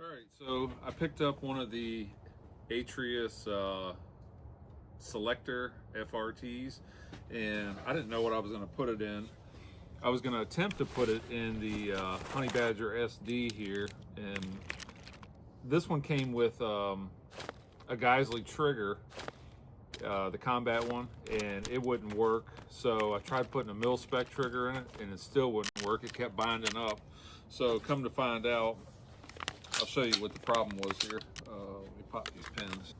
Alright, so I picked up one of the ACTIVTIES selector FRTs, and I didn't know what I was going to put it in. I was going to attempt to put it in the Honey Badger SD here, and this one came with a Geisley trigger, the combat one, and it wouldn't work. So I tried putting a mil-spec trigger in it, and it still wouldn't work. It kept binding up. So come to find out, I'll show you what the problem was here. Let me pop these pins.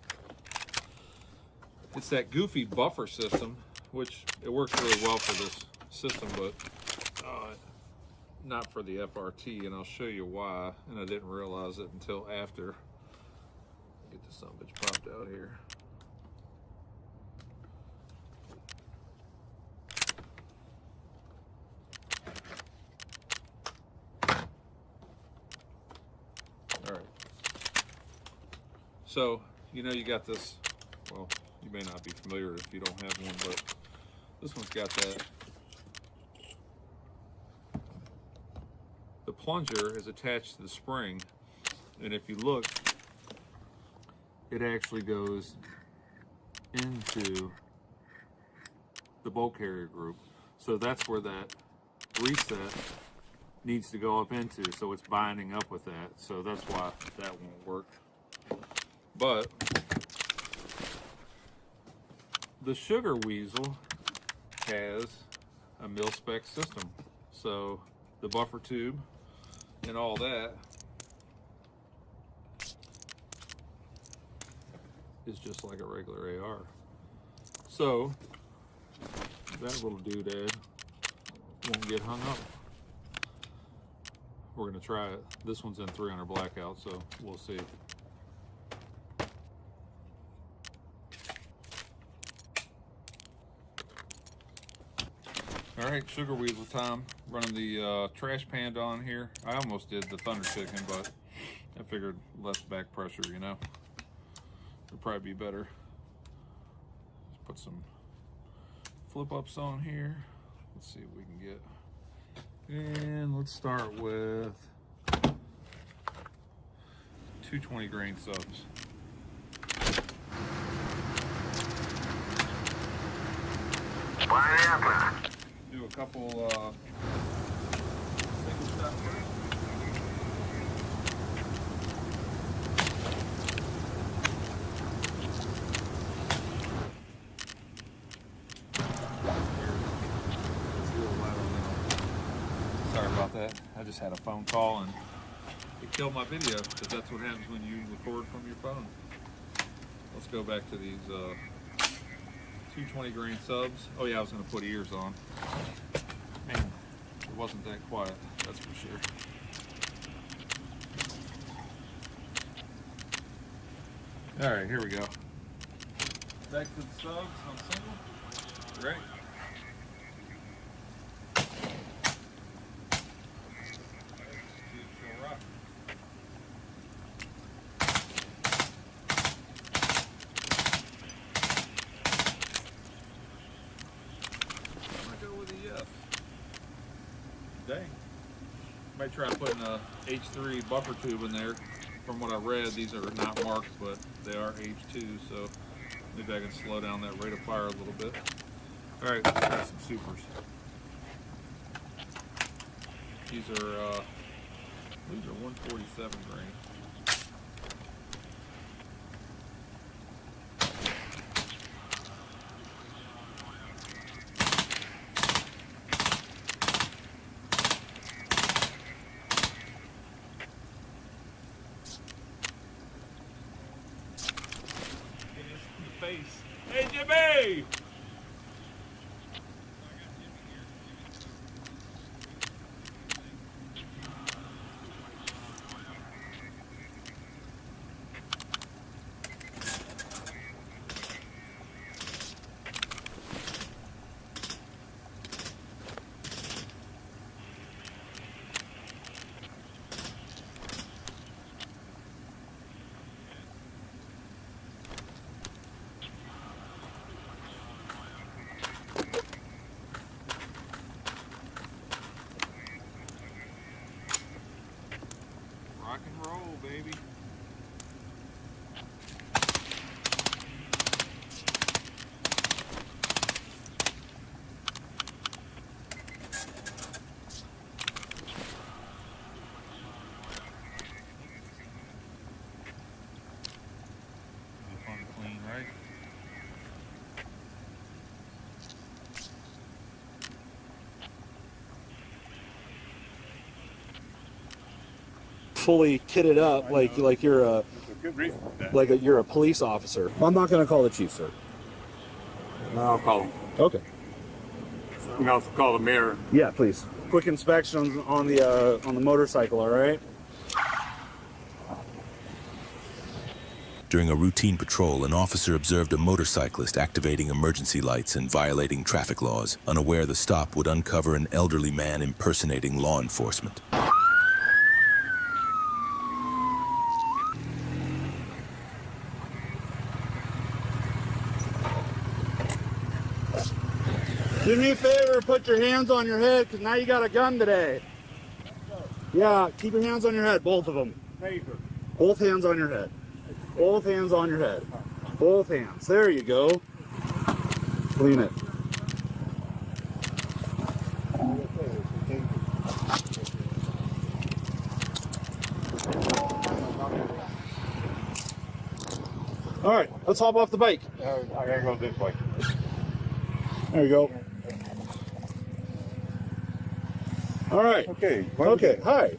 It's that goofy buffer system, which it works really well for this system, but not for the FRT, and I'll show you why. And I didn't realize it until after. Get this son of a bitch popped out here. All right. So, you know, you got this, well, you may not be familiar if you don't have one, but this one's got that. The plunger is attached to the spring, and if you look, it actually goes into the bolt carrier group. So that's where that reset needs to go up into, so it's binding up with that. So that's why that won't work. But the Sugar Weasel has a mil-spec system. So the buffer tube and all that is just like a regular AR. So that little doodad won't get hung up. We're gonna try it. This one's in 300 blackout, so we'll see. All right, Sugar Weasel time. Running the trash panda on here. I almost did the Thunder Chicken, but I figured less back pressure, you know, would probably be better. Let's put some flip ups on here. Let's see what we can get. And let's start with 220 grain subs. Do a couple single shot first. Sorry about that. I just had a phone call and it killed my video, because that's what happens when you record from your phone. Let's go back to these 220 grain subs. Oh yeah, I was going to put ears on. Man, it wasn't that quiet, that's for sure. All right, here we go. Back to the subs on single. Ready? Rock. Dang. Might try putting a H3 buffer tube in there. From what I read, these are not marked, but they are H2, so maybe I can slow down that rate of fire a little bit. All right, let's try some supers. These are 147 grain. Face. Hey, Jimmy! Rock and roll, baby. Fun, clean, right? Fully kitted up like you're a you're a police officer. I'm not gonna call the chief, sir. No, I'll call him. Okay. You can also call the mayor. Yeah, please. Quick inspection on the motorcycle. All right. During a routine patrol, an officer observed a motorcyclist activating emergency lights and violating traffic laws, unaware the stop would uncover an elderly man impersonating law enforcement. Do me a favor, put your hands on your head, because now you got a gun today. Yeah, keep your hands on your head, both of them. Both hands on your head. Both hands on your head. Both hands. There you go. Clean it. All right, let's hop off the bike. I gotta go this way. There you go. All right. Okay. Okay. Hi.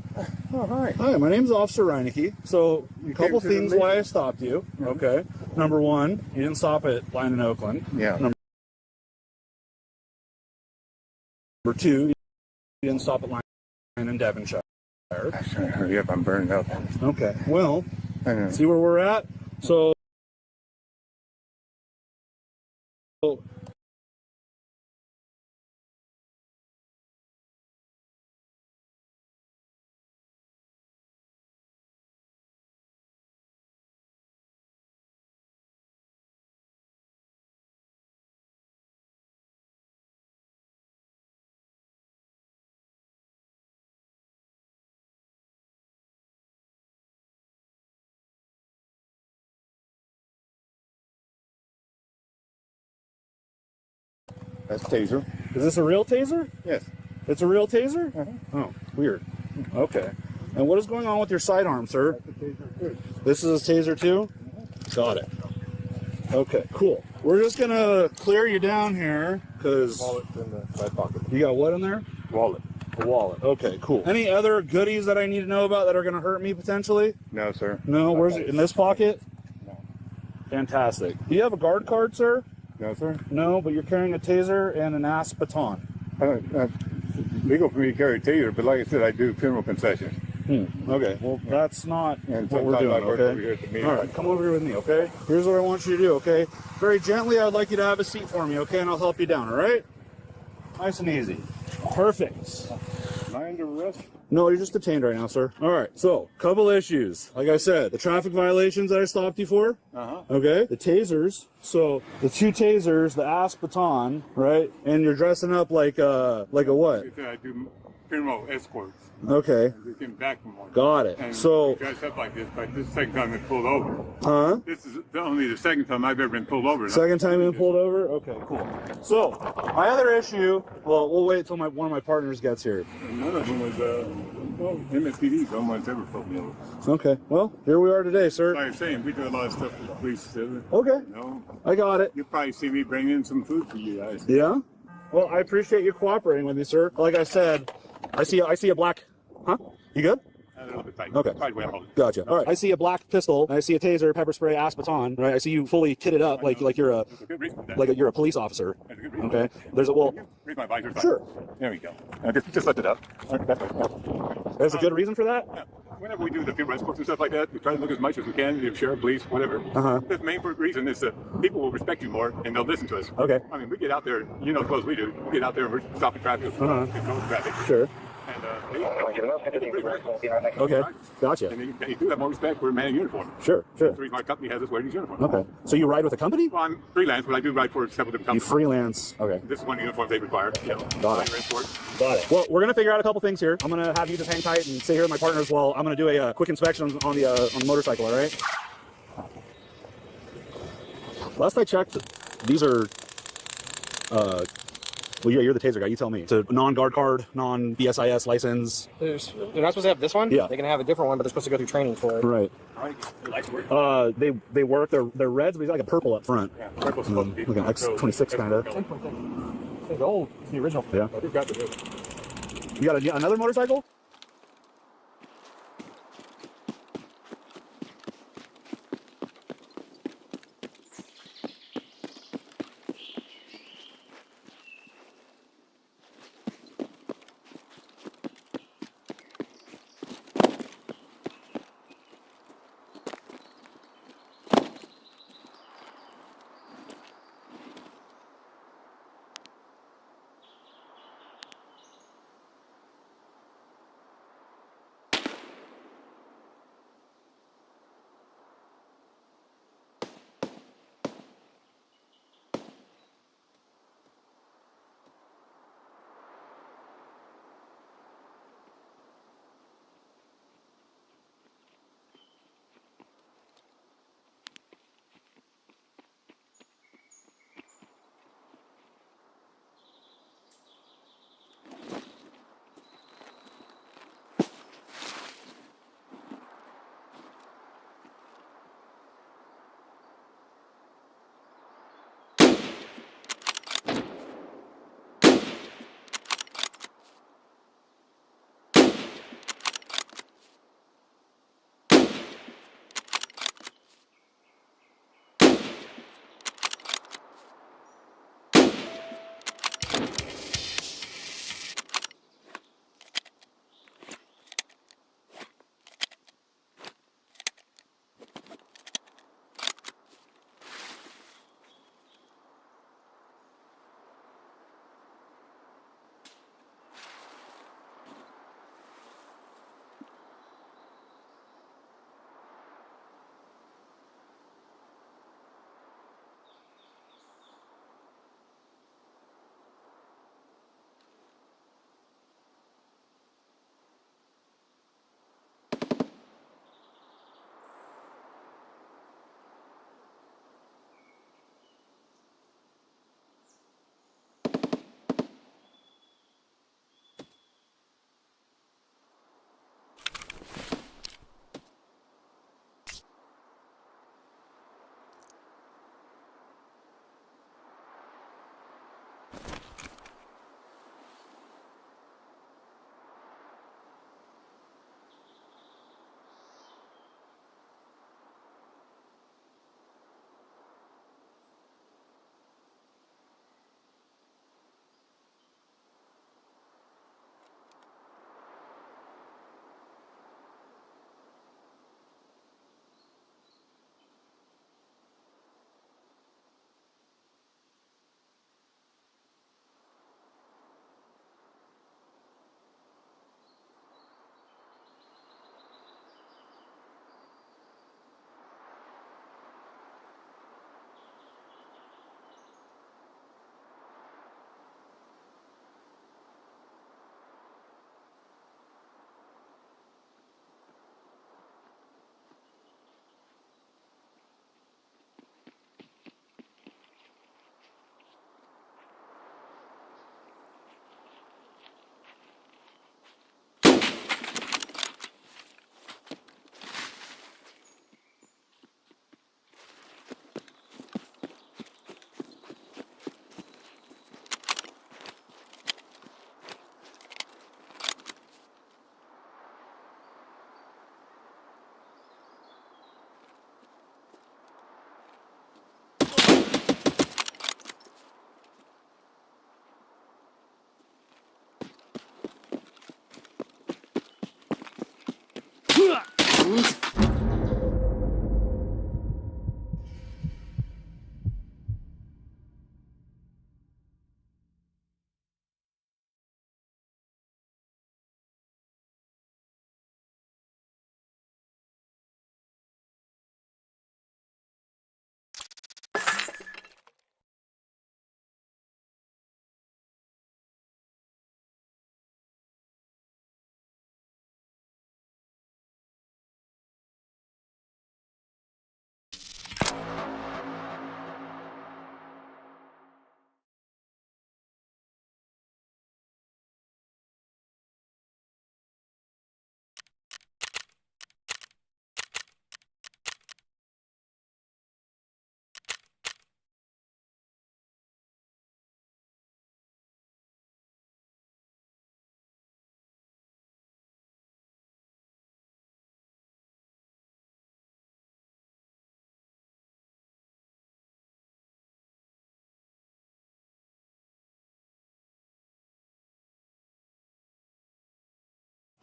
Oh, hi. Hi. My name's Officer Reinecke. So, a couple came to things the why I stopped you. Okay. Number one, you didn't stop at Line in Oakland. Yeah. Number two, you didn't stop at Line in Devonshire. I'm trying to hurry up. I'm burning up. Okay. Well, I know. see where we're at. So. That's taser. Is this a real taser? Yes. It's a real taser? Uh-huh. Oh, weird. Okay. And what is going on with your sidearm, sir? That's a taser too. This is a taser too? Got it. Okay, cool. We're just gonna clear you down here, because Wallet's in the side pocket. you got what in there? Wallet. A wallet. Okay, cool. Any other goodies that I need to know about that are gonna hurt me potentially? No, sir. No, where's it? In this pocket? No. Fantastic. Do you have a guard card, sir? No, sir. No, but you're carrying a taser and an ass baton. It's legal for me to carry a taser, but like I said, I do criminal concessions. Okay, well, that's not And what we're sometimes doing, I work over here okay? at the meeting. All right, come over here with me, okay? Here's what I want you to do, okay? Very gently, I'd like you to have a seat for me, okay? And I'll help you down, all right? Nice and easy. Perfect. Am I under arrest? No, you're just detained right now, sir. All right, so, couple issues. Like I said, the traffic violations that I stopped you for, okay? The tasers, so the two tasers, the ass baton, right? And you're dressing up like a what? Like I said, I do criminal escorts. Okay, I just came back from one. got it. And So, we dressed up like this, but this is the second time I've been pulled over. huh? This is only the second time I've ever been pulled over. Second time being pulled over? Okay, cool. So, my other issue, well, we'll wait till one of my partners gets here. None of them was, MSPD, no one's ever pulled me over. Okay, well, here we are today, sir. Like I'm saying, we do a lot of stuff with the police. Okay, You know, I got it. you'll probably see me bring in some food for you guys. Yeah? Well, I appreciate you cooperating with me, sir. Like I said, I see a black, huh? You good? A little bit tight. Okay. Probably way I'm holding. Gotcha. All right. I see a black pistol. I see a taser, pepper spray, ass baton. Right. I see you fully kitted up like you're a There's a good reason for that. you're a police officer. There's a good reason. Okay. There's a Read my visor. Sure. There we go. Just lift it up. All right, that's right. There's a good reason for that. Yeah. Whenever we do the field escorts and stuff like that, we try to look as much as we can, the sheriff, police, whatever. The main reason is that people will respect you more and they'll listen to us. Okay. I mean, we get out there, you know as well as we do, we get out there and we're stopping traffic, controlling traffic. Sure. And Okay, gotcha. and you do have more respect for a man in uniform. Sure, sure. That's the reason my company has us wearing these uniforms. Okay, so you ride with a company? Well, I'm freelance, but I do ride for several different You companies. freelance. Okay, This is one of the uniforms they require. got it. Got it. Well, we're gonna figure out a couple things here. I'm gonna have you just hang tight and stay here with my partner as well. I'm gonna do a quick inspection on the motorcycle. All right. Last I checked, these are. Well, yeah, you're the taser guy. You tell me. It's a non-guard card, non-BSIS license. They're not supposed to have this one. Yeah. They can have a different one, but they're supposed to go through training for it. Right. They work. They're reds, but he's like a purple up front. Yeah, purple's supposed to be. Like an X26 kind of. It's old. It's the original. Yeah. We've got the new. You got another motorcycle?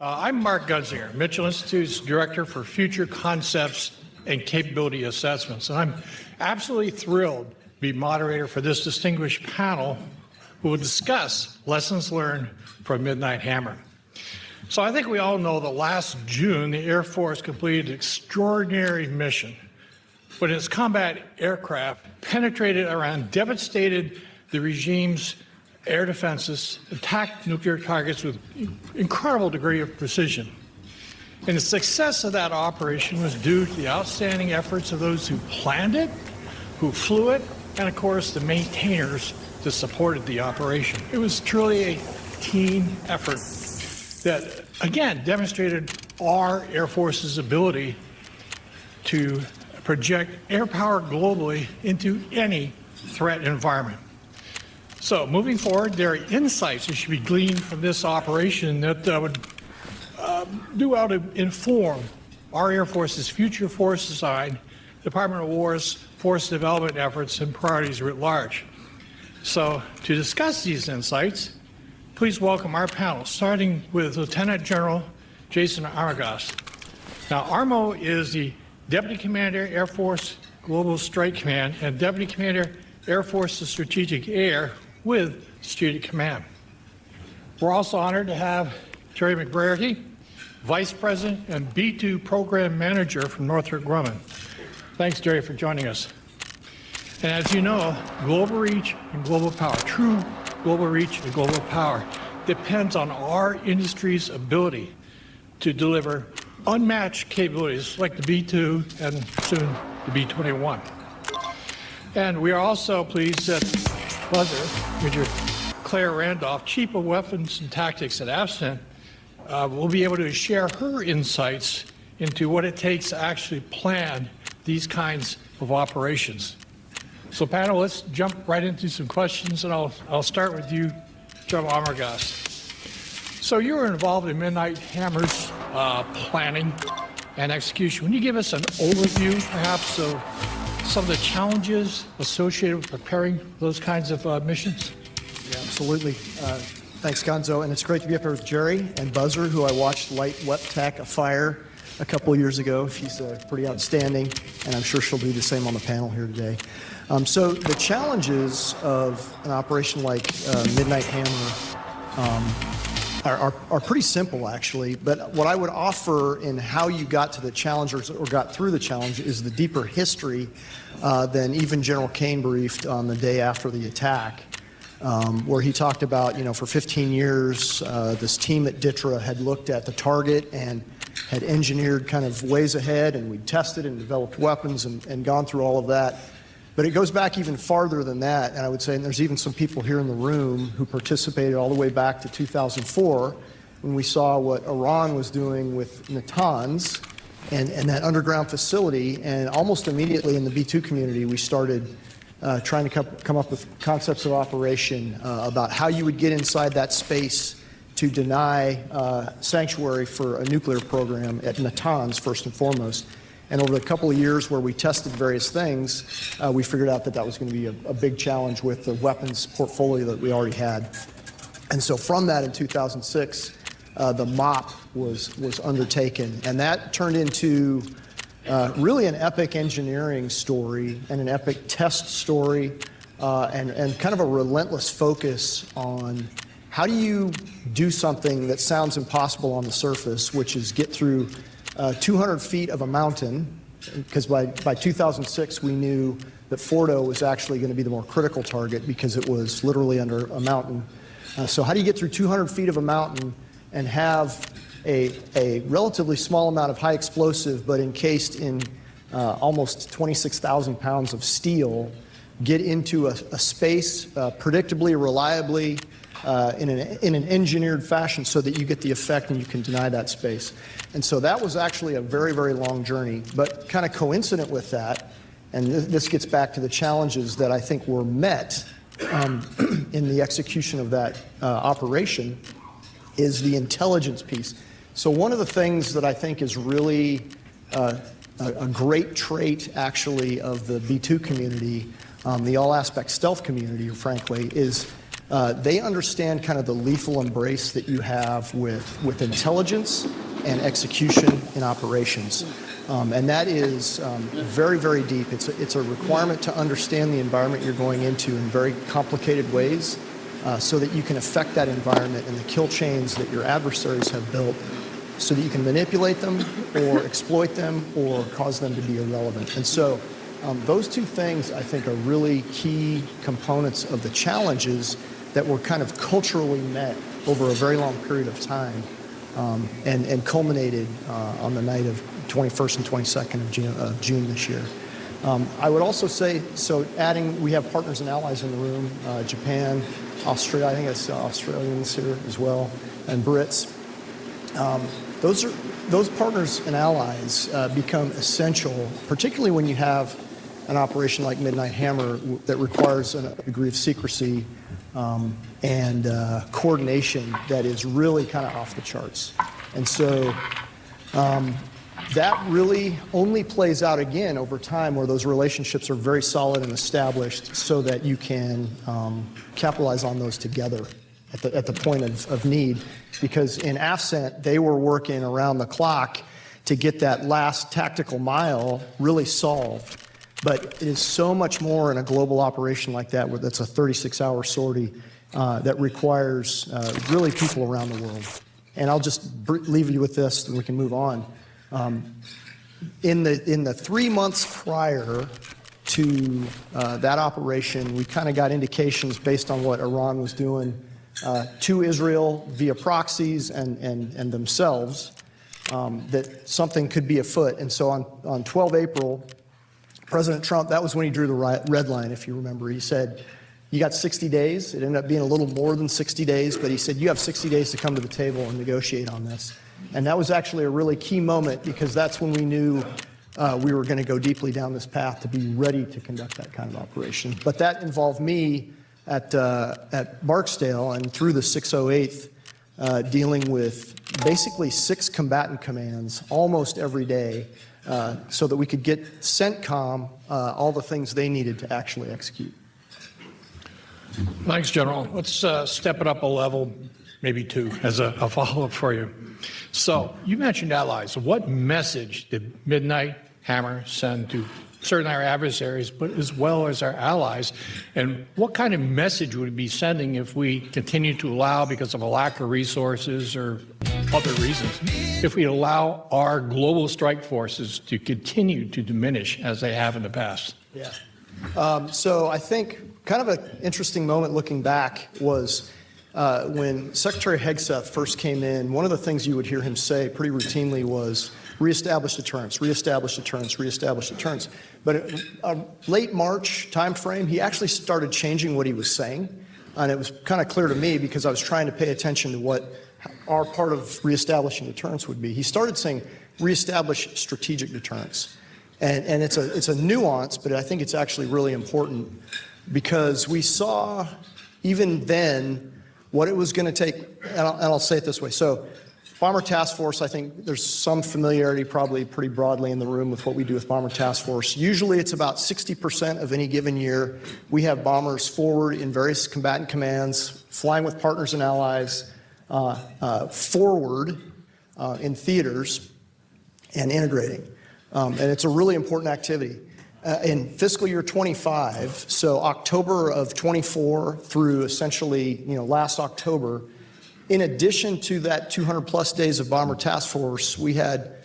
I'm Mark Gunzinger, Mitchell Institute's Director for Future Concepts and Capability Assessments, and I'm absolutely thrilled to be moderator for this distinguished panel who will discuss lessons learned from Midnight Hammer. So I think we all know that last June, the Air Force completed an extraordinary mission when its combat aircraft penetrated around, devastated the regime's air defenses, attacked nuclear targets with incredible degree of precision. And the success of that operation was due to the outstanding efforts of those who planned it, who flew it, and of course the maintainers that supported the operation. It was truly a team effort that, again, demonstrated our Air Force's ability to project air power globally into any threat environment. So moving forward, there are insights that should be gleaned from this operation that would do well to inform our Air Force's future force design, Department of War's force development efforts, and priorities writ large. So to discuss these insights, please welcome our panel, starting with Lieutenant General Jason Armagost. Now, ARMO is the Deputy Commander, Air Force Global Strike Command, and Deputy Commander, Air Force's Strategic Air with Strategic Command. We're also honored to have Jerry McBrady, Vice President and B2 Program Manager from Northrop Grumman. Thanks, Jerry, for joining us. And as you know, global reach and global power, true global reach and global power, depends on our industry's ability to deliver unmatched capabilities like the B-2 and soon the B-21. And we are also pleased that Major Claire Randolph, Chief of Weapons and Tactics at AFCENT, will be able to share her insights into what it takes to actually plan these kinds of operations. So panel, let's jump right into some questions, and I'll start with you, General Armagost. So you were involved in Midnight Hammer's planning and execution. Can you give us an overview, perhaps, of some of the challenges associated with preparing those kinds of missions? Yeah, absolutely. Thanks, Gonzo. And it's great to be up here with Jerry and Buzzer, who I watched light WEPTAC a fire a couple of years ago. She's pretty outstanding, and I'm sure she'll do the same on the panel here today. So the challenges of an operation like Midnight Hammer are pretty simple, actually. But what I would offer in how you got to the challenge or got through the challenge is the deeper history than even General Kane briefed on the day after the attack, where he talked about, for 15 years, this team at DITRA had looked at the target and had engineered kind of ways ahead, and we'd tested and developed weapons and gone through all of that. But it goes back even farther than that, and I would say, and there's even some people here in the room who participated all the way back to 2004 when we saw what Iran was doing with Natanz and that underground facility, and almost immediately in the B2 community we started trying to come up with concepts of operation about how you would get inside that space to deny sanctuary for a nuclear program at Natanz, first and foremost. And over the couple of years where we tested various things, we figured out that was going to be a big challenge with the weapons portfolio that we already had. And so from that in 2006, the MOP was undertaken. And that turned into really an epic engineering story and an epic test story and kind of a relentless focus on how do you do something that sounds impossible on the surface, which is get through 200 feet of a mountain, because by 2006 we knew that Fordo was actually going to be the more critical target because it was literally under a mountain. So how do you get through 200 feet of a mountain and have a relatively small amount of high explosive but encased in almost 26,000 pounds of steel get into a space predictably, reliably, in an engineered fashion so that you get the effect and you can deny that space. And so that was actually a very, very long journey. But kind of coincident with that, and this gets back to the challenges that I think were met in the execution of that operation, is the intelligence piece. So one of the things that I think is really a great trait, actually, of the B2 community, the all-aspect stealth community, frankly, is They understand kind of the lethal embrace that you have with intelligence and execution in operations. And that is very, very deep. It's a requirement to understand the environment you're going into in very complicated ways so that you can affect that environment and the kill chains that your adversaries have built so that you can manipulate them or exploit them or cause them to be irrelevant. And so those two things, I think, are really key components of the challenges that were kind of culturally met over a very long period of time and culminated on the night of 21st and 22nd of June this year. I would also say, so we have partners and allies in the room, Japan, Australia, I think it's Australians here as well, and Brits. Those partners and allies become essential, particularly when you have an operation like Midnight Hammer that requires a degree of secrecy and coordination that is really kind of off the charts. And so that really only plays out again over time where those relationships are very solid and established so that you can capitalize on those together at the point of need. Because in AFCENT, they were working around the clock to get that last tactical mile really solved. But it is so much more in a global operation like that, where that's a 36-hour sortie that requires really people around the world. And I'll just leave you with this, and we can move on. In the 3 months prior to that operation, we kind of got indications based on what Iran was doing to Israel via proxies and themselves that something could be afoot. And so on 12 April, President Trump, that was when he drew the red line, if you remember. He said, you got 60 days. It ended up being a little more than 60 days, but he said, you have 60 days to come to the table and negotiate on this. And that was actually a really key moment because that's when we knew we were going to go deeply down this path to be ready to conduct that kind of operation. But that involved me at Barksdale and through the 608th dealing with basically 6 combatant commands almost every day so that we could get CENTCOM all the things they needed to actually execute. Thanks, General. Let's step it up a level, maybe 2, as a follow-up for you. So you mentioned allies. What message did Midnight Hammer send to certain our adversaries, but as well as our allies? And what kind of message would it be sending if we continue to allow, because of a lack of resources or other reasons, if we allow our global strike forces to continue to diminish as they have in the past? Yeah. So I think kind of an interesting moment looking back was when Secretary Hegseth first came in. One of the things you would hear him say pretty routinely was reestablish deterrence, reestablish deterrence, reestablish deterrence. But late March timeframe, he actually started changing what he was saying. And it was kind of clear to me because I was trying to pay attention to what our part of reestablishing deterrence would be. He started saying reestablish strategic deterrence. And it's a nuance, but I think it's actually really important because we saw even then what it was going to take, and I'll say it this way. So Bomber Task Force, I think there's some familiarity probably pretty broadly in the room with what we do with Bomber Task Force. Usually it's about 60% of any given year. We have bombers forward in various combatant commands, flying with partners and allies, forward in theaters, and integrating. And it's a really important activity. In fiscal year 25, so October of 24 through essentially, last October, in addition to that 200 plus days of Bomber Task Force, we had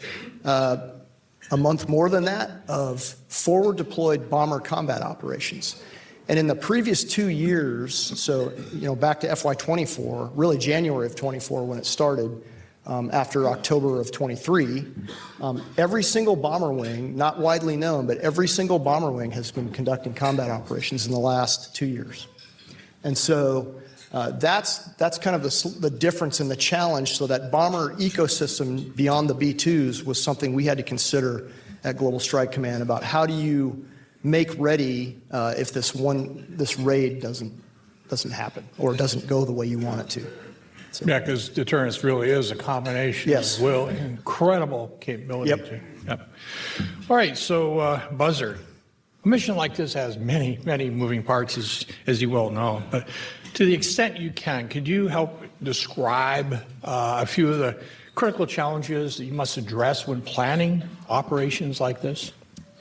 a month more than that of forward deployed bomber combat operations. And in the previous 2 years, so back to FY24, really January of 24 when it started, after October of 23, every single bomber wing, not widely known, but every single bomber wing has been conducting combat operations in the last 2 years. And so that's kind of the difference in the challenge. So that bomber ecosystem beyond the B-2s was something we had to consider at Global Strike Command about how do you make ready if this raid doesn't happen or doesn't go the way you want it to. So. Yeah, because deterrence really is a combination of will and incredible capability. Yep. All right, so Buzzer, A mission like this has many, many moving parts, as you well know. But to the extent you can, could you help describe a few of the critical challenges that you must address when planning operations like this?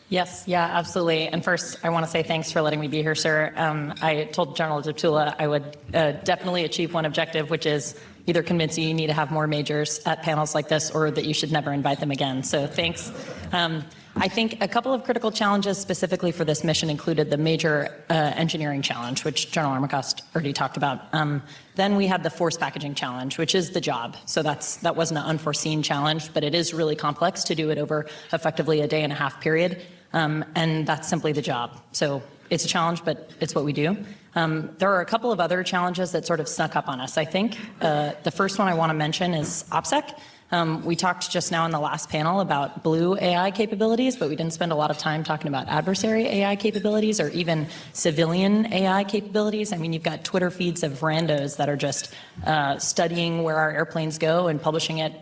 Yes, yeah, absolutely. And first, I want to say thanks for letting me be here, sir. I told General Deptula I would definitely achieve one objective, which is either convince you need to have more majors at panels like this or that you should never invite them again. So thanks. I think a couple of critical challenges specifically for this mission included the major engineering challenge, which General Armacost already talked about. Then we had the force packaging challenge, which is the job. So that wasn't an unforeseen challenge, but it is really complex to do it over effectively a 1.5 day period. And that's simply the job. So it's a challenge, but it's what we do. There are a couple of other challenges that sort of snuck up on us, I think. The first one I want to mention is OPSEC. We talked just now in the last panel about blue AI capabilities, but we didn't spend a lot of time talking about adversary AI capabilities or even civilian AI capabilities. I mean, you've got Twitter feeds of randos that are just studying where our airplanes go and publishing it,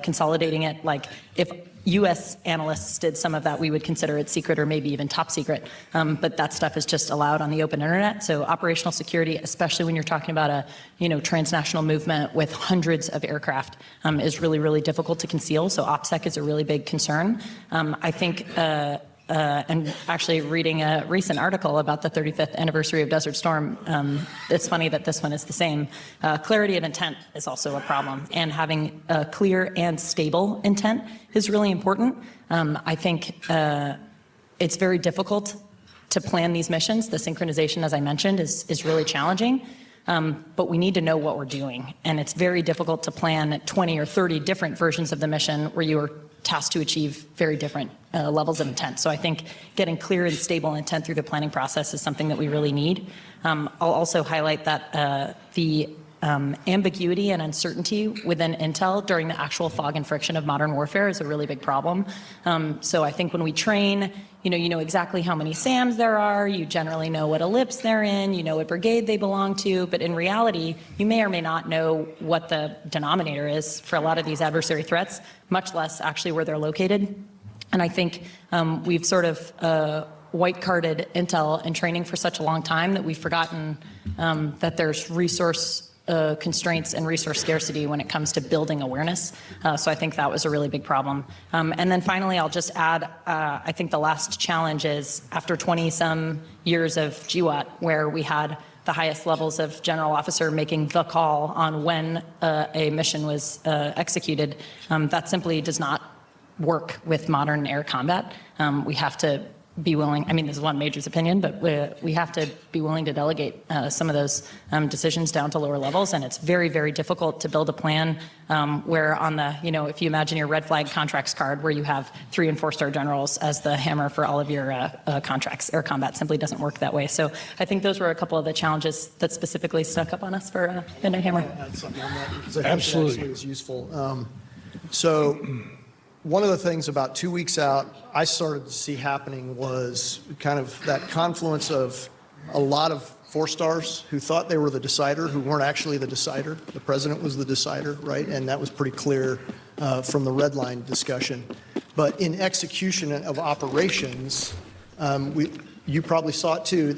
consolidating it. Like if U.S. analysts did some of that, we would consider it secret or maybe even top secret. But that stuff is just allowed on the open internet. So operational security, especially when you're talking about a transnational movement with hundreds of aircraft, is really, really difficult to conceal. So OPSEC is a really big concern. I think, and actually reading a recent article about the 35th anniversary of Desert Storm, it's funny that this one is the same. Clarity of intent is also a problem, and having a clear and stable intent is really important. I think it's very difficult to plan these missions. The synchronization, as I mentioned, is really challenging. But we need to know what we're doing. And it's very difficult to plan 20 or 30 different versions of the mission where you are tasked to achieve very different levels of intent. So I think getting clear and stable intent through the planning process is something that we really need. I'll also highlight that the ambiguity and uncertainty within intel during the actual fog and friction of modern warfare is a really big problem. So I think when we train, you know exactly how many SAMs there are, you generally know what ellipse they're in, you know what brigade they belong to, but in reality, you may or may not know what the denominator is for a lot of these adversary threats, much less actually where they're located. And I think we've sort of white-carded intel and training for such a long time that we've forgotten that there's resource constraints and resource scarcity when it comes to building awareness. So I think that was a really big problem. And then finally, I'll just add, I think the last challenge is after 20-some years of GWAT, where we had the highest levels of general officer making the call on when a mission was executed, that simply does not work with modern air combat. We have to be willing, I mean, this is one major's opinion, but we have to be willing to delegate some of those decisions down to lower levels. And it's very, very difficult to build a plan where on the, if you imagine your red flag contracts card where you have 3- and 4-star generals as the hammer for all of your contracts, air combat simply doesn't work that way. So I think those were a couple of the challenges that specifically stuck up on us for Midnight Hammer. Add something on that because I think Absolutely. it actually is useful. So one of the things about 2 weeks out I started to see happening was kind of that confluence of a lot of 4-stars who thought they were the decider, who weren't actually the decider. The president was the decider, right? And that was pretty clear from the red line discussion. But in execution of operations, you probably saw it too.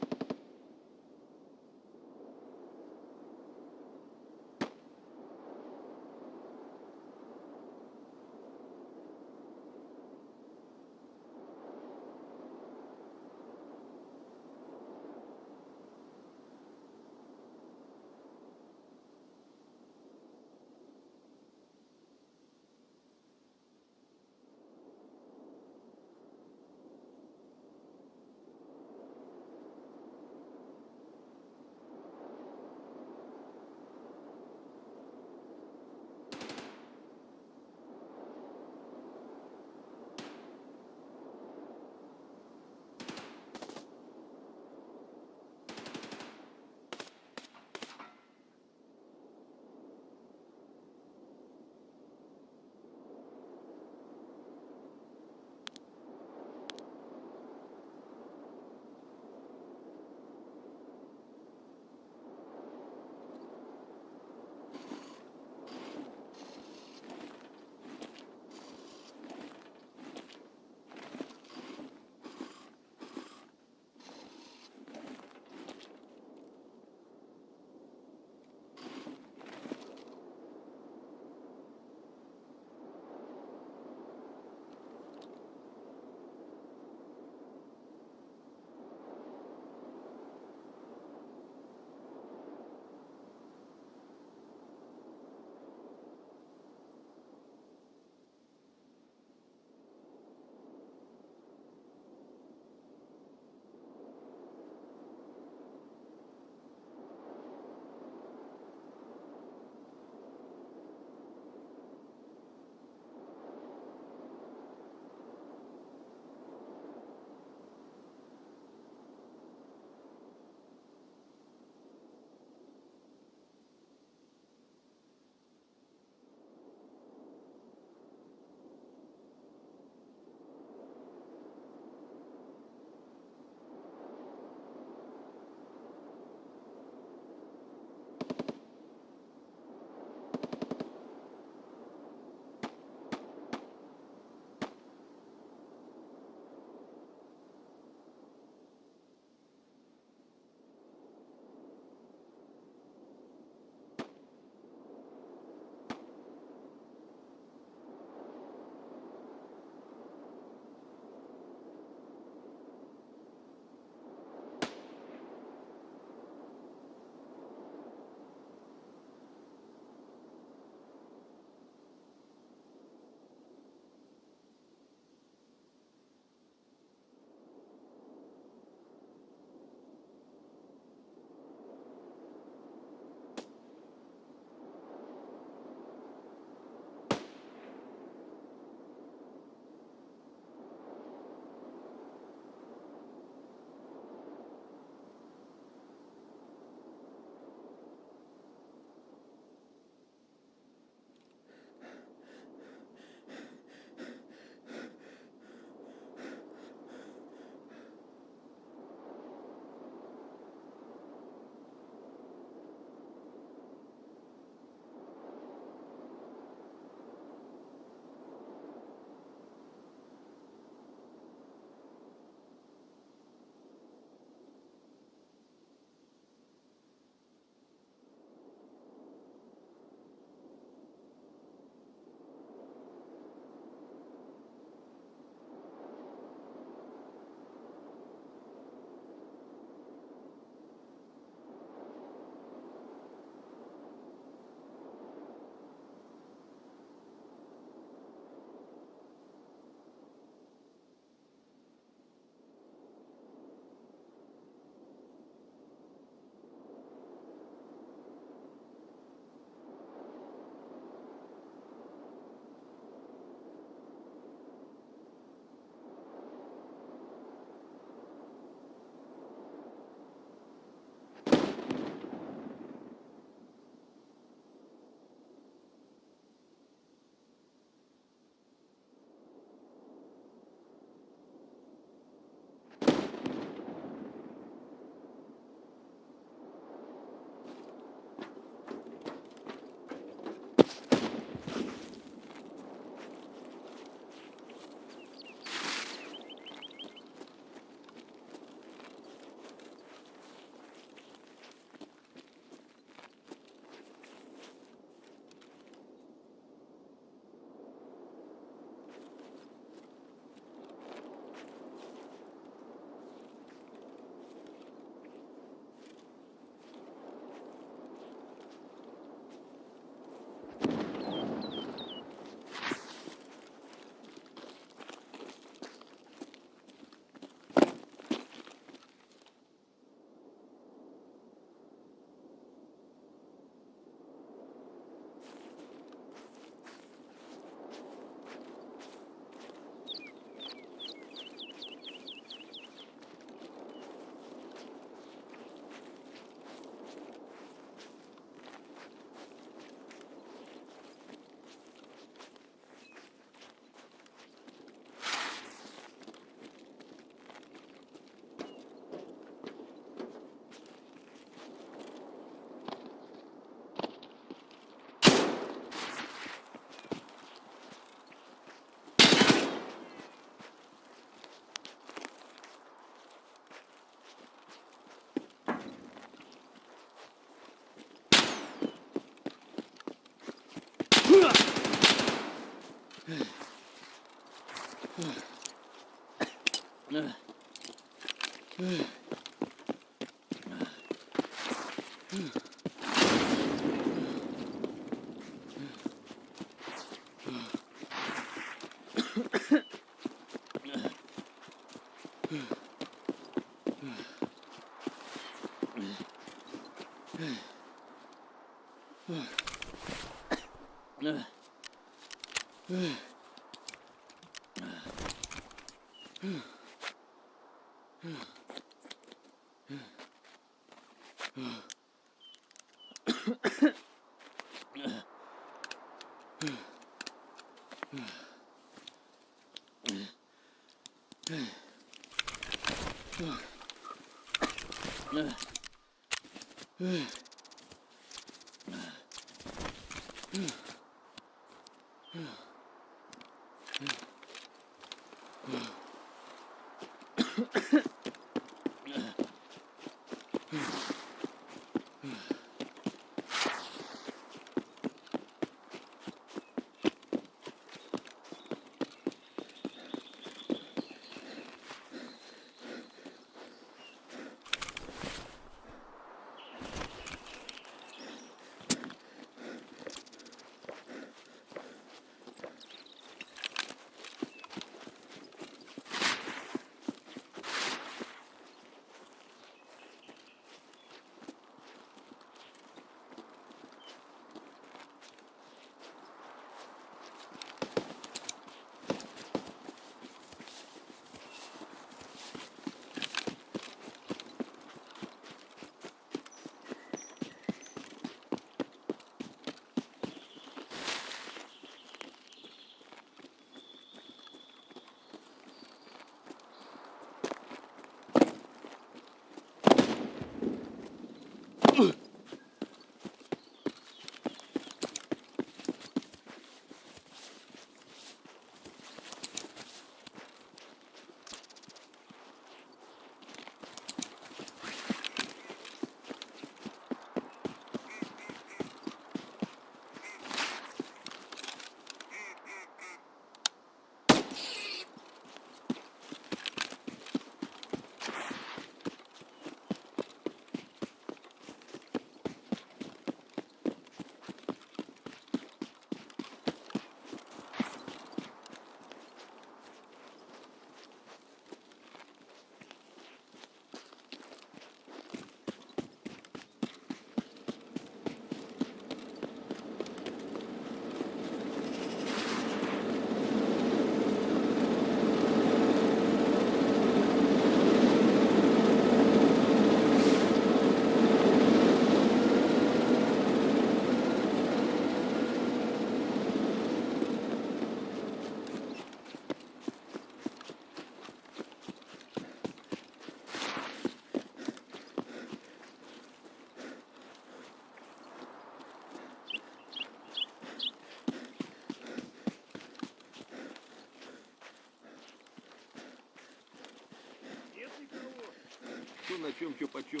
Что на чем, что почем.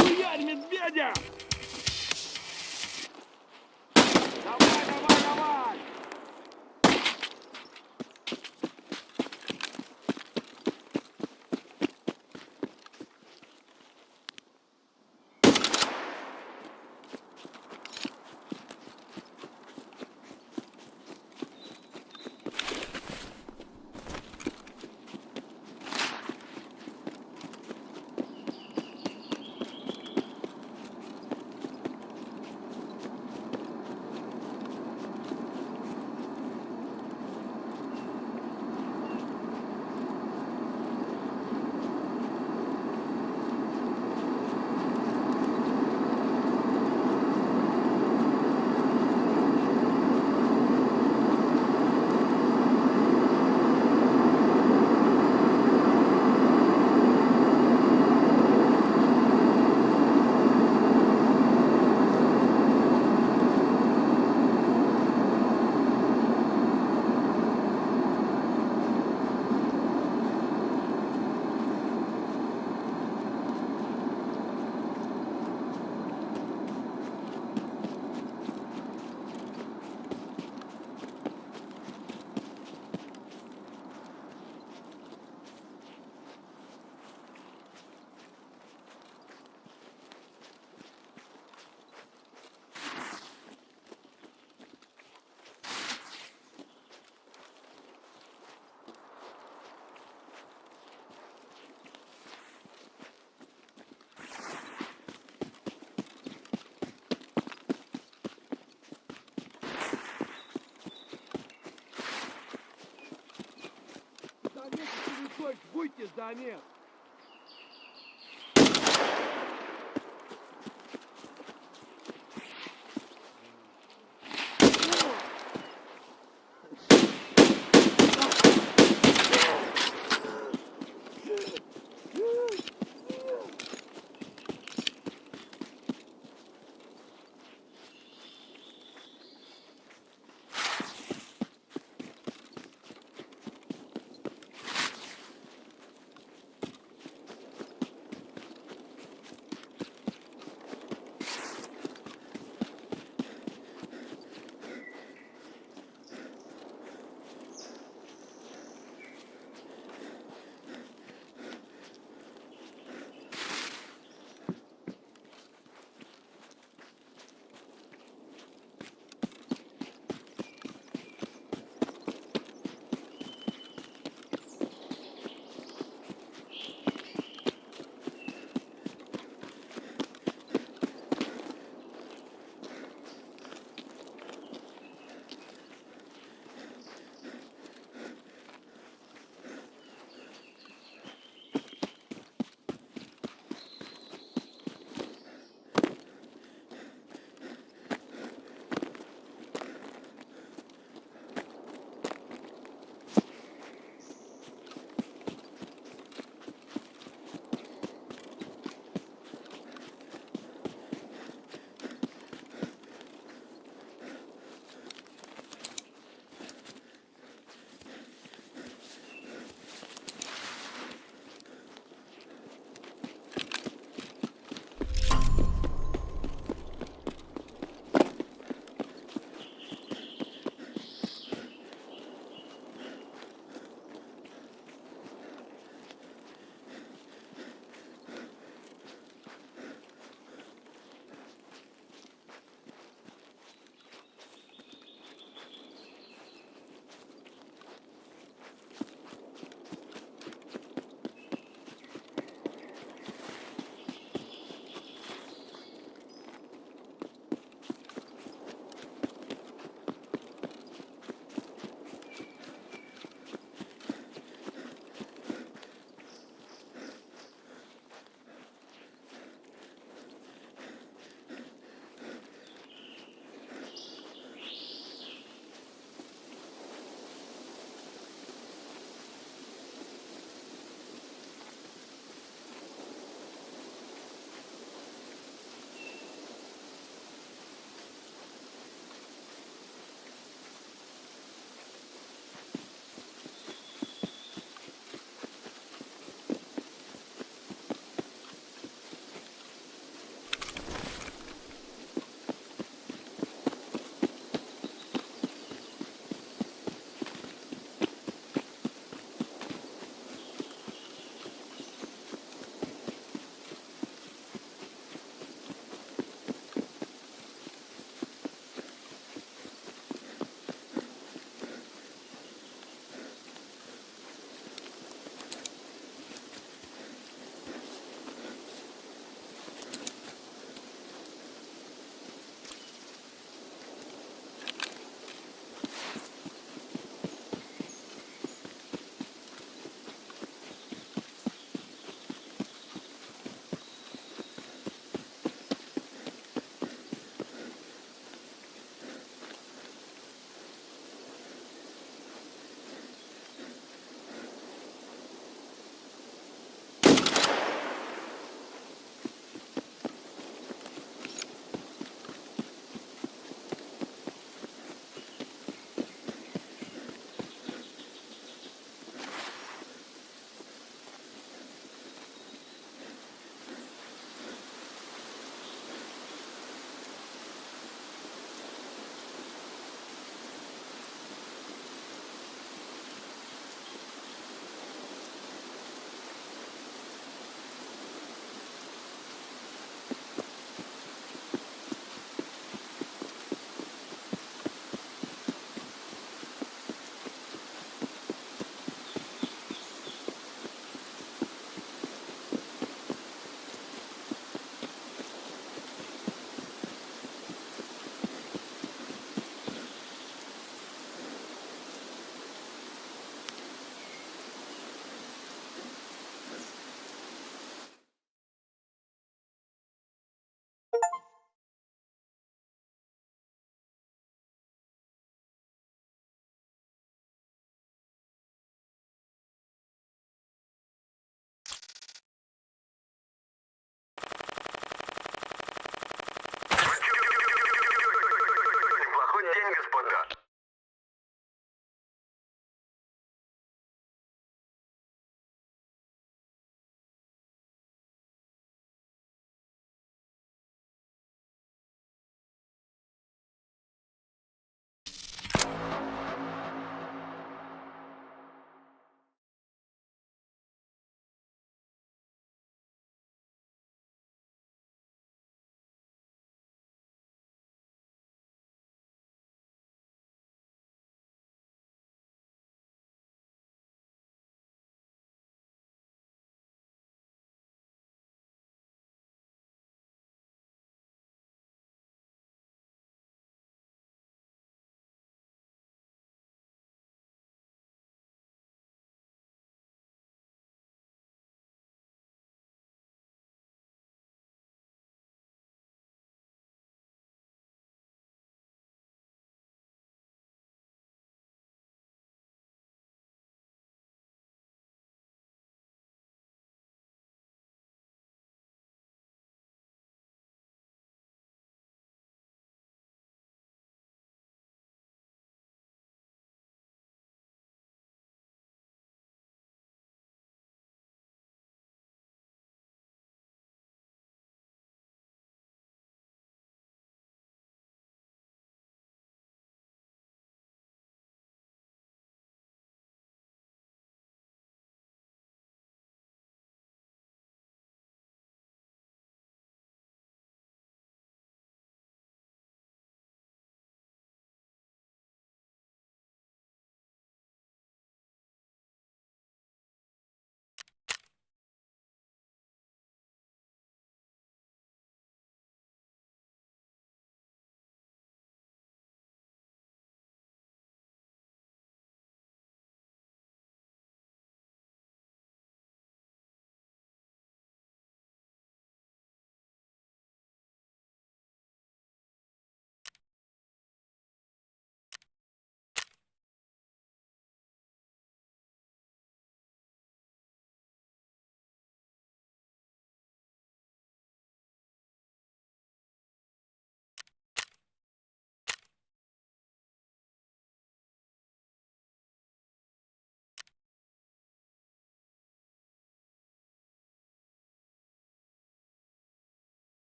Хуярь медведя! Давай, давай, давай! Ночь, будьте, да нет.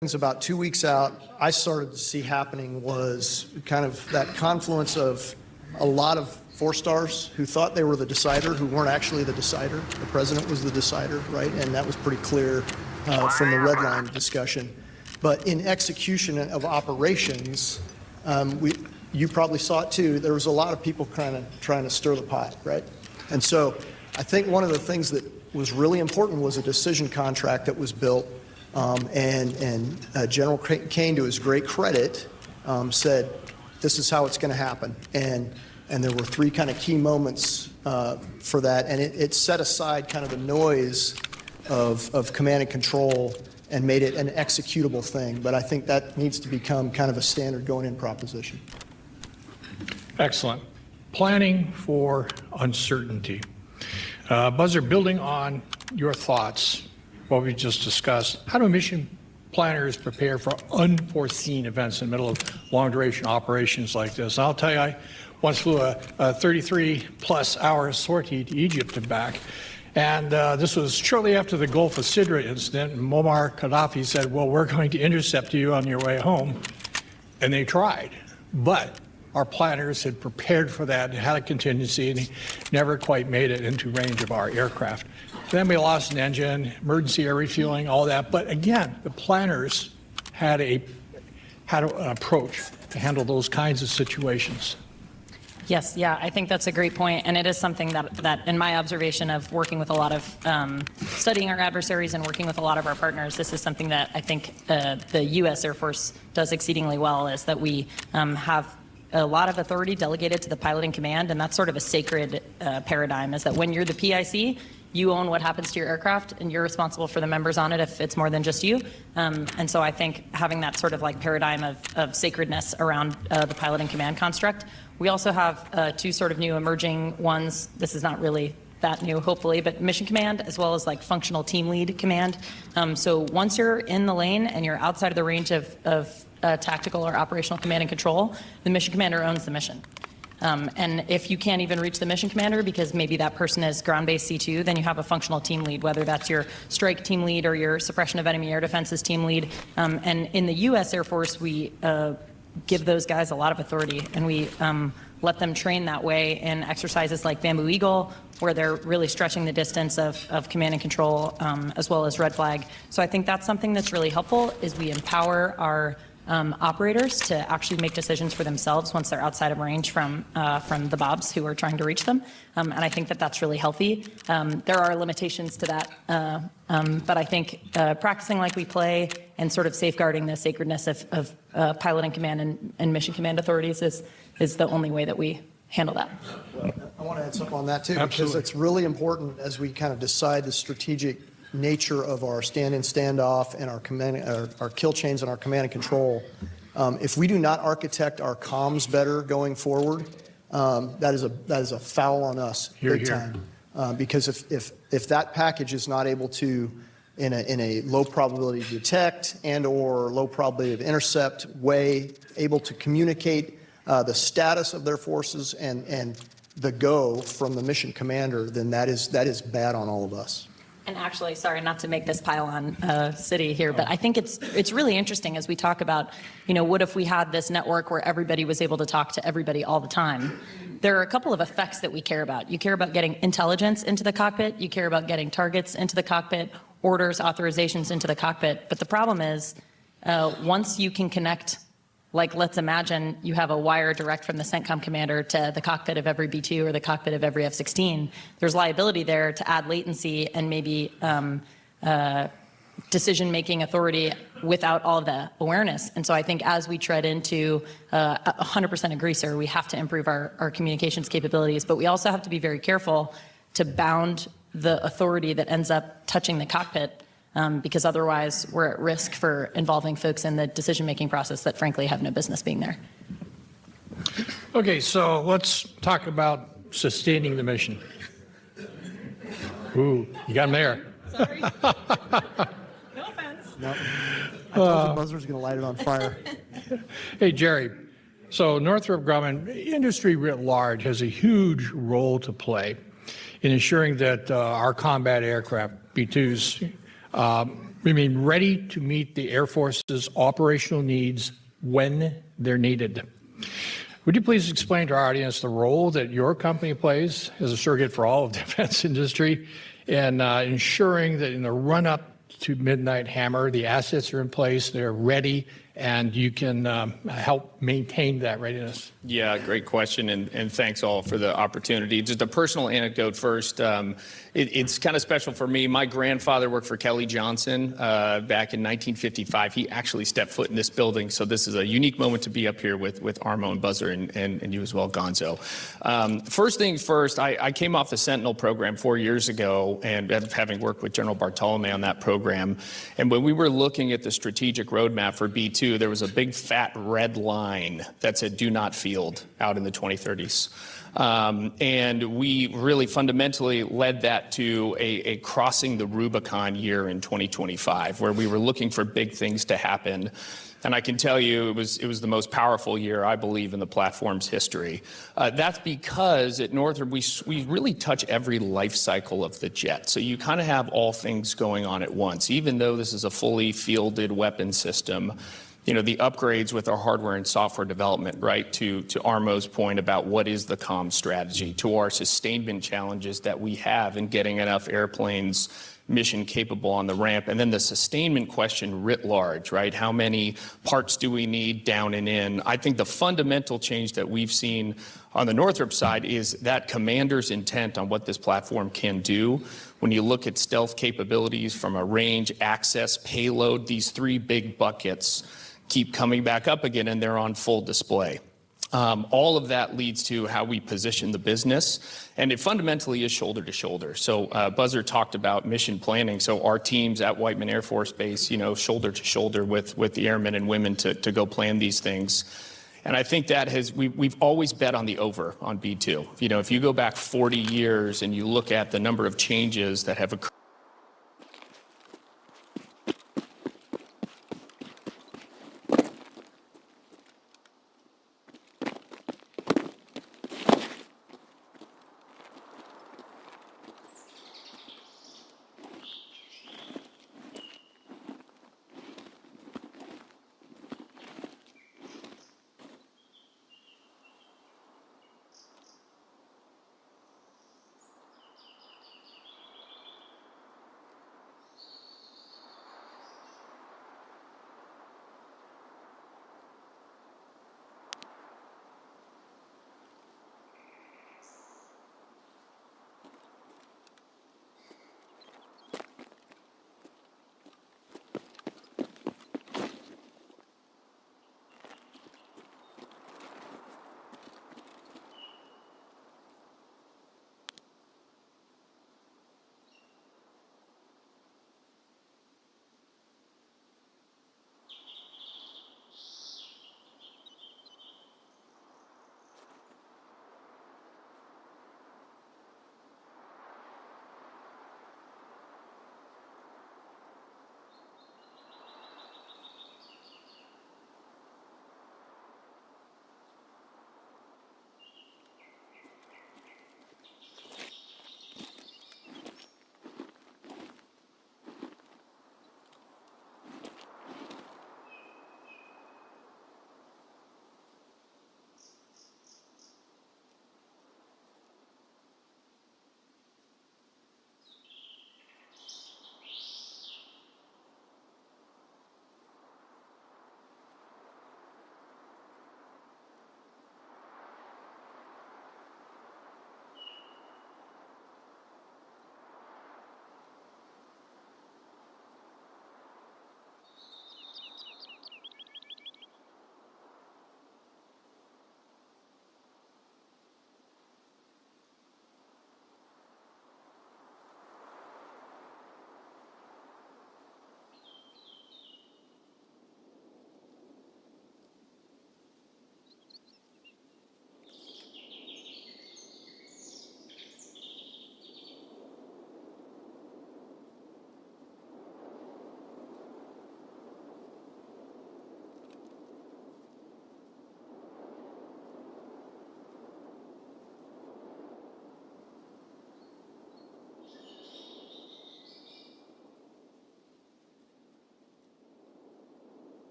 about 2 weeks out I started to see happening was kind of that confluence of a lot of four-stars who thought they were the decider, who weren't actually the decider. The president was the decider, right? And that was pretty clear from the red line discussion. But in execution of operations, you probably saw it too, there was a lot of people kind of trying to stir the pot, right? And so I think one of the things that was really important was a decision contract that was built, and General Kane, to his great credit, said, this is how it's going to happen. And there were three kind of key moments for that, and it set aside kind of the noise of command and control and made it an executable thing. But I think that needs to become kind of a standard going-in proposition. Excellent. Planning for uncertainty. Buzzer, building on your thoughts, what we just discussed, how do mission planners prepare for unforeseen events in the middle of long-duration operations like this? I'll tell you, I once flew a 33-plus-hour sortie to Egypt and back, and this was shortly after the Gulf of Sidra incident, and Muammar Gaddafi said, well, we're going to intercept you on your way home, and they tried. But our planners had prepared for that and had a contingency, and he never quite made it into range of our aircraft. Then we lost an engine, emergency air refueling, all that. But again, the planners had an approach to handle those kinds of situations. Yes, yeah, I think that's a great point, and it is something that in my observation of working with a lot of, studying our adversaries and working with a lot of our partners, this is something that I think the U.S. Air Force does exceedingly well, is that we have a lot of authority delegated to the pilot in command, and that's sort of a sacred paradigm, is that when you're the PIC, you own what happens to your aircraft, and you're responsible for the members on it if it's more than just you. And so I think having that sort of like paradigm of sacredness around the pilot in command construct. We also have two sort of new emerging ones. This is not really that new, hopefully, but mission command as well as like functional team lead command. So once you're in the lane and you're outside of the range of tactical or operational command and control, the mission commander owns the mission. And if you can't even reach the mission commander because maybe that person is ground-based C2, then you have a functional team lead, whether that's your strike team lead or your suppression of enemy air defenses team lead. And in the U.S. Air Force, we give those guys a lot of authority, and we let them train that way in exercises like Bamboo Eagle, where they're really stretching the distance of command and control, as well as red flag. So I think that's something that's really helpful, is we empower our operators to actually make decisions for themselves once they're outside of range from the Bobs who are trying to reach them. And I think that that's really healthy. There are limitations to that, but I think practicing like we play and sort of safeguarding the sacredness of pilot and command and mission command authorities is the only way that we handle that. I want to add something on that too, Absolutely. because it's really important as we kind of decide the strategic nature of our stand-in, stand-off, and our kill chains and our command and control. If we do not architect our comms better going forward, that is a foul on us, big time. Because if that package is not able to, in a low probability detect and or low probability of intercept way, able to communicate the status of their forces and the go from the mission commander, then that is bad on all of us. And actually, sorry, not to make this pile on city here, but I think it's really interesting as we talk about, what if we had this network where everybody was able to talk to everybody all the time? There are a couple of effects that we care about. You care about getting intelligence into the cockpit. You care about getting targets into the cockpit, orders, authorizations into the cockpit. But the problem is, once you can connect, like let's imagine you have a wire direct from the CENTCOM commander to the cockpit of every B-2 or the cockpit of every F-16, there's liability there to add latency and maybe decision-making authority without all of the awareness. And so I think as we tread into 100% agree, sir, we have to improve our communications capabilities, but we also have to be very careful to bound the authority that ends up touching the cockpit, because otherwise we're at risk for involving folks in the decision-making process that frankly have no business being there. Okay, so let's talk about sustaining the mission. Ooh, you got him there. Sorry. No offense. No. I told you Buzzer's going to light it on fire. Hey, Jerry. So Northrop Grumman, industry writ large, has a huge role to play in ensuring that our combat aircraft, B-2s, remain ready to meet the Air Force's operational needs when they're needed. Would you please explain to our audience the role that your company plays as a surrogate for all of the defense industry in ensuring that in the run-up to Midnight Hammer, the assets are in place, they're ready, and you can help maintain that readiness? Yeah, great question, and thanks all for the opportunity. Just a personal anecdote first. It's kind of special for me. My grandfather worked for Kelly Johnson back in 1955. He actually stepped foot in this building, so this is a unique moment to be up here with Armo and Buzzer and you as well, Gonzo. First things first, I came off the Sentinel program 4 years ago, and having worked with General Bartolome on that program, and when we were looking at the strategic roadmap for B2, there was a big fat red line that said do not field out in the 2030s. And we really fundamentally led that to a crossing the Rubicon year in 2025, where we were looking for big things to happen. And I can tell you it was the most powerful year, I believe, in the platform's history. That's because at Northrop, we really touch every life cycle of the jet. So you kind of have all things going on at once. Even though this is a fully fielded weapon system, you know, the upgrades with our hardware and software development, right, to Armo's point about what is the comm strategy, to our sustainment challenges that we have in getting enough airplanes mission capable on the ramp, and then the sustainment question writ large, right? How many parts do we need down and in? I think the fundamental change that we've seen on the Northrop side is that commander's intent on what this platform can do. When you look at stealth capabilities from a range, access, payload, these three big buckets keep coming back up again, and they're on full display. All of that leads to how we position the business, and it fundamentally is shoulder to shoulder. So Buzzer talked about mission planning. So our teams at Whiteman Air Force Base, you know, shoulder to shoulder with the airmen and women to go plan these things. And I think that we've always bet on the over on B2. You know, if you go back 40 years and you look at the number of changes that have occurred,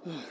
Oh!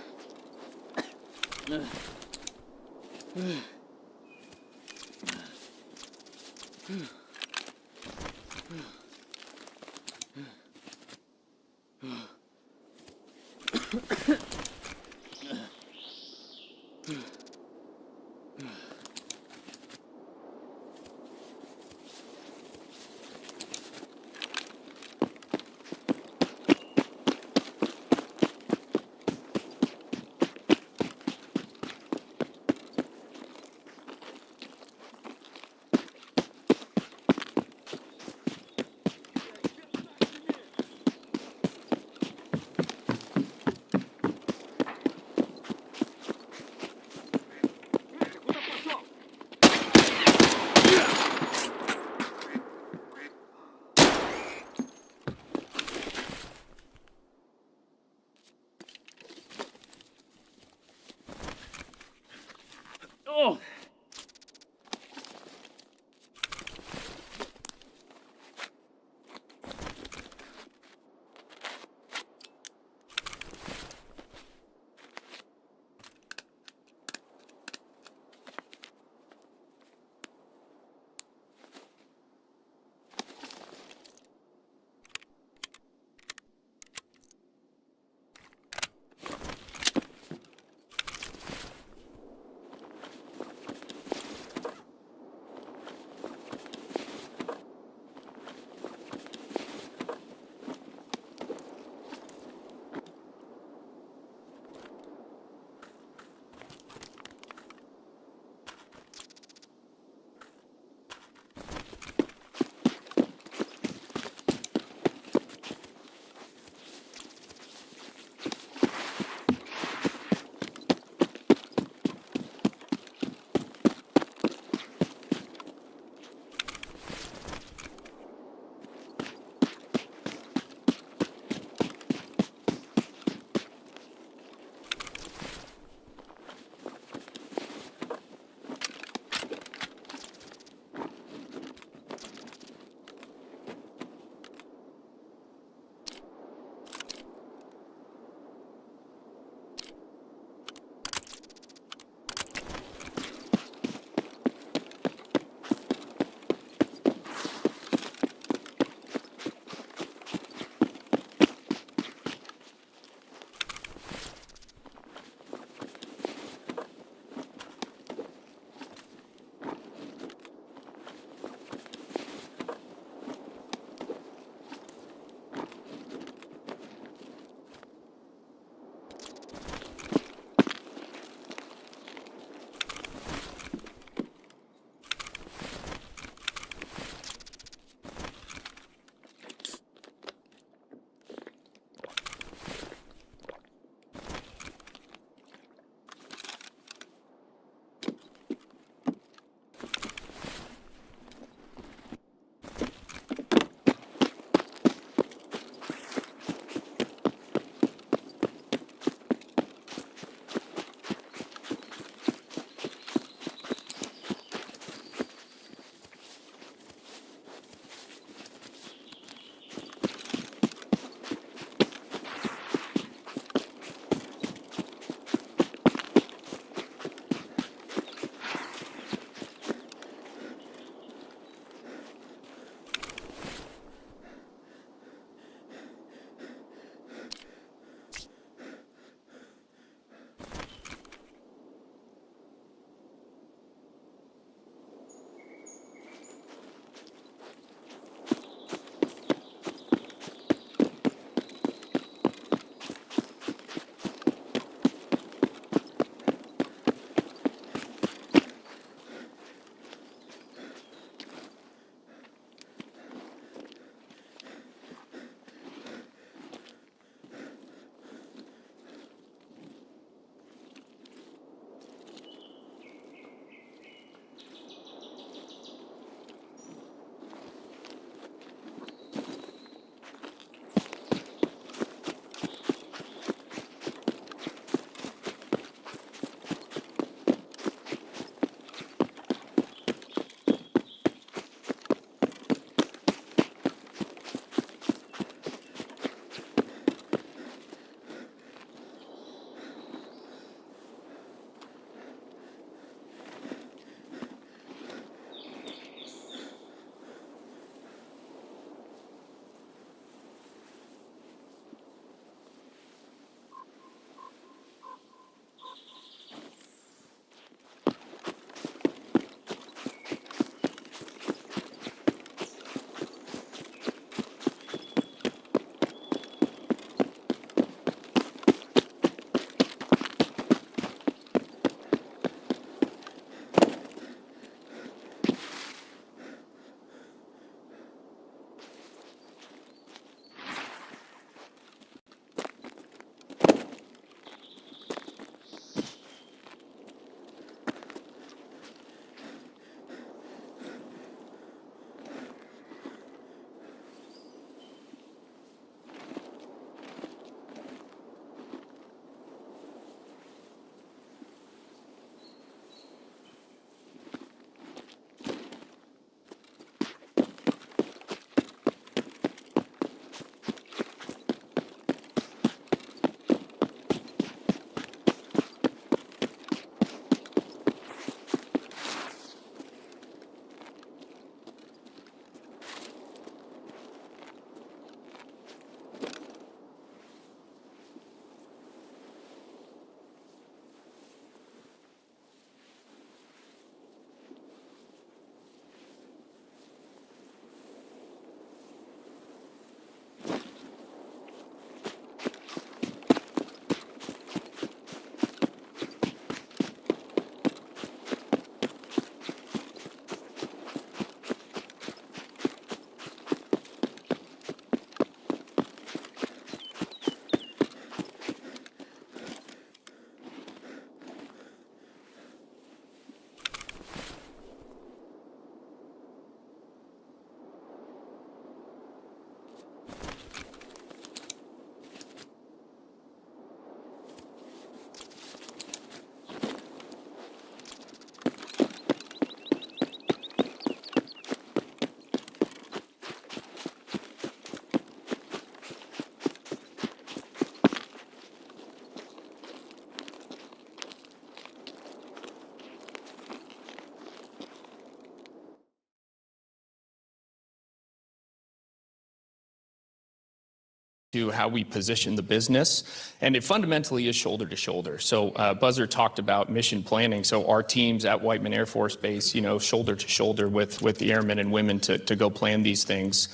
to how we position the business, and it fundamentally is shoulder to shoulder. So Buzzer talked about mission planning. So our teams at Whiteman Air Force Base, you know, shoulder to shoulder with the airmen and women to go plan these things.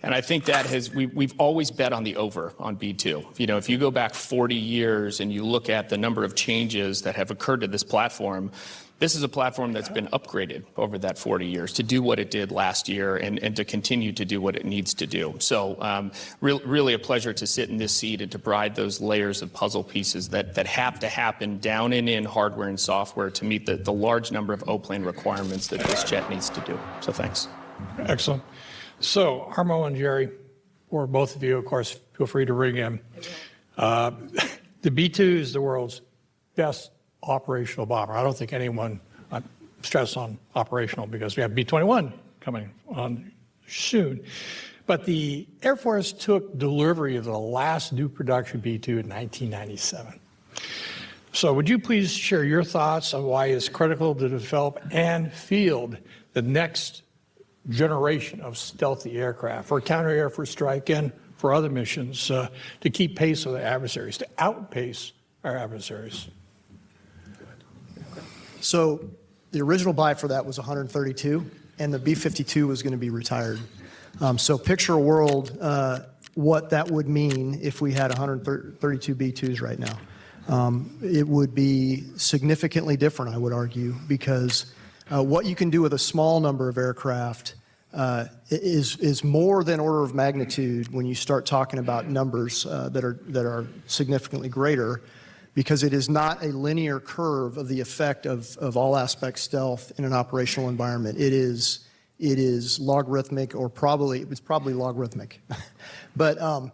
And I think that we've always bet on the over on B2. You know, if you go back 40 years and you look at the number of changes that have occurred to this platform, this is a platform that's been upgraded over that 40 years to do what it did last year and to continue to do what it needs to do. So really a pleasure to sit in this seat and to provide those layers of puzzle pieces that have to happen down and in hardware and software to meet the large number of O-Plan requirements that this jet needs to do. So thanks. Excellent. So Armo and Jerry, or both of you, of course, feel free to ring in. The B-2 is the world's best operational bomber. I don't think anyone stress on operational because we have B-21 coming on soon. But the Air Force took delivery of the last new production B-2 in 1997. So would you please share your thoughts on why it's critical to develop and field the next generation of stealthy aircraft for counter-air for strike and for other missions to keep pace with the adversaries, to outpace our adversaries? So the original buy for that was 132, and the B-52 was going to be retired. So picture a world what that would mean if we had 132 B-2s right now. It would be significantly different, I would argue, because what you can do with a small number of aircraft is more than order of magnitude when you start talking about numbers that are significantly greater, because it is not a linear curve of the effect of all aspect stealth in an operational environment. It is logarithmic, or it's probably logarithmic. But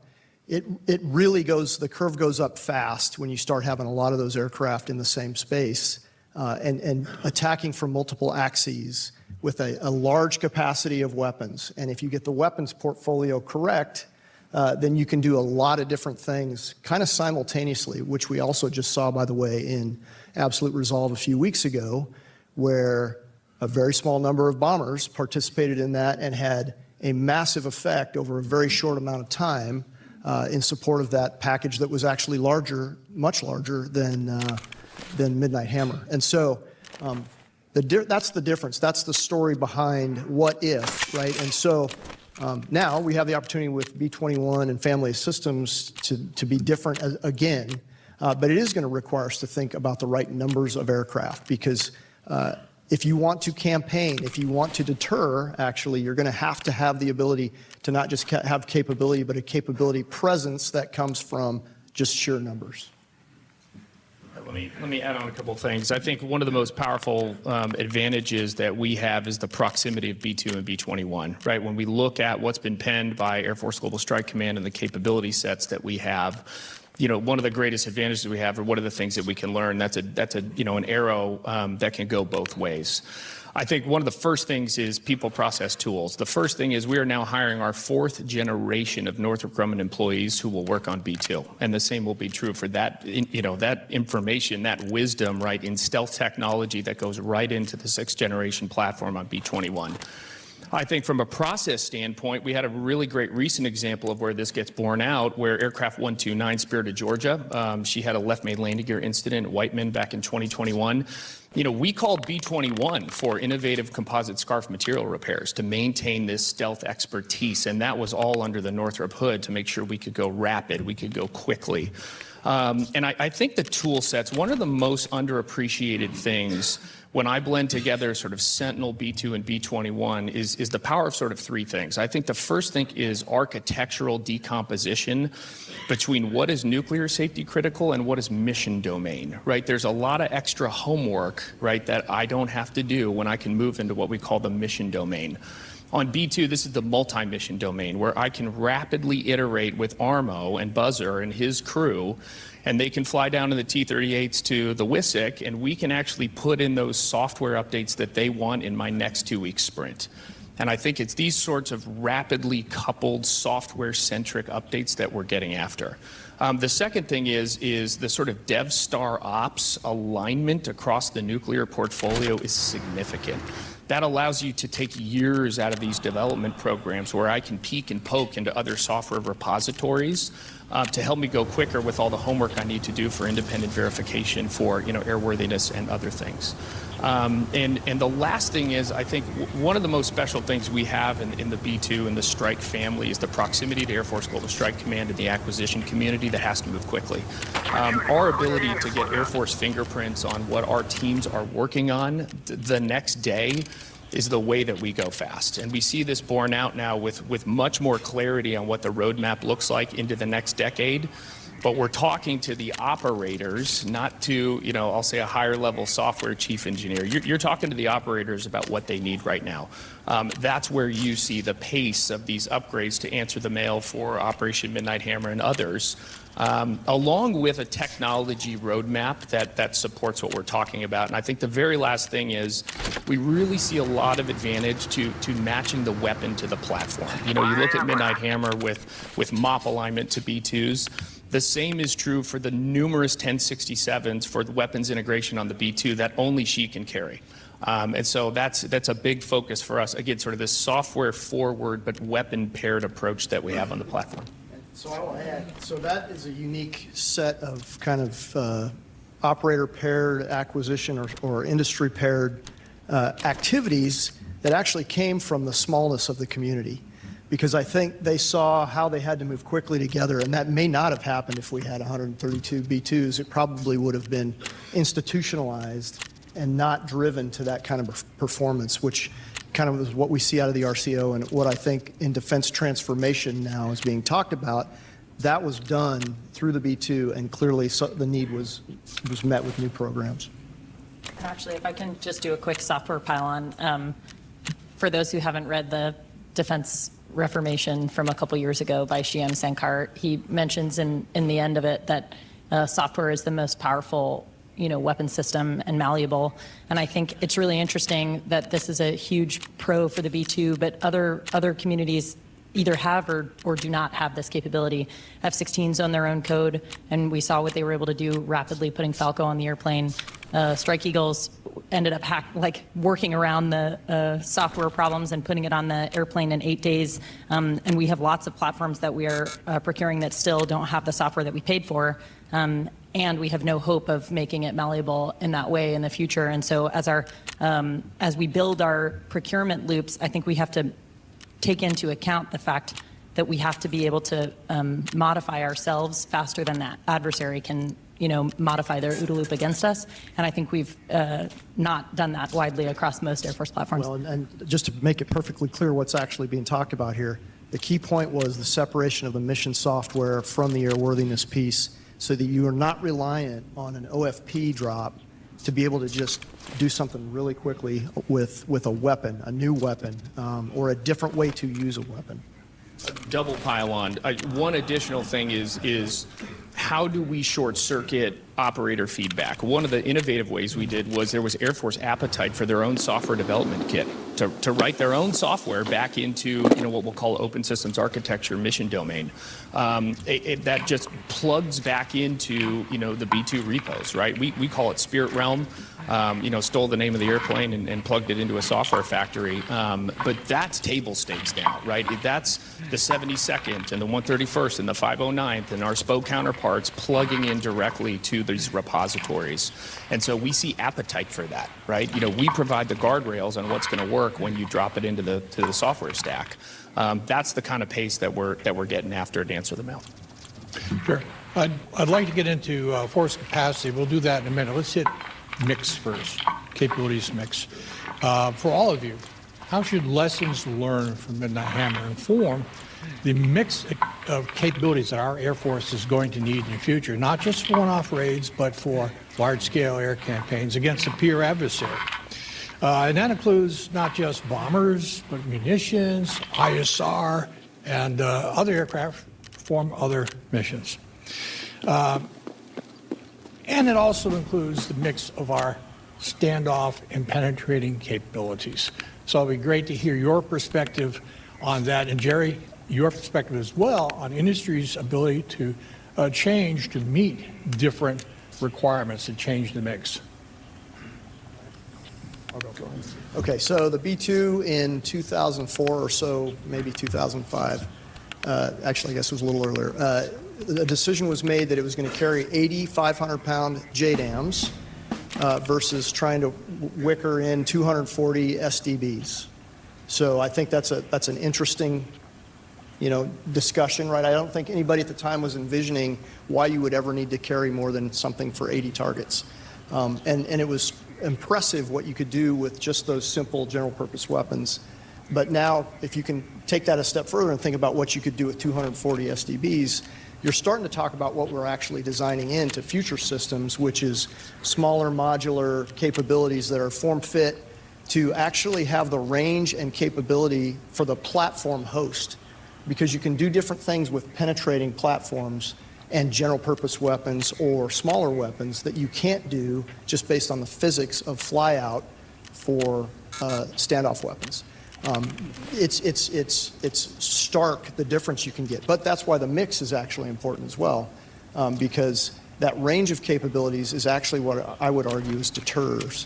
it really goes, the curve goes up fast when you start having a lot of those aircraft in the same space and attacking from multiple axes with a large capacity of weapons. And if you get the weapons portfolio correct, then you can do a lot of different things kind of simultaneously, which we also just saw, by the way, in Absolute Resolve a few weeks ago, where a very small number of bombers participated in that and had a massive effect over a very short amount of time in support of that package that was actually larger, much larger than Midnight Hammer. And so that's the difference. That's the story behind what if, right? And so now we have the opportunity with B-21 and family of systems to be different again, but it is going to require us to think about the right numbers of aircraft, because if you want to campaign, if you want to deter, actually, you're going to have the ability to not just have capability, but a capability presence that comes from just sheer numbers. Let me add on a couple of things. I think one of the most powerful advantages that we have is the proximity of B-2 and B-21, right? When we look at what's been penned by Air Force Global Strike Command and the capability sets that we have, you know, one of the greatest advantages we have, or one of the things that we can learn, that's an arrow that can go both ways. I think one of the first things is people process tools. The first thing is we are now hiring our 4th generation of Northrop Grumman employees who will work on B-2. And the same will be true for that, that information, that wisdom, right, in stealth technology that goes right into the 6th generation platform on B-21. I think from a process standpoint, we had a really great recent example of where this gets borne out, where Aircraft 129, Spirit of Georgia, she had a left main landing gear incident at Whiteman back in 2021. You know, we called B-21 for innovative composite scarf material repairs to maintain this stealth expertise, and that was all under the Northrop hood to make sure we could go rapid, we could go quickly. And I think the tool sets, one of the most underappreciated things when I blend together sort of Sentinel, B-2, and B-21 is the power of sort of 3 things. I think the first thing is architectural decomposition between what is nuclear safety critical and what is mission domain, right? There's a lot of extra homework, right, that I don't have to do when I can move into what we call the mission domain. On B-2, this is the multi-mission domain where I can rapidly iterate with Armo and Buzzer and his crew, and they can fly down to the T-38s to the WSIC, and we can actually put in those software updates that they want in my next 2-week sprint. And I think it's these sorts of rapidly coupled software-centric updates that we're getting after. The second thing is the sort of DevStar Ops alignment across the nuclear portfolio is significant. That allows you to take years out of these development programs where I can peek and poke into other software repositories to help me go quicker with all the homework I need to do for independent verification for airworthiness and other things. And the last thing is, I think one of the most special things we have in the B2 and the strike family is the proximity to Air Force Global Strike Command and the acquisition community that has to move quickly. Our ability to get Air Force fingerprints on what our teams are working on the next day is the way that we go fast. And we see this borne out now with much more clarity on what the roadmap looks like into the next decade. But we're talking to the operators, not to, I'll say a higher level software chief engineer. You're talking to the operators about what they need right now. That's where you see the pace of these upgrades to answer the mail for Operation Midnight Hammer and others, along with a technology roadmap that supports what we're talking about. And I think the very last thing is we really see a lot of advantage to matching the weapon to the platform. You look at Midnight Hammer with MOP alignment to B2s. The same is true for the numerous 1067s for the weapons integration on the B2 that only she can carry. And so that's a big focus for us. Again, sort of this software forward but weapon paired approach that we have on the platform. So I will add, so that is a unique set of kind of operator paired acquisition or industry paired activities that actually came from the smallness of the community. Because I think they saw how they had to move quickly together, and that may not have happened if we had 132 B2s. It probably would have been institutionalized and not driven to that kind of performance, which kind of is what we see out of the RCO and what I think in defense transformation now is being talked about. That was done through the B2, and clearly the need was met with new programs. And actually, if I can just do a quick software pylon, for those who haven't read the Defense Reformation from a couple years ago by Shyam Sankar, he mentions in the end of it that software is the most powerful weapon system and malleable. And I think it's really interesting that this is a huge pro for the B2, but other communities either have or do not have this capability. F-16s own their own code, and we saw what they were able to do rapidly putting Falco on the airplane. Strike Eagles ended up working around the software problems and putting it on the airplane in 8 days. And we have lots of platforms that we are procuring that still don't have the software that we paid for. And we have no hope of making it malleable in that way in the future. And so as we build our procurement loops, I think we have to take into account the fact that we have to be able to modify ourselves faster than that adversary can modify their OODA loop against us. And I think we've not done that widely across most Air Force platforms. Well, and just to make it perfectly clear what's actually being talked about here, the key point was the separation of the mission software from the airworthiness piece so that you are not reliant on an OFP drop to be able to just do something really quickly with a weapon, a new weapon, or a different way to use a weapon. Double pylon. One additional thing is how do we short circuit operator feedback? One of the innovative ways we did was there was Air Force appetite for their own software development kit to write their own software back into what we'll call open systems architecture mission domain. That just plugs back into the B2 repos, right? We call it Spirit Realm. Stole the name of the airplane and plugged it into a software factory. But that's table stakes now, right? That's the 72nd and the 131st and the 509th and our SPO counterparts plugging in directly to these repositories. And so we see appetite for that, right? We provide the guardrails on what's going to work when you drop it into the software stack. That's the kind of pace that we're getting after to answer the mail. Sure. I'd like to get into force capacity. We'll do that in a minute. Let's hit mix first, capabilities mix. For all of you, how should lessons learned from Midnight Hammer inform the mix of capabilities that our Air Force is going to need in the future, not just for one-off raids, but for large-scale air campaigns against a peer adversary? And that includes not just bombers, but munitions, ISR, and other aircraft perform other missions. And it also includes the mix of our standoff and penetrating capabilities. So it'll be great to hear your perspective on that. And Jerry, your perspective as well on industry's ability to change to meet different requirements and change the mix. Okay, so the B2 in 2004 or so, maybe 2005, actually I guess it was a little earlier, the decision was made that it was going to carry 80 500-pound JDAMs versus trying to wicker in 240 SDBs. So I think that's an interesting, discussion, right? I don't think anybody at the time was envisioning why you would ever need to carry more than something for 80 targets. And it was impressive what you could do with just those simple general purpose weapons. But now, if you can take that a step further and think about what you could do with 240 SDBs, you're starting to talk about what we're actually designing into future systems, which is smaller modular capabilities that are form fit to actually have the range and capability for the platform host. Because you can do different things with penetrating platforms and general purpose weapons or smaller weapons that you can't do just based on the physics of flyout for standoff weapons. It's stark the difference you can get, but that's why the mix is actually important as well, because that range of capabilities is actually what I would argue is deters.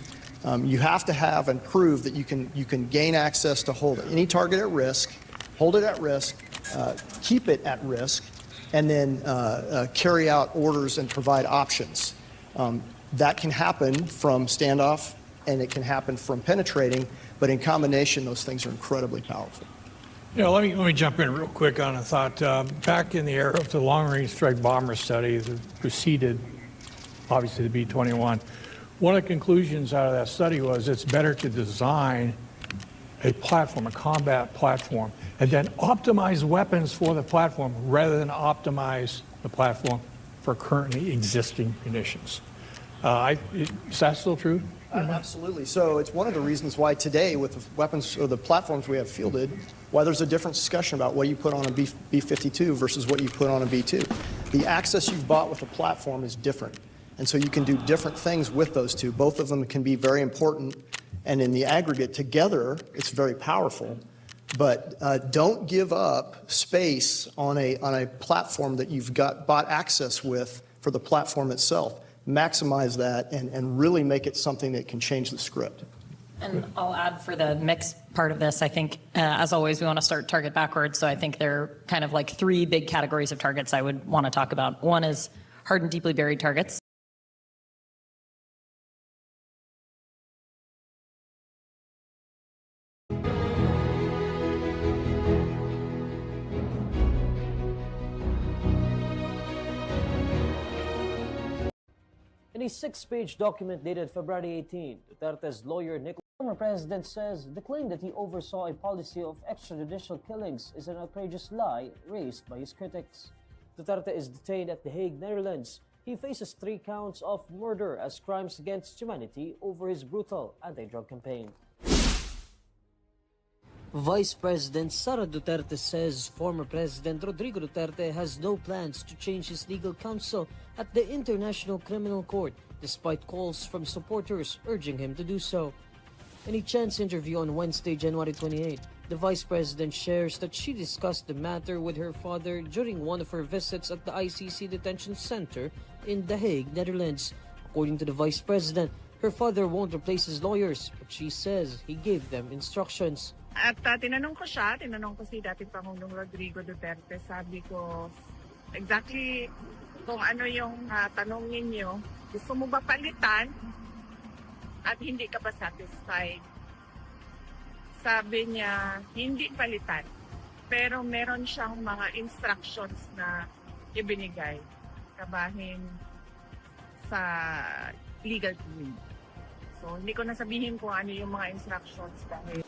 You have to have and prove that you can gain access to hold any target at risk, hold it at risk, keep it at risk, and then carry out orders and provide options. That can happen from standoff, and it can happen from penetrating, but in combination, those things are incredibly powerful. Let me jump in real quick on a thought. Back in the era of the long-range strike bomber study that preceded, obviously, the B-21, one of the conclusions out of that study was it's better to design a platform, a combat platform, and then optimize weapons for the platform rather than optimize the platform for currently existing munitions. Is that still true? Absolutely. So it's one of the reasons why today, with the weapons or the platforms we have fielded, why there's a different discussion about what you put on a B-52 versus what you put on a B-2. The access you've bought with the platform is different. And so you can do different things with those two. Both of them can be very important. And in the aggregate together, it's very powerful. But don't give up space on a platform that you've bought access with for the platform itself. Maximize that and really make it something that can change the script. And I'll add for the mix part of this, I think, as always, we want to start target backwards. So I think there are kind of like three big categories of targets I would want to talk about. One is hard and deeply buried targets. In a 6-page document dated February 18, Duterte's lawyer, Nicholas, former president, says the claim that he oversaw a policy of extrajudicial killings is an outrageous lie raised by his critics. Duterte is detained at The Hague, Netherlands. He faces 3 counts of murder as crimes against humanity over his brutal anti-drug campaign. Vice President Sara Duterte says former President Rodrigo Duterte has no plans to change his legal counsel at the International Criminal Court, despite calls from supporters urging him to do so. In a chance interview on Wednesday, January 28, the Vice President shares that she discussed the matter with her father during one of her visits at the ICC detention center in The Hague, Netherlands. According to the Vice President, her father won't replace his lawyers, but she says he gave them instructions. At tinanong ko si dating Pangulong Rodrigo Duterte, sabi ko, exactly kung ano yung tanong ninyo, gusto mo ba palitan at hindi ka pa satisfied? Sabi niya, hindi palitan, pero meron siyang mga instructions na ibinigay kabahin sa legal team. So, hindi ko nasabihin kung ano yung mga instructions dahil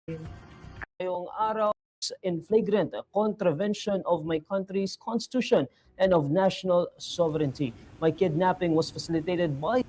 Ngayong araw in flagrant contravention of my country's constitution and of national sovereignty. My kidnapping was facilitated by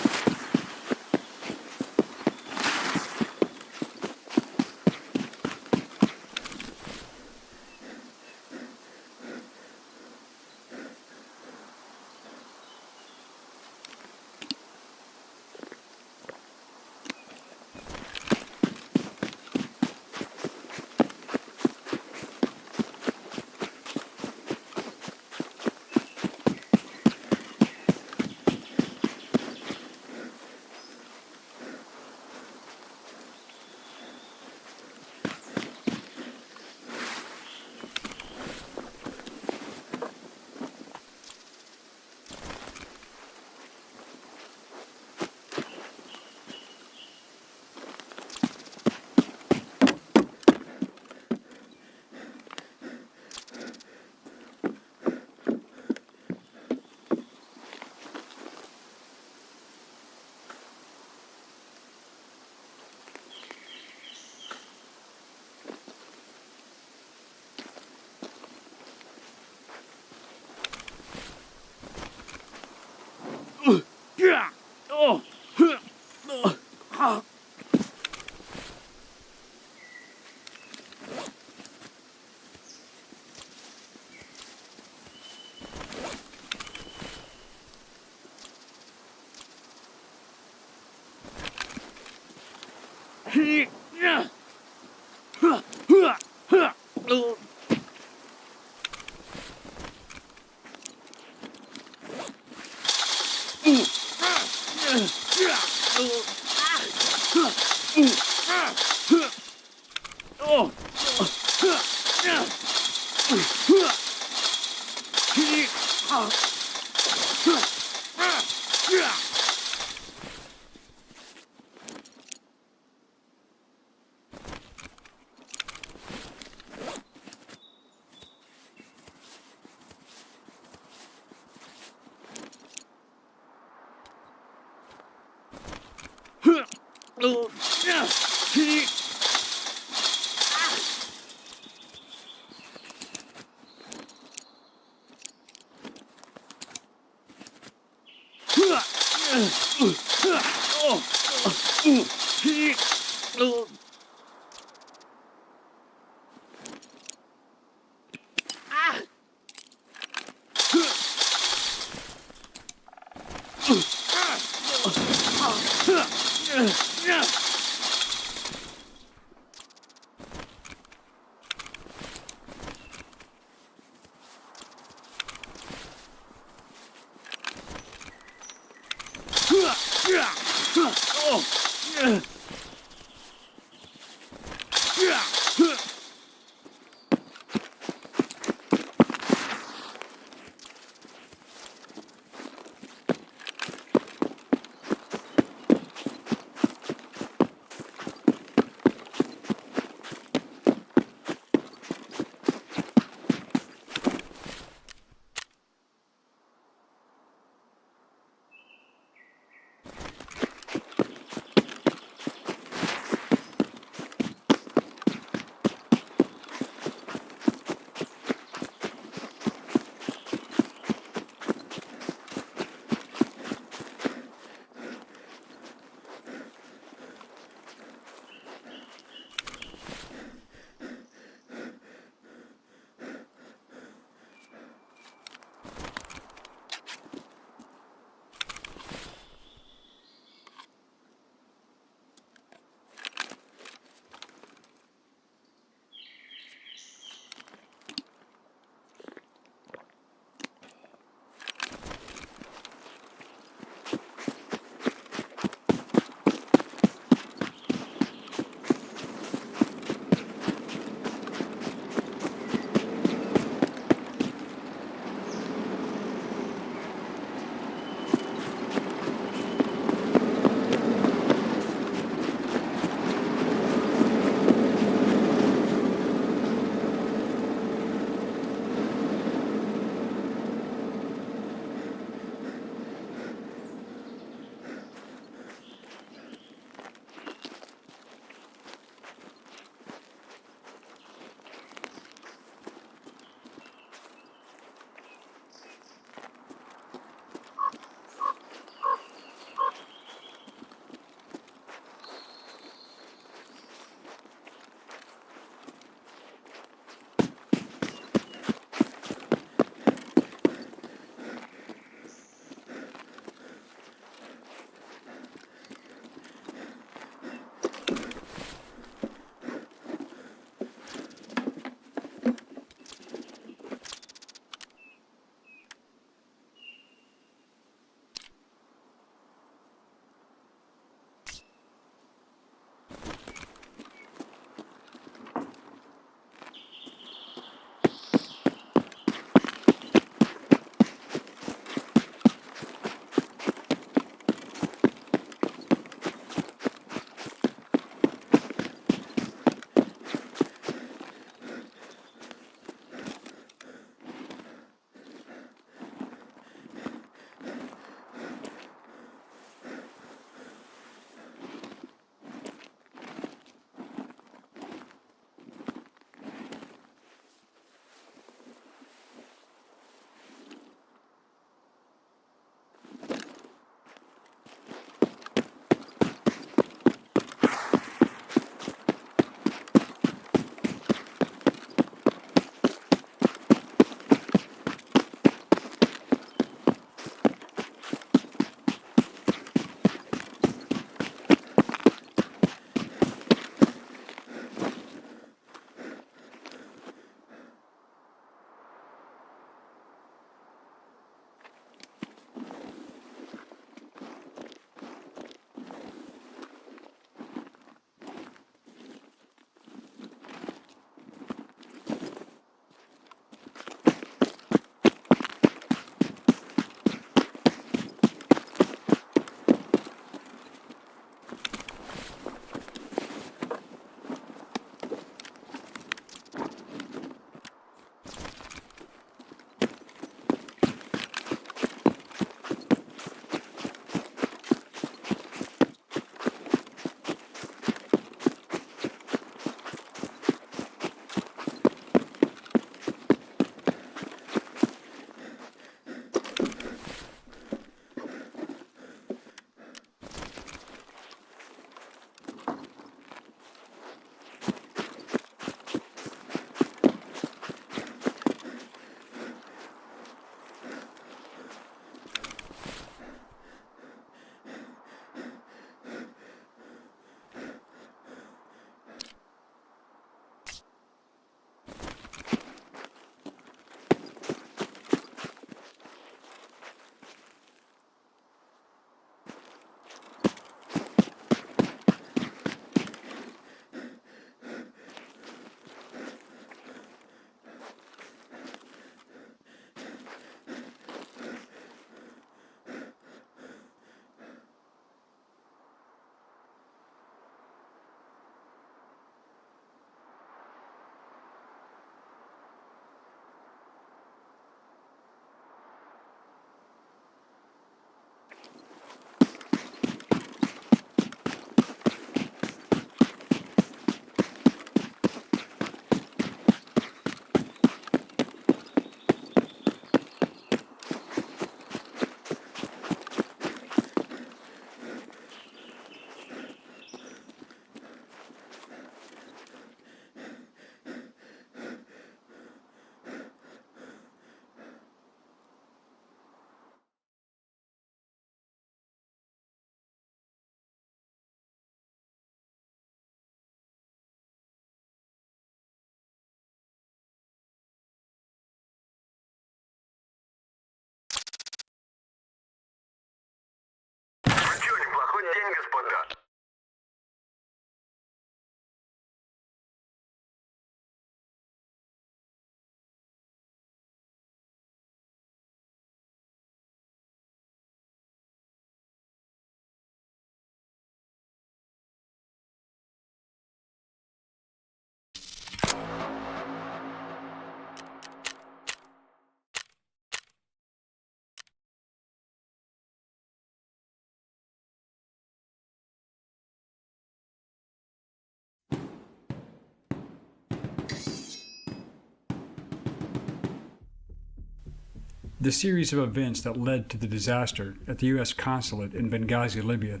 The series of events that led to the disaster at the U.S. consulate in Benghazi, Libya,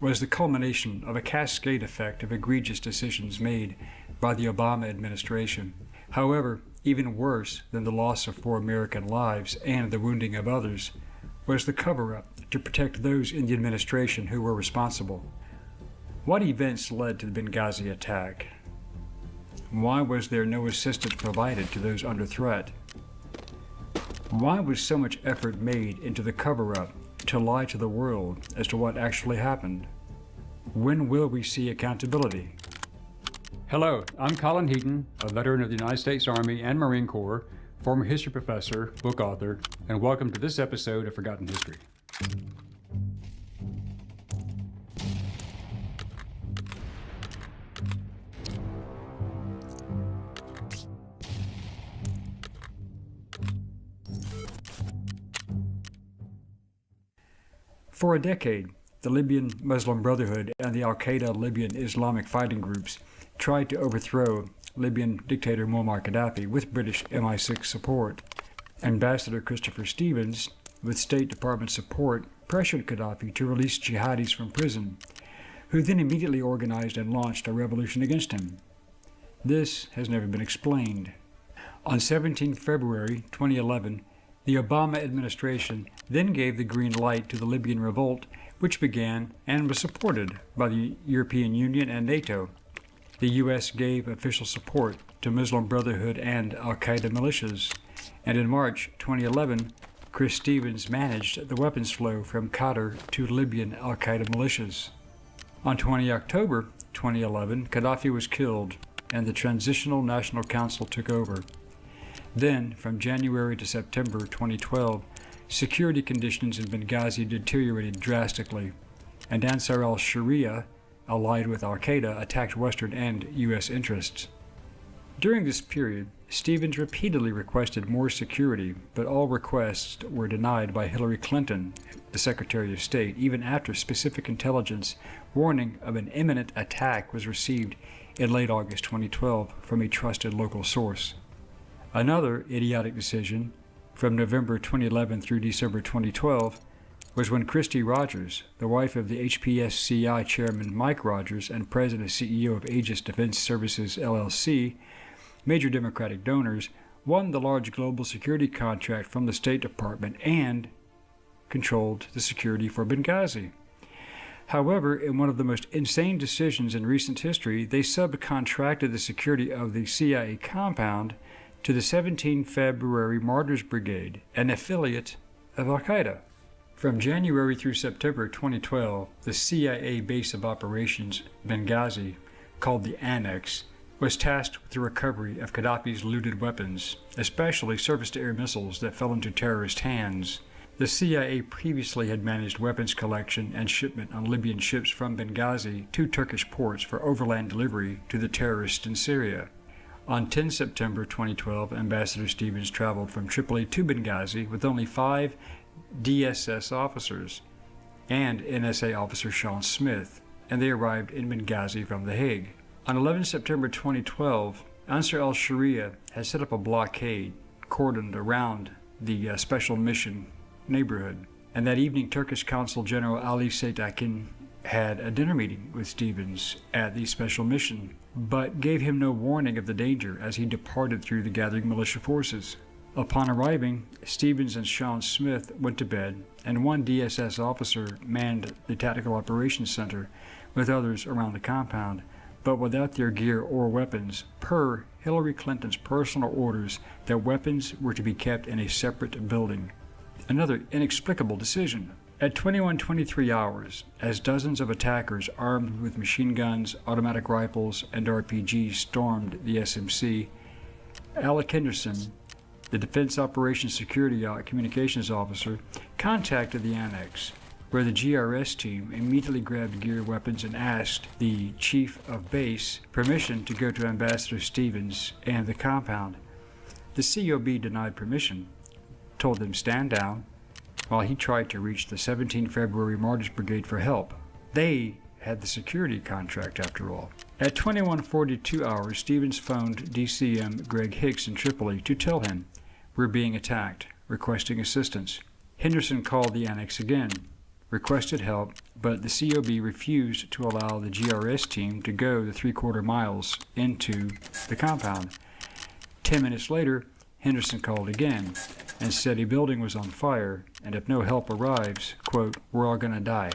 was the culmination of a cascade effect of egregious decisions made by the Obama administration. However, even worse than the loss of 4 American lives and the wounding of others was the cover-up to protect those in the administration who were responsible. What events led to the Benghazi attack? Why was there no assistance provided to those under threat? Why was so much effort made into the cover-up to lie to the world as to what actually happened? When will we see accountability? Hello, I'm Colin Heaton, a veteran of the United States Army and Marine Corps, former history professor, book author, and welcome to this episode of Forgotten History. For a decade, the Libyan Muslim Brotherhood and the Al-Qaeda Libyan Islamic fighting groups tried to overthrow Libyan dictator Muammar Gaddafi with British MI6 support. Ambassador Christopher Stevens, with State Department support, pressured Gaddafi to release jihadis from prison, who then immediately organized and launched a revolution against him. This has never been explained. On 17 February 2011, the Obama administration then gave the green light to the Libyan revolt, which began and was supported by the European Union and NATO. The U.S. gave official support to Muslim Brotherhood and Al-Qaeda militias, and in March 2011, Chris Stevens managed the weapons flow from Qatar to Libyan Al-Qaeda militias. On 20 October 2011, Gaddafi was killed, and the Transitional National Council took over. Then, from January to September 2012, security conditions in Benghazi deteriorated drastically, and Ansar al-Sharia, allied with al-Qaeda, attacked Western and U.S. interests. During this period, Stevens repeatedly requested more security, but all requests were denied by Hillary Clinton, the Secretary of State, even after specific intelligence warning of an imminent attack was received in late August 2012 from a trusted local source. Another idiotic decision, from November 2011 through December 2012, was when Christy Rogers, the wife of the HPSCI chairman Mike Rogers and president and CEO of Aegis Defense Services LLC, major Democratic donors, won the large global security contract from the State Department and controlled the security for Benghazi. However, in one of the most insane decisions in recent history, they subcontracted the security of the CIA compound to the 17 February Martyrs Brigade, an affiliate of Al-Qaeda. From January through September 2012, the CIA base of operations, Benghazi, called the Annex, was tasked with the recovery of Gaddafi's looted weapons, especially surface-to-air missiles that fell into terrorist hands. The CIA previously had managed weapons collection and shipment on Libyan ships from Benghazi to Turkish ports for overland delivery to the terrorists in Syria. On 10 September 2012, Ambassador Stevens traveled from Tripoli to Benghazi with only 5 DSS officers and NSA officer Sean Smith, and they arrived in Benghazi from The Hague. On 11 September 2012, Ansar al-Sharia has set up a blockade cordoned around the special mission neighborhood, and that evening Turkish Consul General Ali Seyit Akin had a dinner meeting with Stevens at the special mission, but gave him no warning of the danger as he departed through the gathering militia forces. Upon arriving, Stevens and Sean Smith went to bed, and one DSS officer manned the Tactical Operations Center with others around the compound, but without their gear or weapons, per Hillary Clinton's personal orders that weapons were to be kept in a separate building. Another inexplicable decision. At 21:23 hours, as dozens of attackers armed with machine guns, automatic rifles, and RPGs stormed the SMC, Alec Henderson, the Defense Operations Security Communications Officer, contacted the Annex, where the GRS team immediately grabbed gear, weapons, and asked the Chief of Base permission to go to Ambassador Stevens and the compound. The COB denied permission, told them stand down, while he tried to reach the 17 February Martyrs Brigade for help. They had the security contract after all. At 21:42 hours, Stevens phoned DCM Greg Hicks in Tripoli to tell him, "We're being attacked," requesting assistance. Henderson called the annex again, requested help, but the COB refused to allow the GRS team to go the 3/4 miles into the compound. 10 minutes later, Henderson called again and said a building was on fire, and if no help arrives, quote, "we're all going to die."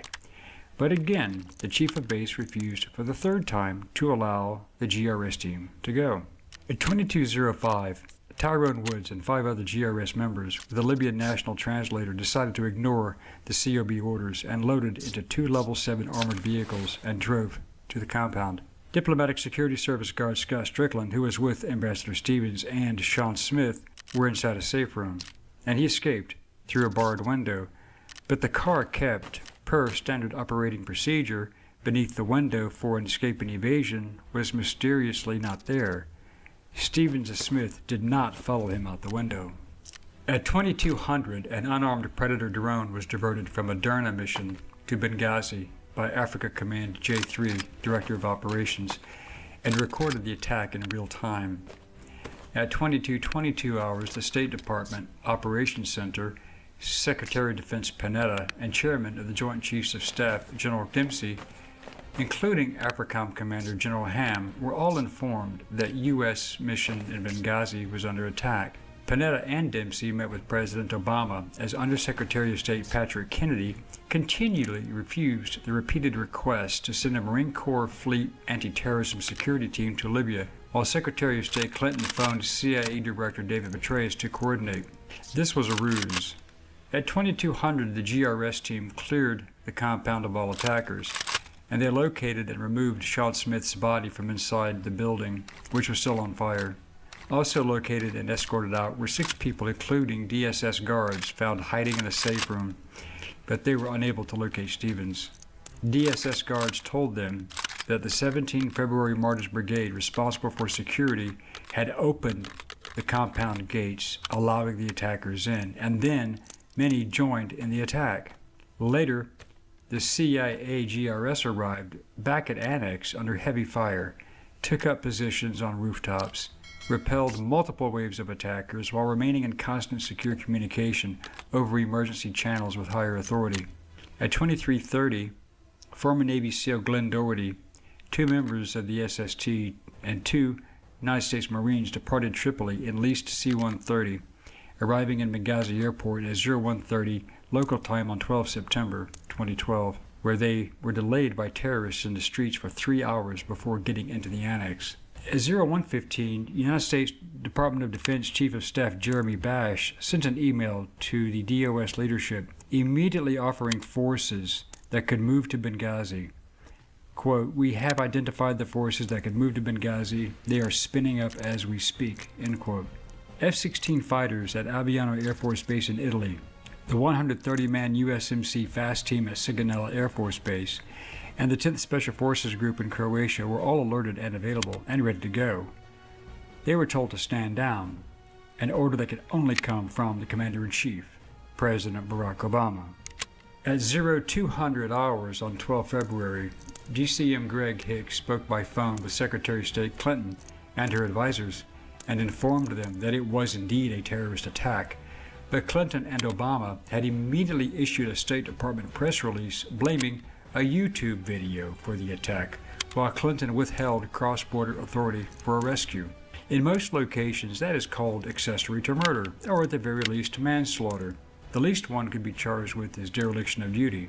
But again, the chief of base refused for the third time to allow the GRS team to go. At 22:05, Tyrone Woods and 5 other GRS members with a Libyan national translator decided to ignore the COB orders and loaded into 2 Level 7 armored vehicles and drove to the compound. Diplomatic Security Service guard Scott Strickland, who was with Ambassador Stevens and Sean Smith, were inside a safe room, and he escaped through a barred window, but the car kept, per standard operating procedure, beneath the window for an escape and evasion was mysteriously not there. Stevens and Smith did not follow him out the window. At 2200, an unarmed Predator drone was diverted from a Derna mission to Benghazi by Africa Command J3, Director of Operations, and recorded the attack in real time. At 22:22 hours, the State Department Operations Center, Secretary of Defense Panetta, and Chairman of the Joint Chiefs of Staff, General Dempsey, including AFRICOM Commander General Ham, were all informed that U.S. mission in Benghazi was under attack. Panetta and Dempsey met with President Obama as Undersecretary of State Patrick Kennedy continually refused the repeated requests to send a Marine Corps Fleet anti-terrorism security team to Libya, while Secretary of State Clinton phoned CIA Director David Petraeus to coordinate. This was a ruse. At 2200, the GRS team cleared the compound of all attackers, and they located and removed Sean Smith's body from inside the building, which was still on fire. Also located and escorted out were 6 people, including DSS guards, found hiding in a safe room, but they were unable to locate Stevens. DSS guards told them that the 17 February Martyrs Brigade, responsible for security, had opened the compound gates, allowing the attackers in, and then many joined in the attack. Later, the CIA GRS arrived back at Annex under heavy fire, took up positions on rooftops, repelled multiple waves of attackers while remaining in constant secure communication over emergency channels with higher authority. At 23:30, former Navy SEAL Glenn Doherty, 2 members of the SST, and 2 United States Marines departed Tripoli in leased C-130, arriving in Benghazi Airport at 0130 local time on 12 September 2012, where they were delayed by terrorists in the streets for 3 hours before getting into the annex. At 0115, United States Department of Defense Chief of Staff Jeremy Bash sent an email to the DOS leadership immediately offering forces that could move to Benghazi. Quote, "We have identified the forces that could move to Benghazi. They are spinning up as we speak," end quote. F-16 fighters at Aviano Air Force Base in Italy, the 130-man USMC Fast Team at Sigonella Air Force Base, and the 10th Special Forces Group in Croatia were all alerted and available and ready to go. They were told to stand down, an order that could only come from the Commander-in-Chief, President Barack Obama. At 0200 hours on 12 February, DCM Greg Hicks spoke by phone with Secretary of State Clinton and her advisors and informed them that it was indeed a terrorist attack, but Clinton and Obama had immediately issued a State Department press release blaming a YouTube video for the attack, while Clinton withheld cross-border authority for a rescue. In most locations, that is called accessory to murder, or at the very least manslaughter. The least one could be charged with is dereliction of duty.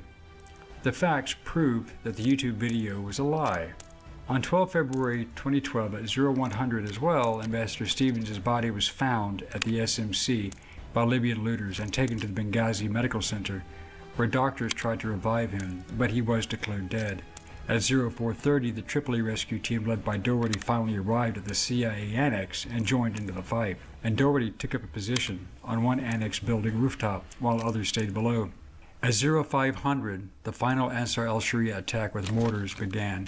The facts prove that the YouTube video was a lie. On 12 February 2012 at 0100 as well, Ambassador Stevens' body was found at the SMC by Libyan looters and taken to the Benghazi Medical Center, where doctors tried to revive him, but he was declared dead. At 0430, the Tripoli rescue team led by Doherty finally arrived at the CIA annex and joined into the fight, and Doherty took up a position on one annex building rooftop while others stayed below. At 0500, the final Ansar al-Sharia attack with mortars began.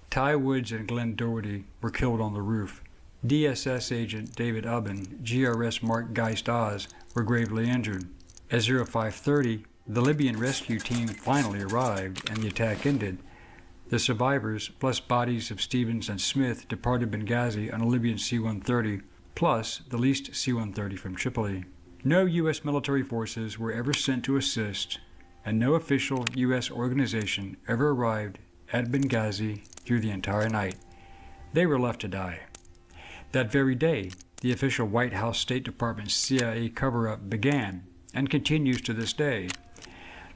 Ty Woods and Glenn Doherty were killed on the roof. DSS agent David Ubben, GRS Mark Geist-Oz were gravely injured. At 0530, the Libyan rescue team finally arrived and the attack ended, The survivors, plus bodies of Stevens and Smith, departed Benghazi on a Libyan C-130, plus the leased C-130 from Tripoli. No U.S. military forces were ever sent to assist, and no official U.S. organization ever arrived at Benghazi through the entire night. They were left to die. That very day, the official White House State Department CIA cover-up began, and continues to this day.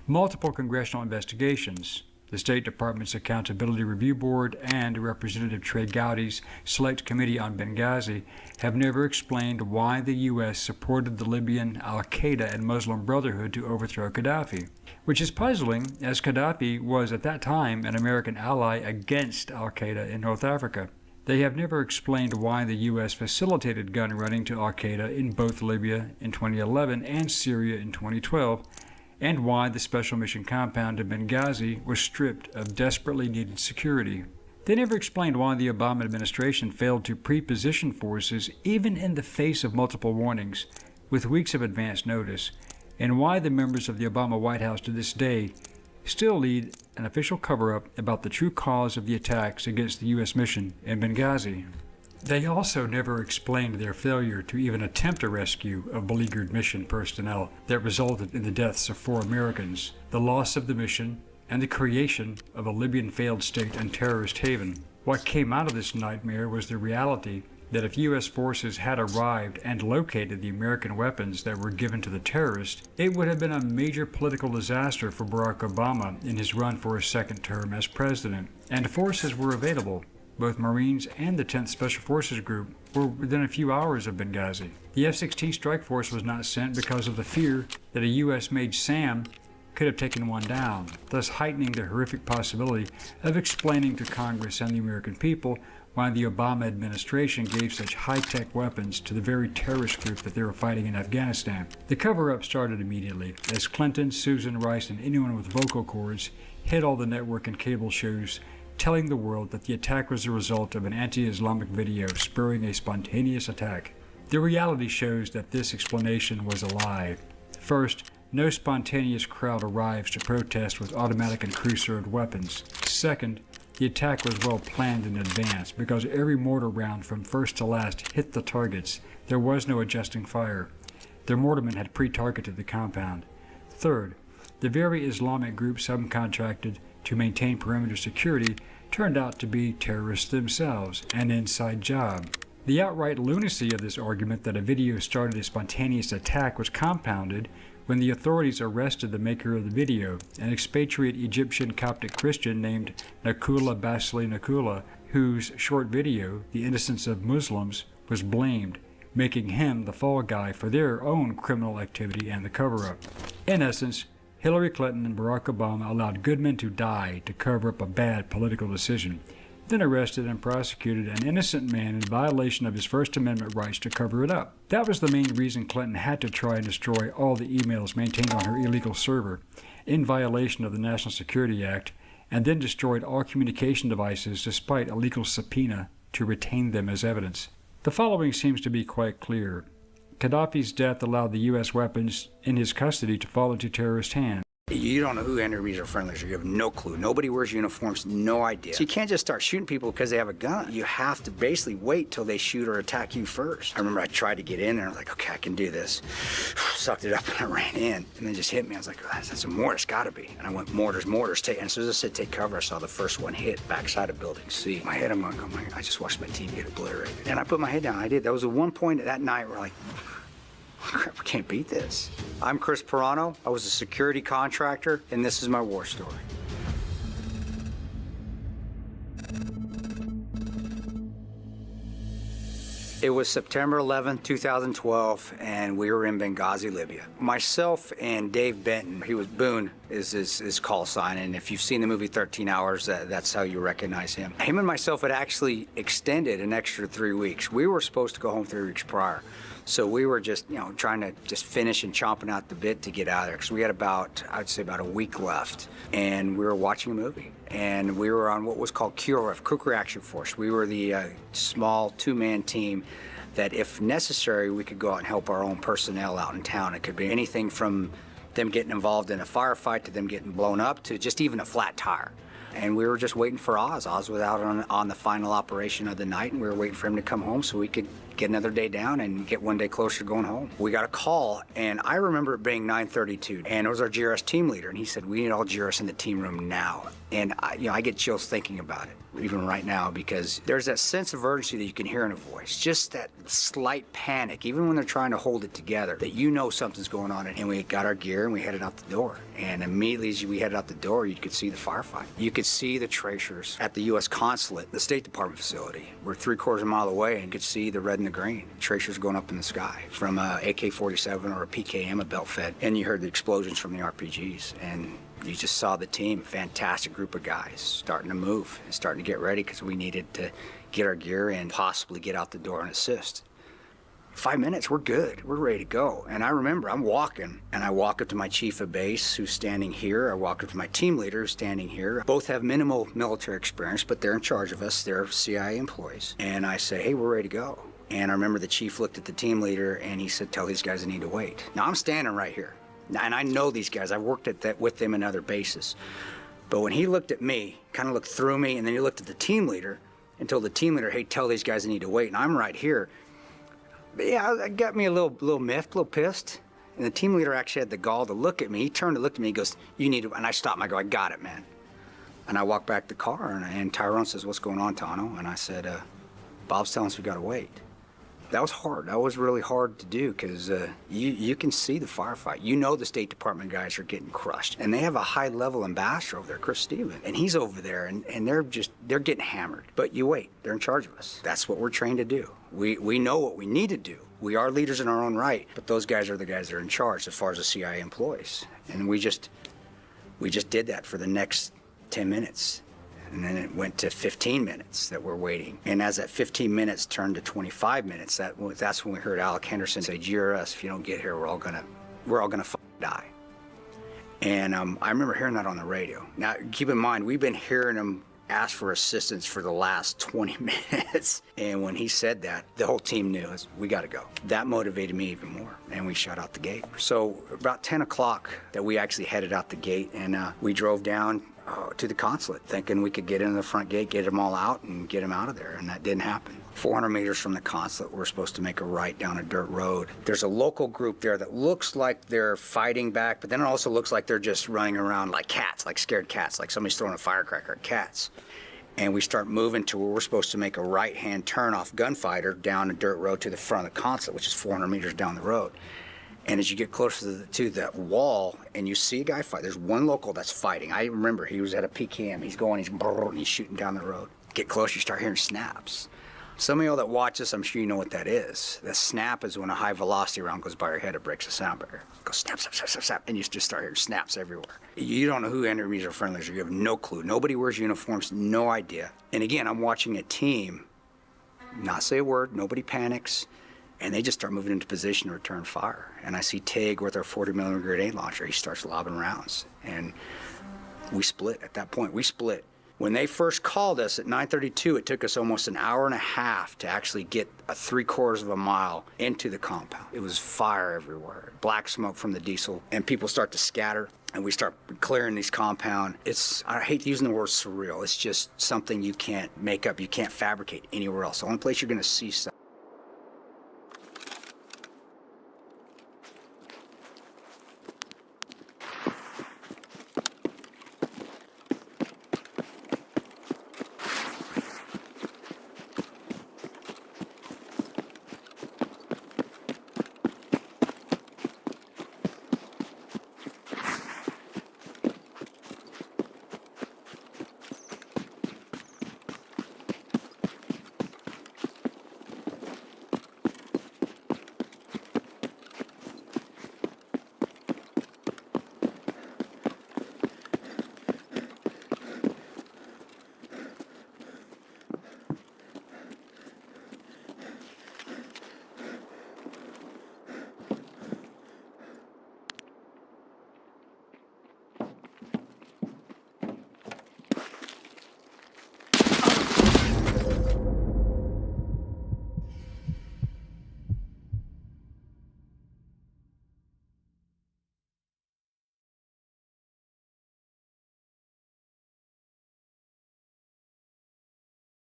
Multiple congressional investigations, the State Department's Accountability Review Board, and Representative Trey Gowdy's Select Committee on Benghazi have never explained why the U.S. supported the Libyan al-Qaeda and Muslim Brotherhood to overthrow Gaddafi, which is puzzling as Gaddafi was at that time an American ally against al-Qaeda in North Africa. They have never explained why the U.S. facilitated gun running to al-Qaeda in both Libya in 2011 and Syria in 2012, and why the Special Mission Compound in Benghazi was stripped of desperately needed security. They never explained why the Obama administration failed to pre-position forces even in the face of multiple warnings, with weeks of advance notice, and why the members of the Obama White House to this day still lead an official cover-up about the true cause of the attacks against the U.S. mission in Benghazi. They also never explained their failure to even attempt a rescue of beleaguered mission personnel that resulted in the deaths of 4 Americans, the loss of the mission, and the creation of a Libyan failed state and terrorist haven. What came out of this nightmare was the reality that if U.S. forces had arrived and located the American weapons that were given to the terrorists, it would have been a major political disaster for Barack Obama in his run for a second term as president. And forces were available. Both Marines and the 10th Special Forces Group were within a few hours of Benghazi. The F-16 Strike Force was not sent because of the fear that a U.S.-made SAM could have taken one down, thus heightening the horrific possibility of explaining to Congress and the American people why the Obama administration gave such high-tech weapons to the very terrorist group that they were fighting in Afghanistan. The cover-up started immediately, as Clinton, Susan Rice, and anyone with vocal cords hit all the network and cable shows, telling the world that the attack was the result of an anti-Islamic video spurring a spontaneous attack. The reality shows that this explanation was a lie. First, no spontaneous crowd arrives to protest with automatic and crew-served weapons. Second, the attack was well planned in advance because every mortar round from first to last hit the targets. There was no adjusting fire. Their mortarmen had pre-targeted the compound. Third, the very Islamic group subcontracted to maintain perimeter security turned out to be terrorists themselves, an inside job. The outright lunacy of this argument that a video started a spontaneous attack was compounded when the authorities arrested the maker of the video, an expatriate Egyptian Coptic Christian named Nakula Basli Nakula, whose short video, The Innocence of Muslims, was blamed, making him the fall guy for their own criminal activity and the cover-up. In essence, Hillary Clinton and Barack Obama allowed good men to die to cover up a bad political decision, then arrested and prosecuted an innocent man in violation of his First Amendment rights to cover it up. That was the main reason Clinton had to try and destroy all the emails maintained on her illegal server, in violation of the National Security Act, and then destroyed all communication devices despite a legal subpoena to retain them as evidence. The following seems to be quite clear. Gaddafi's death allowed the U.S. weapons in his custody to fall into terrorist hands. You don't know who enemies or friendlies are. You have no clue. Nobody wears uniforms, no idea. So you can't just start shooting people because they have a gun. You have to basically wait till they shoot or attack you first. I remember I tried to get in there. I was like, okay, I can do this. Sucked it up and I ran in. And then just hit me. I was like, oh, that's a mortar. It's got to be. And I went, mortars. And as soon as I said take cover, I saw the first one hit backside of building C. My head, I'm like, oh my, I just watched my TV get obliterated. And I put my head down. I did. That was the one point that night where like, crap, we can't beat this. I'm Chris Pirano. I was a security contractor, and this is my war story. It was September 11, 2012, and we were in Benghazi, Libya. Myself and Dave Benton, he was Boone, is his call sign, and if you've seen the movie 13 Hours, that's how you recognize him. Him and myself had actually extended an extra 3 weeks. We were supposed to go home 3 weeks prior. So we were just, trying to just finish and chomping out the bit to get out of there because we had I'd say about a week left. And we were watching a movie. And we were on what was called QRF, Quick Reaction Force. We were the small two-man team that, if necessary, we could go out and help our own personnel out in town. It could be anything from them getting involved in a firefight to them getting blown up to just even a flat tire. And we were just waiting for Oz. Oz was out on the final operation of the night, and we were waiting for him to come home so we could get another day down and get one day closer to going home. We got a call, and I remember it being 9:32, and it was our GRS team leader, and he said, we need all GRS in the team room now. And I get chills thinking about it, even right now, because there's that sense of urgency that you can hear in a voice, just that slight panic, even when they're trying to hold it together, that you know something's going on. And we got our gear and we headed out the door. And immediately as we headed out the door, you could see the firefight. You could see the tracers at the U.S. consulate, the State Department facility. We're 3/4 of a mile away and could see the red and the green. Tracers going up in the sky from a AK-47 or a PKM, a belt fed. And you heard the explosions from the RPGs. And you just saw the team, fantastic group of guys, starting to move and starting to get ready because we needed to get our gear and possibly get out the door and assist. 5 minutes, we're good. We're ready to go. And I remember I'm walking, and I walk up to my chief of base, who's standing here. I walk up to my team leader, who's standing here. Both have minimal military experience, but they're in charge of us. They're CIA employees. And I say, hey, we're ready to go. And I remember the chief looked at the team leader, and he said, tell these guys they need to wait. Now, I'm standing right here. And I know these guys. I've worked with them in other bases. But when he looked at me, kind of looked through me, and then he looked at the team leader and told the team leader, hey, tell these guys they need to wait. And I'm right here. But yeah, it got me a little miffed, a little pissed. And the team leader actually had the gall to look at me. He turned and looked at me. He goes, you need to, and I stopped him. I go, I got it, man. And I walked back to the car, and Tyrone says, what's going on, Tano? And I said, Bob's telling us we got to wait. That was hard. That was really hard to do because you can see the firefight. You know the State Department guys are getting crushed. And they have a high-level ambassador over there, Chris Stevens. And he's over there, and they're getting hammered. But you wait. They're in charge of us. That's what we're trained to do. We know what we need to do. We are leaders in our own right, but those guys are the guys that are in charge as far as the CIA employees. And we just did that for the next 10 minutes. And then it went to 15 minutes that we're waiting. And as that 15 minutes turned to 25 minutes, that's when we heard Alec Henderson say, GRS, if you don't get here, we're all gonna die. And I remember hearing that on the radio. Now, keep in mind, we've been hearing him ask for assistance for the last 20 minutes. And when he said that, the whole team knew, we gotta go. That motivated me even more, and we shot out the gate. So about 10 o'clock that we actually headed out the gate, and we drove down to the consulate, thinking we could get in the front gate, get them all out, and get them out of there, and that didn't happen. 400 meters from the consulate, we're supposed to make a right down a dirt road. There's a local group there that looks like they're fighting back, but then it also looks like they're just running around like cats, like scared cats, like somebody's throwing a firecracker at cats. And we start moving to where we're supposed to make a right-hand turn off Gunfighter down a dirt road to the front of the consulate, which is 400 meters down the road. And as you get closer to that wall and you see a guy fight, there's one local that's fighting. I remember he was at a PKM. He's shooting down the road. Get closer, you start hearing snaps. Some of y'all that watch this, I'm sure you know what that is. The snap is when a high velocity round goes by your head, it breaks the sound barrier. It goes snap, snap, snap, snap, snap, and you just start hearing snaps everywhere. You don't know who enemies are friendlies, or you have no clue. Nobody wears uniforms, no idea. And again, I'm watching a team not say a word, nobody panics. And they just start moving into position to return fire. And I see Tig with our 40mm grenade launcher. He starts lobbing rounds. And we split at that point. We split. When they first called us at 9:32, it took us almost an hour and a half to actually get a 3/4 of a mile into the compound. It was fire everywhere. Black smoke from the diesel. And people start to scatter. And we start clearing these compound. I hate using the word surreal. It's just something you can't make up. You can't fabricate anywhere else. The only place you're going to see stuff.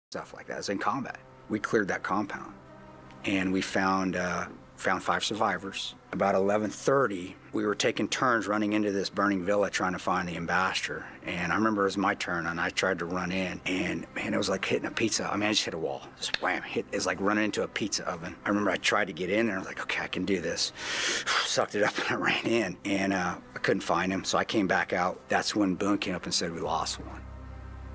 stuff like that. It was in combat. We cleared that compound, and we found 5 survivors. About 11:30, we were taking turns running into this burning villa trying to find the ambassador. And I remember it was my turn, and I tried to run in, and man, it was like hitting a pizza. I mean, I just hit a wall. Just wham, it's like running into a pizza oven. I remember I tried to get in there. I was like, okay, I can do this. Sucked it up, and I ran in, and I couldn't find him, so I came back out. That's when Boone came up and said we lost one.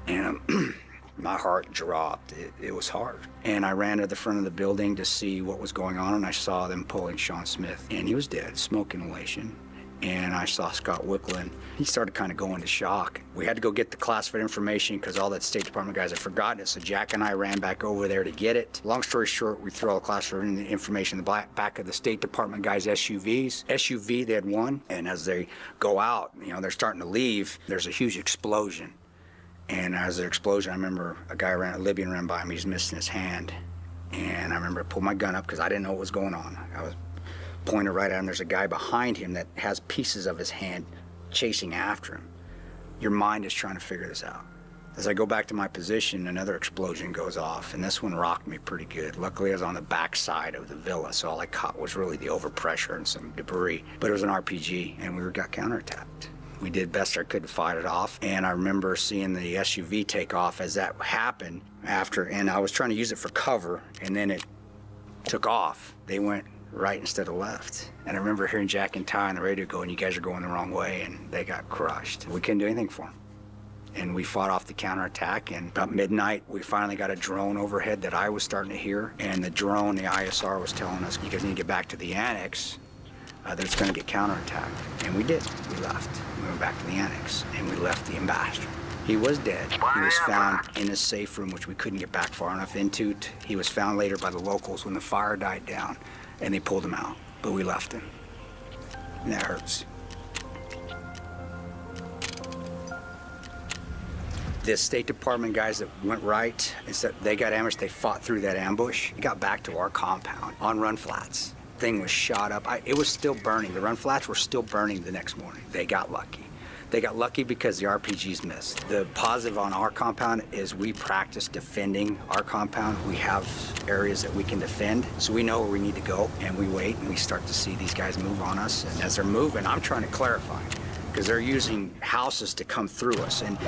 And my heart dropped. It was hard. And I ran to the front of the building to see what was going on, and I saw them pulling Sean Smith, and he was dead, smoke inhalation. And I saw Scott Wicklund. He started kind of going to shock. We had to go get the classified information because all that State Department guys had forgotten it, so Jack and I ran back over there to get it. Long story short, we threw all the classified information in the back of the State Department guys' SUVs. SUV, they had one, and as they go out, you know, they're starting to leave, there's a huge explosion. And as the explosion, I remember a Libyan ran by me, he's missing his hand. And I remember I pulled my gun up because I didn't know what was going on. I was pointed right at him. There's a guy behind him that has pieces of his hand chasing after him. Your mind is trying to figure this out. As I go back to my position, another explosion goes off, and this one rocked me pretty good. Luckily, I was on the back side of the villa, so all I caught was really the overpressure and some debris. But it was an RPG, and we got counterattacked. We did best I could to fight it off, and I remember seeing the SUV take off as that happened and I was trying to use it for cover, and then it took off. They went right instead of left. And I remember hearing Jack and Ty on the radio going, you guys are going the wrong way, and they got crushed. We couldn't do anything for them. And we fought off the counterattack, and about midnight, we finally got a drone overhead that I was starting to hear, and the drone, the ISR, was telling us, you guys need to get back to the annex. That it's going to get counterattacked. And we did. We left. We went back to the annex, and we left the ambassador. He was dead. He was found in a safe room, which we couldn't get back far enough into. He was found later by the locals when the fire died down, and they pulled him out. But we left him. And that hurts. The State Department guys that went right, instead they got ambushed, they fought through that ambush. It got back to our compound on run flats. Thing was shot up. It was still burning. The run flats were still burning the next morning. They got lucky. They got lucky because the RPGs missed. The positive on our compound is we practice defending our compound. We have areas that we can defend, so we know where we need to go, and we wait, and we start to see these guys move on us. And as they're moving, I'm trying to clarify, because they're using houses to come through us. And,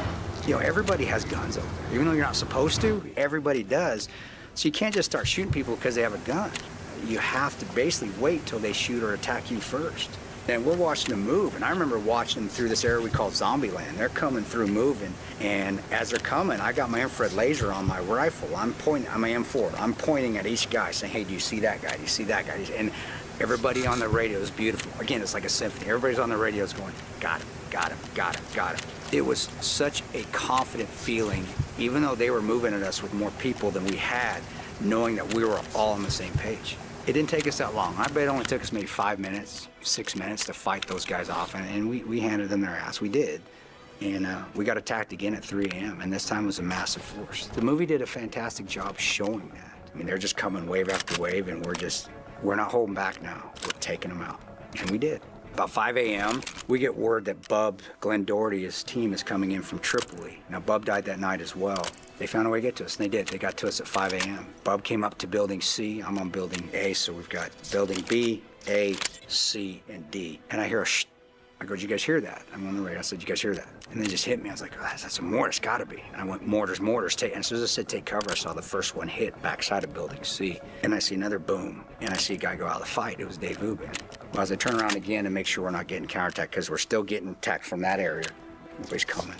you know, everybody has guns over there. Even though you're not supposed to, everybody does. So you can't just start shooting people because they have a gun. You have to basically wait till they shoot or attack you first. And we're watching them move, and I remember watching them through this area we call Zombie Land. They're coming through moving, and as they're coming, I got my infrared laser on my rifle. I'm pointing, I'm an M4. I'm pointing at each guy saying, hey, do you see that guy? Do you see that guy? And everybody on the radio is beautiful. Again, it's like a symphony. Everybody's on the radio is going, got him, got him, got him, got him. It was such a confident feeling, even though they were moving at us with more people than we had, knowing that we were all on the same page. It didn't take us that long. I bet it only took us maybe 5 minutes, 6 minutes to fight those guys off, and we handed them their ass. We did. And we got attacked again at 3 a.m., and this time it was a massive force. The movie did a fantastic job showing that. I mean, they're just coming wave after wave, and we're not holding back now. We're taking them out, and we did. About 5 a.m., we get word that Bub, Glenn Doherty, his team is coming in from Tripoli. Now, Bub died that night as well. They found a way to get to us, and they did. They got to us at 5 a.m. Bub came up to building C. I'm on building A, so we've got building B, A, C, and D. And I hear a shh. I go, did you guys hear that? I'm on the radio. I said, did you guys hear that? And they just hit me. I was like, oh, that's a mortar. It's got to be. And I went, mortars. And as soon as I said take cover, I saw the first one hit backside of building C. And I see another boom. And I see a guy go out of the fight. It was Dave Ubin. Well, as I turn around again to make sure we're not getting counterattacked, because we're still getting attacked from that area. Nobody's coming.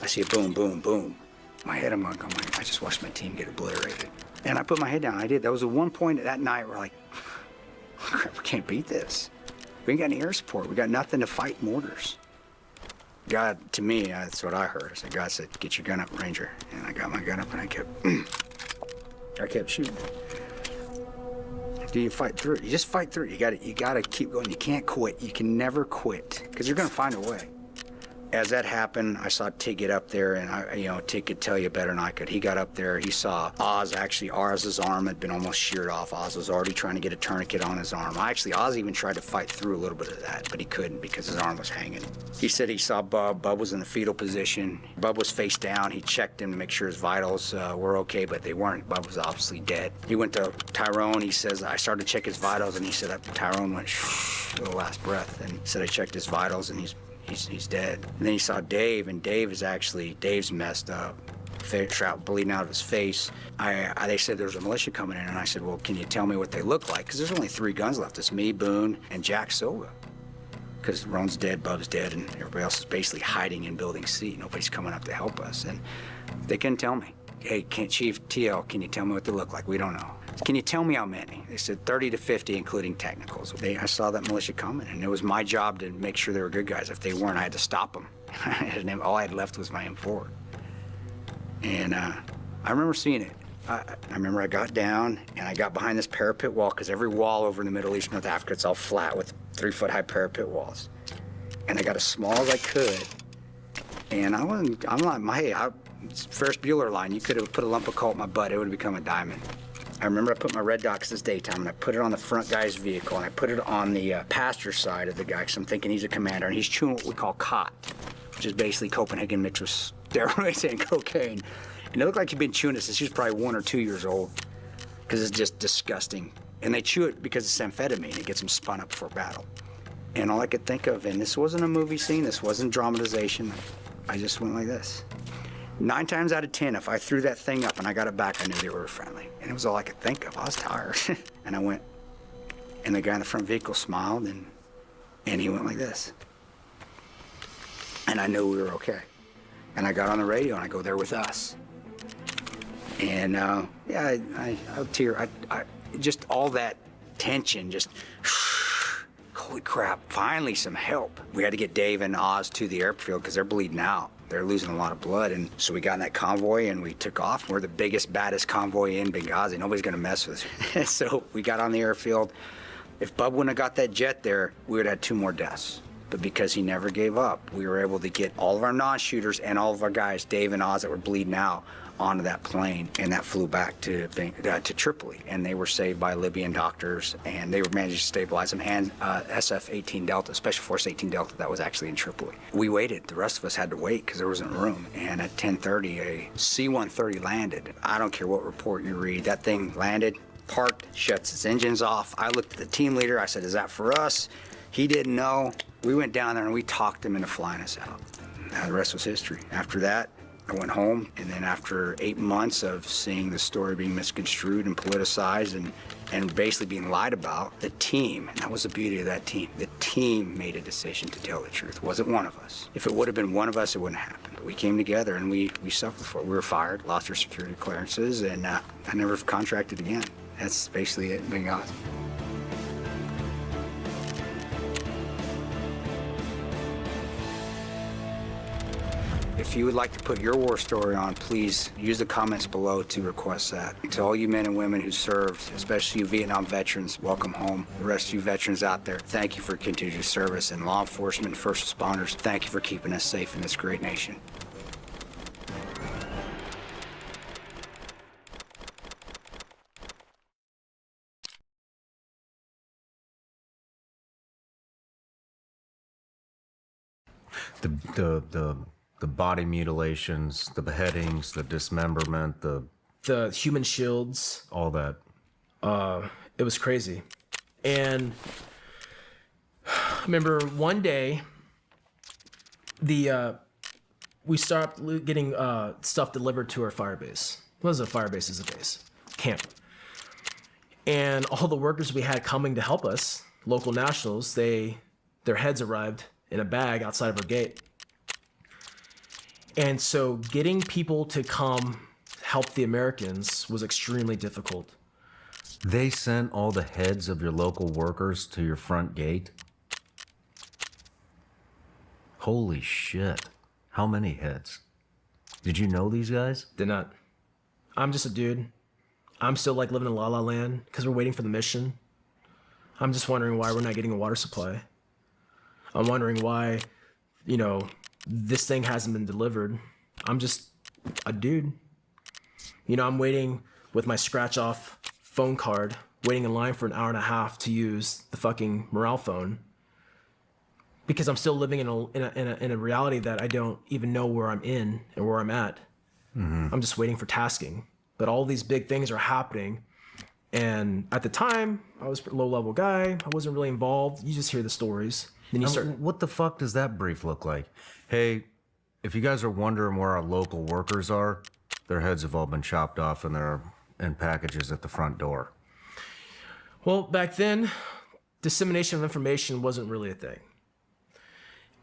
I see a boom, boom, boom. My head, I'm like, I just watched my team get obliterated. And I put my head down. I did. That was the one point that night where like, crap, we can't beat this. We ain't got any air support. We got nothing to fight mortars. God, to me, that's what I heard. So God said, get your gun up, Ranger. And I got my gun up, and I kept shooting. Do you fight through it? You just fight through it. You gotta keep going. You can't quit. You can never quit, because you're gonna find a way. As that happened, I saw Tig get up there, and Tig could tell you better than I could. He got up there, he saw Oz. Actually, Oz's arm had been almost sheared off. Oz was already trying to get a tourniquet on his arm. Actually, Oz even tried to fight through a little bit of that, but he couldn't because his arm was hanging. He said he saw Bub. Bub was in the fetal position. Bub was face down. He checked him to make sure his vitals were okay, but they weren't. Bub was obviously dead. He went to Tyrone. He says, I started to check his vitals, and he said, Tyrone went shh, the last breath, and he said, I checked his vitals, and he's dead. And then he saw Dave, and Dave's messed up. Trout bleeding out of his face. They said there was a militia coming in, and I said, well, can you tell me what they look like? Because there's only 3 guns left. It's me, Boone, and Jack Silva. Because Ron's dead, Bub's dead, and everybody else is basically hiding in Building C. Nobody's coming up to help us. And they couldn't tell me. Hey, Chief TL, can you tell me what they look like? We don't know. Can you tell me how many? They said 30 to 50, including technicals. I saw that militia coming, and it was my job to make sure they were good guys. If they weren't, I had to stop them. All I had left was my M4. And I remember seeing it. I remember I got down, and I got behind this parapet wall, because every wall over in the Middle East, North Africa, it's all flat with 3-foot-high parapet walls. And I got as small as I could, and it's Ferris Bueller line. You could have put a lump of coal in my butt, it would have become a diamond. I remember I put my red dot, 'cause it's daytime, and I put it on the front guy's vehicle, and I put it on the passenger side of the guy, because I'm thinking he's a commander, and he's chewing what we call cot, which is basically Copenhagen mixed with steroids and cocaine. And it looked like he'd been chewing it since he was probably 1 or 2 years old, because it's just disgusting. And they chew it because it's amphetamine. It gets them spun up for battle. And all I could think of, and this wasn't a movie scene, this wasn't dramatization, I just went like this. 9 times out of 10, if I threw that thing up and I got it back, I knew they were friendly. And it was all I could think of. I was tired. And I went, and the guy in the front vehicle smiled, and he went like this. And I knew we were okay. And I got on the radio, and I go, they're with us. And I tear. Just all that tension, just, holy crap, finally some help. We had to get Dave and Oz to the airfield because they're bleeding out. They're losing a lot of blood. And so we got in that convoy and we took off. We're the biggest, baddest convoy in Benghazi. Nobody's gonna mess with us. So we got on the airfield. If Bub wouldn't have got that jet there, we would have had 2 more deaths. But because he never gave up, we were able to get all of our non-shooters and all of our guys, Dave and Oz, that were bleeding out, onto that plane, and that flew back to Tripoli, and they were saved by Libyan doctors, and they were managed to stabilize them, and SF-18 Delta, Special Force 18 Delta, that was actually in Tripoli. We waited. The rest of us had to wait because there wasn't room, and at 10:30, a C-130 landed. I don't care what report you read. That thing landed, parked, shuts its engines off. I looked at the team leader. I said, is that for us? He didn't know. We went down there, and we talked him into flying us out. Now, the rest was history. After that, I went home, and then after 8 months of seeing the story being misconstrued and politicized and basically being lied about, the team, and that was the beauty of that team, the team made a decision to tell the truth. It wasn't one of us. If it would have been one of us, it wouldn't happen. But we came together, and we suffered for it. We were fired, lost our security clearances, and I never contracted again. That's basically it in Benghazi. If you would like to put your war story on, please use the comments below to request that. To all you men and women who served, especially you Vietnam veterans, welcome home. The rest of you veterans out there, thank you for continued service. And law enforcement and first responders, thank you for keeping us safe in this great nation. The body mutilations, the beheadings, the dismemberment, the human shields, all that. It was crazy. And I remember one day, we stopped getting stuff delivered to our fire base. It wasn't a fire base, it was a base, camp. And all the workers we had coming to help us, local nationals, their heads arrived in a bag outside of our gate. And so getting people to come help the Americans was extremely difficult. They sent all the heads of your local workers to your front gate? Holy shit. How many heads? Did you know these guys? Did not. I'm just a dude. I'm still like living in La La Land because we're waiting for the mission. I'm just wondering why we're not getting a water supply. I'm wondering why, this thing hasn't been delivered. I'm just a dude. You know, I'm waiting with my scratch off phone card, waiting in line for an hour and a half to use the fucking morale phone, because I'm still living in a reality that I don't even know where I'm in and where I'm at. I'm just waiting for tasking. But all these big things are happening. And at the time, I was a low-level guy. I wasn't really involved. You just hear the stories. Then you start. What the fuck does that brief look like? Hey, if you guys are wondering where our local workers are, their heads have all been chopped off and they're in packages at the front door. Well, back then, dissemination of information wasn't really a thing.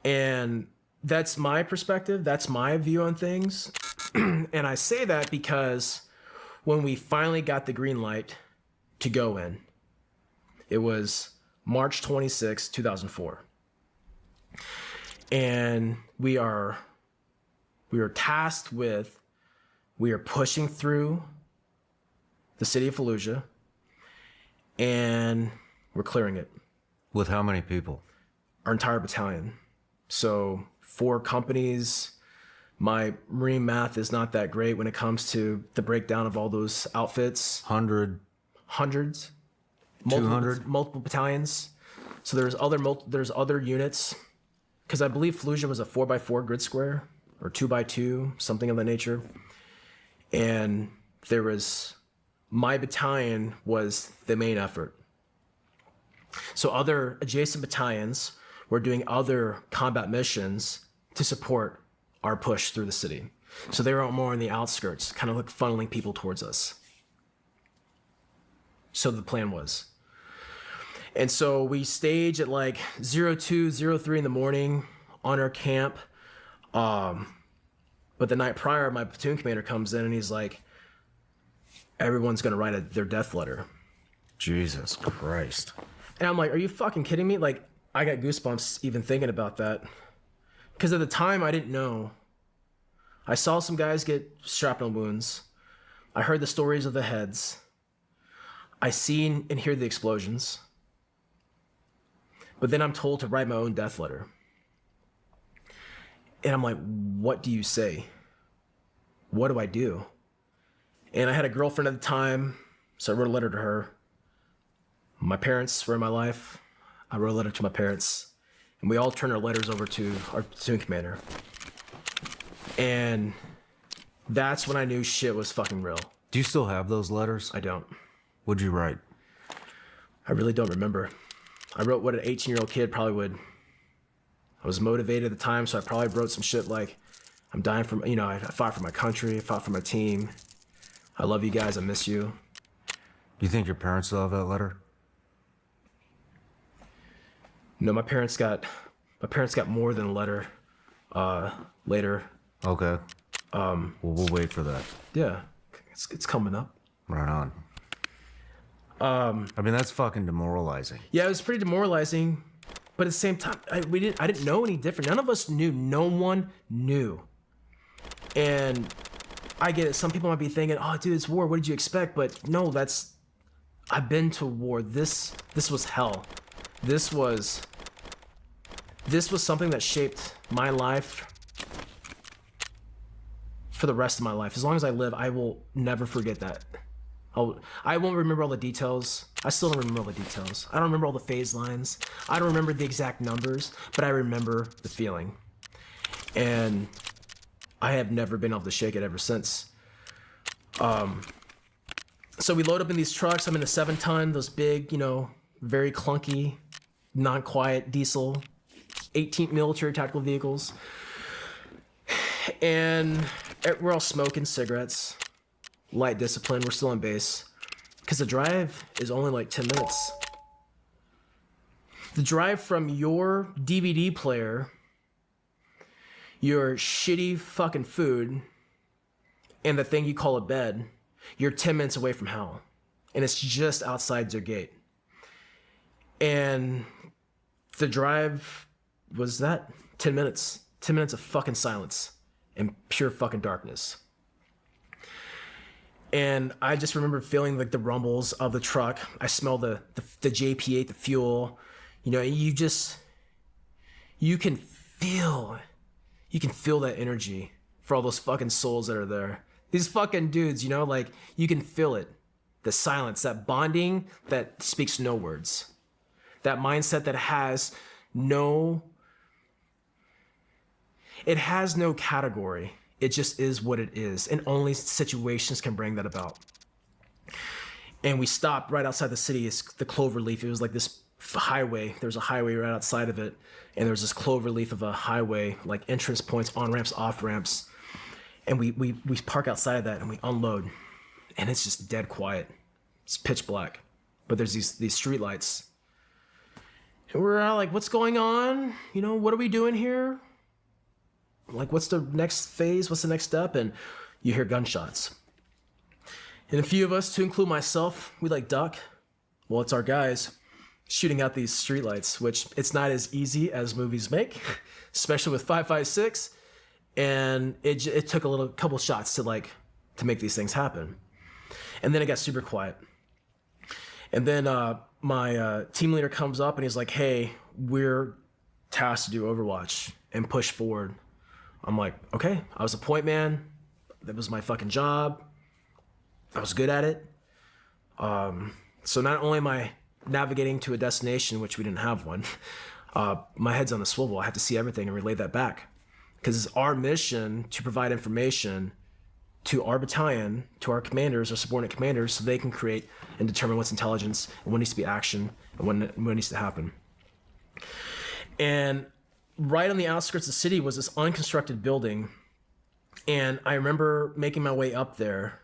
And that's my perspective. That's my view on things. And I say that because when we finally got the green light to go in, it was March 26, 2004. And we are tasked with, we are pushing through the city of Fallujah, and we're clearing it. With how many people? Our entire battalion. So 4 companies. My Marine math is not that great when it comes to the breakdown of all those outfits. Hundreds. 200? Multiple battalions. So there's other units, because I believe Fallujah was a 4x4 grid square or 2x2, something of that nature. And there was, my battalion was the main effort. So other adjacent battalions were doing other combat missions to support our push through the city. So they were more on the outskirts, kind of like funneling people towards us. So the plan was. And so we stage at like 02, 03 in the morning on our camp. But the night prior, my platoon commander comes in and he's like, everyone's gonna write their death letter. Jesus Christ. And I'm like, are you fucking kidding me? Like, I got goosebumps even thinking about that. Because at the time, I didn't know. I saw some guys get shrapnel wounds. I heard the stories of the heads. I seen and hear the explosions. But then I'm told to write my own death letter. And I'm like, what do you say? What do I do? And I had a girlfriend at the time, so I wrote a letter to her. My parents were in my life. I wrote a letter to my parents. And we all turned our letters over to our platoon commander. And that's when I knew shit was fucking real. Do you still have those letters? I don't. What'd you write? I really don't remember. I wrote what an 18-year-old kid probably would. I was motivated at the time, so I probably wrote some shit like, I'm dying for, you know, I fought for my country, I fought for my team. I love you guys, I miss you. Do you think your parents still have that letter? No, my parents got more than a letter later. Okay. Well, we'll wait for that. Yeah, it's coming up. Right on. I mean, that's fucking demoralizing. Yeah, it was pretty demoralizing, but at the same time, I didn't know any different. None of us knew. No one knew. And I get it. Some people might be thinking, "Oh, dude, it's war. What did you expect?" But no, I've been to war. This was hell. This was something that shaped my life for the rest of my life. As long as I live, I will never forget that. I won't remember all the details. I still don't remember all the details. I don't remember all the phase lines. I don't remember the exact numbers, but I remember the feeling. And I have never been able to shake it ever since. So we load up in these trucks. I'm in a 7-ton, those big, you know, very clunky, non-quiet diesel, 18th military tactical vehicles. And we're all smoking cigarettes. Light discipline, we're still on base. Because the drive is only like 10 minutes. The drive from your DVD player, your shitty fucking food, and the thing you call a bed, you're 10 minutes away from hell. And it's just outside your gate. And the drive was that 10 minutes. 10 minutes of fucking silence and pure fucking darkness. And I just remember feeling like the rumbles of the truck. I smell the JP8, the fuel. You know, you can you can feel that energy for all those fucking souls that are there. These fucking dudes, you know, like you can feel it. The silence, that bonding that speaks no words. That mindset that has no category. It just is what it is. And only situations can bring that about. And we stopped right outside the city. It's the cloverleaf. It was like this highway. There was a highway right outside of it. And there was this cloverleaf of a highway, like entrance points, on ramps, off ramps. And we park outside of that and we unload. And it's just dead quiet. It's pitch black. But there's these street lights. And we're all like, what's going on? You know, what are we doing here? Like, what's the next phase? What's the next step? And you hear gunshots. And a few of us, to include myself, we like duck. Well, it's our guys shooting out these streetlights, which it's not as easy as movies make, especially with 5.56. And it took a couple shots to make these things happen. And then it got super quiet. And then my team leader comes up and he's like, hey, we're tasked to do Overwatch and push forward. I'm like, okay, I was a point man. That was my fucking job. I was good at it. So not only am I navigating to a destination, which we didn't have one, my head's on the swivel. I have to see everything and relay that back. Because it's our mission to provide information to our battalion, to our commanders, our subordinate commanders, so they can create and determine what's intelligence and what needs to be action and what needs to happen. And right on the outskirts of the city was this unconstructed building. And I remember making my way up there,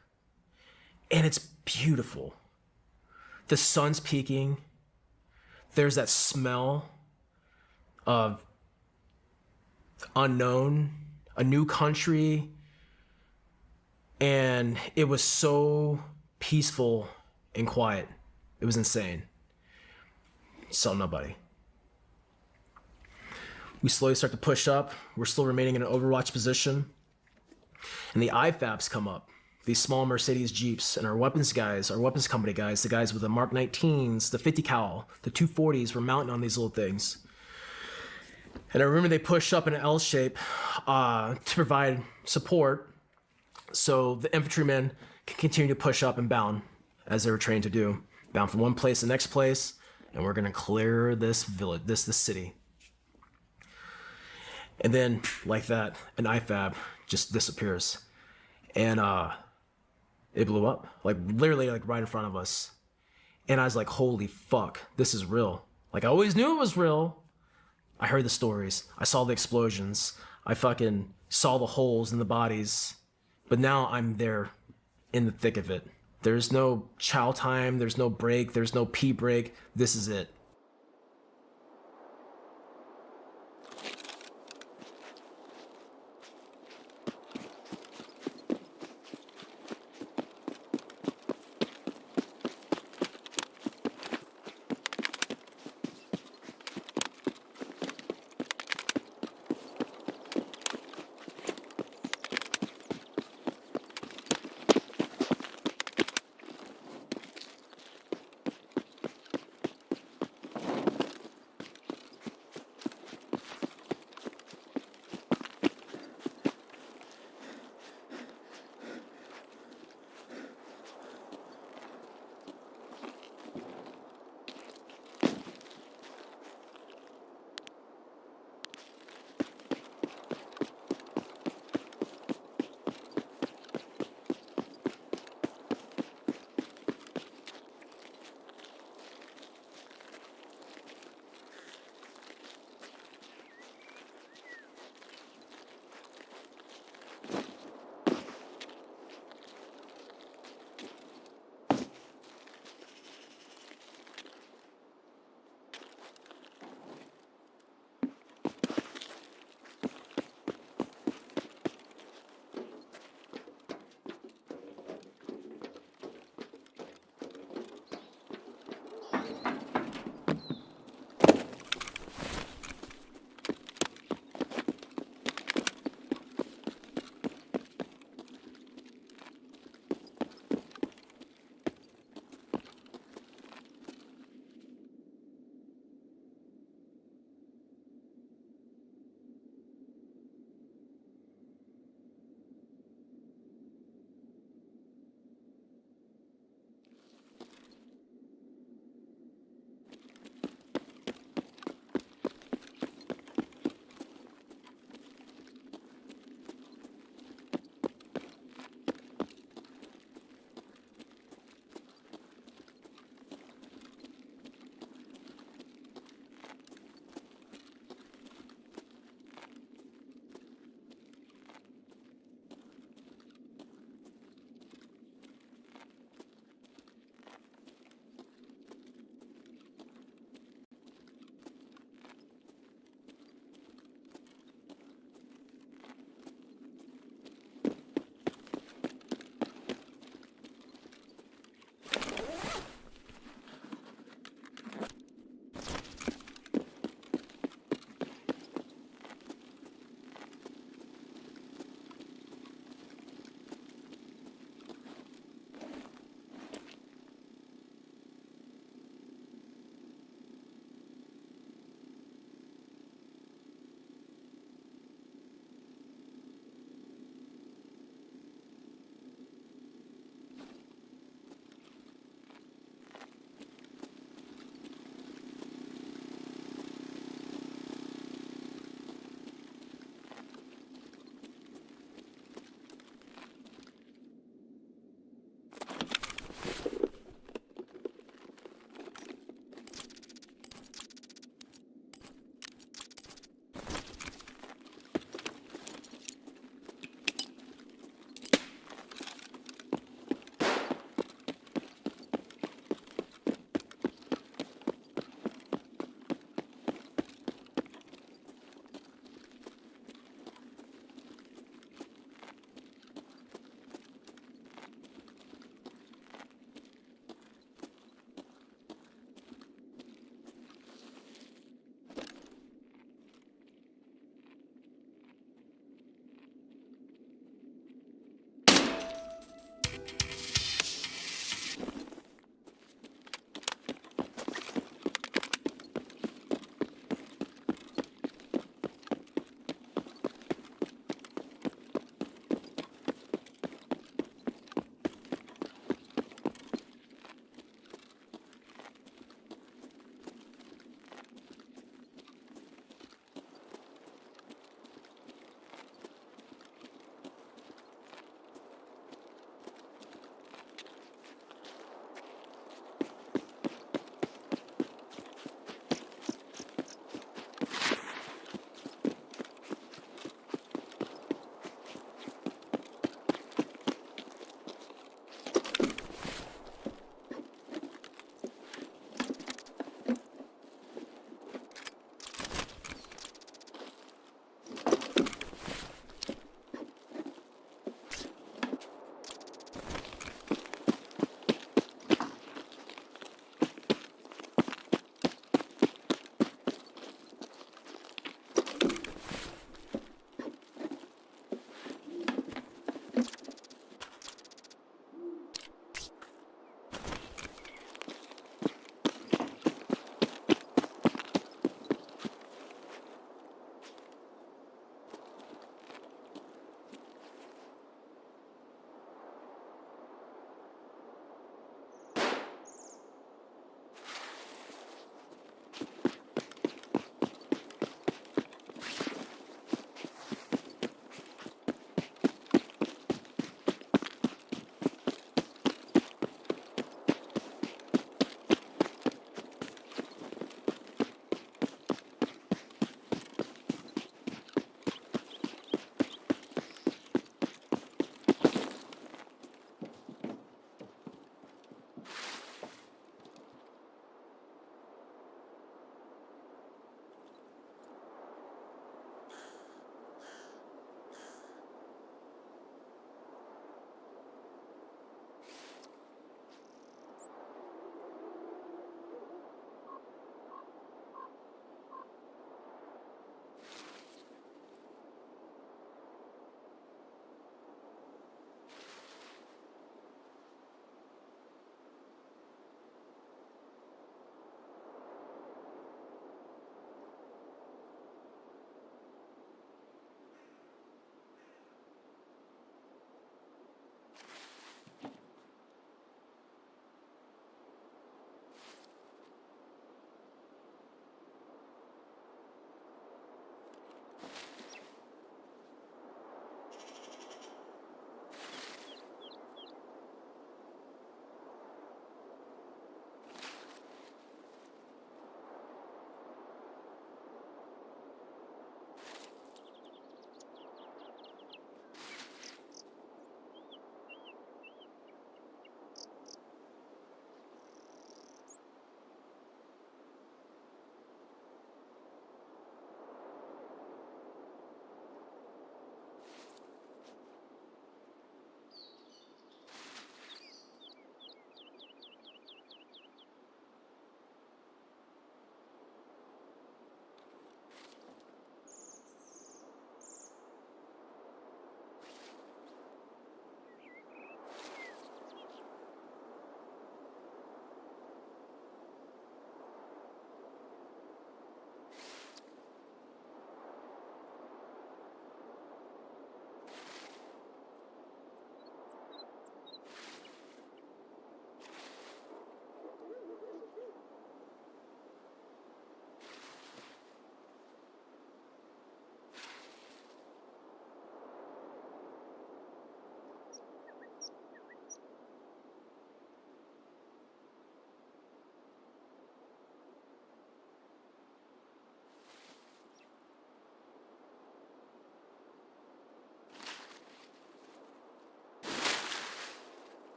and it's beautiful. The sun's peaking. There's that smell of unknown, a new country. And it was so peaceful and quiet. It was insane. Saw nobody. We slowly start to push up. We're still remaining in an Overwatch position. And the IFABs come up. These small Mercedes Jeeps, and our weapons guys, our weapons company guys, the guys with the Mark 19s, the 50 cal, the 240s were mounting on these little things. And I remember they push up in an L shape to provide support so the infantrymen can continue to push up and bound as they were trained to do. Bound from one place to the next place, and we're gonna clear this village, this city. And then, like that, an IFAB just disappears. And it blew up, like literally like right in front of us. And I was like, holy fuck, this is real. Like I always knew it was real. I heard the stories. I saw the explosions. I fucking saw the holes in the bodies. But now I'm there in the thick of it. There's no chow time. There's no break. There's no pee break. This is it.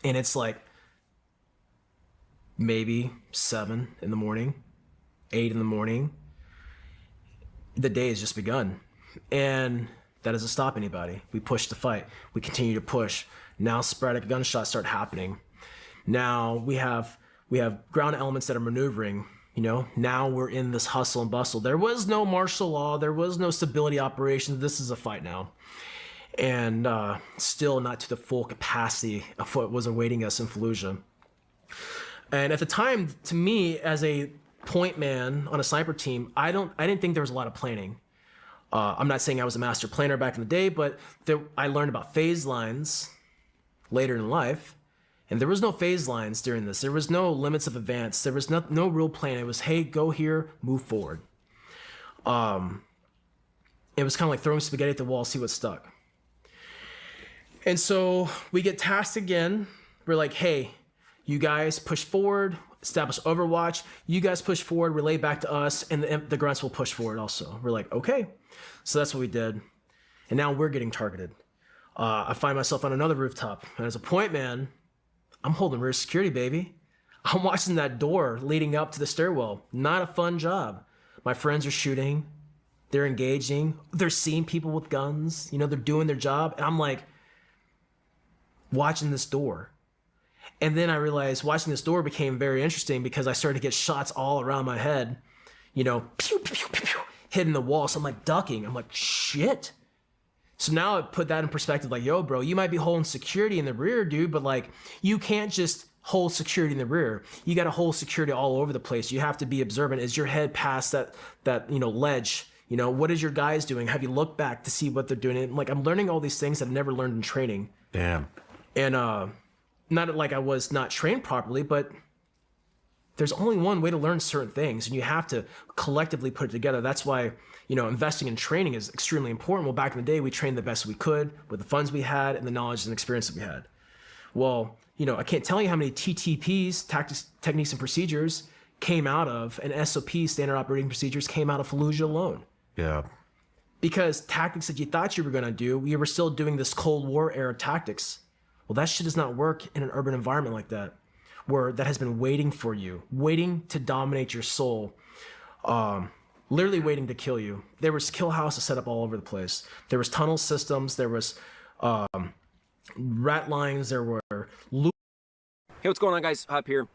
And it's like maybe 7 in the morning, 8 in the morning. The day has just begun. And that doesn't stop anybody. We push the fight. We continue to push. Now sporadic gunshots start happening. Now we have ground elements that are maneuvering. You know, now we're in this hustle and bustle. There was no martial law. There was no stability operations. This is a fight now. And still not to the full capacity of what was awaiting us in Fallujah. And at the time, to me, as a point man on a sniper team, I didn't think there was a lot of planning. I'm not saying I was a master planner back in the day, but I learned about phase lines later in life. And there was no phase lines during this. There was no limits of advance. There was no real plan. It was, hey, go here, move forward. It was kind of like throwing spaghetti at the wall, see what stuck. And so we get tasked again. We're like, hey, you guys push forward, establish overwatch. You guys push forward, relay back to us, and the grunts will push forward also. We're like, okay. So that's what we did. And now we're getting targeted. I find myself on another rooftop. And as a point man, I'm holding rear security, baby. I'm watching that door leading up to the stairwell. Not a fun job. My friends are shooting. They're engaging. They're seeing people with guns. You know, they're doing their job. And I'm like, watching this door. And then I realized watching this door became very interesting because I started to get shots all around my head, you know, pew, pew, pew, pew, pew, hitting the wall. So I'm like ducking. I'm like, shit. So now I put that in perspective, like, yo, bro, you might be holding security in the rear, dude, but like, you can't just hold security in the rear. You got to hold security all over the place. You have to be observant. Is your head past that, you know, ledge? You know, what is your guys doing? Have you looked back to see what they're doing? And like, I'm learning all these things that I never learned in training. Damn. And not like I was not trained properly, but there's only one way to learn certain things, and you have to collectively put it together. That's why, you know, investing in training is extremely important. Well, back in the day, we trained the best we could with the funds we had and the knowledge and experience that we had. Well, you know, I can't tell you how many TTPs, tactics, techniques, and procedures came out of, and SOP, standard operating procedures, came out of Fallujah alone. Yeah. Because tactics that you thought you were going to do, you were still doing this Cold War era tactics. Well, that shit does not work in an urban environment like that, where that has been waiting for you, waiting to dominate your soul, literally waiting to kill you. There was kill houses set up all over the place. There was tunnel systems. There was rat lines. There were loop. Hey, what's going on, guys? Hop here.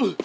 Oh.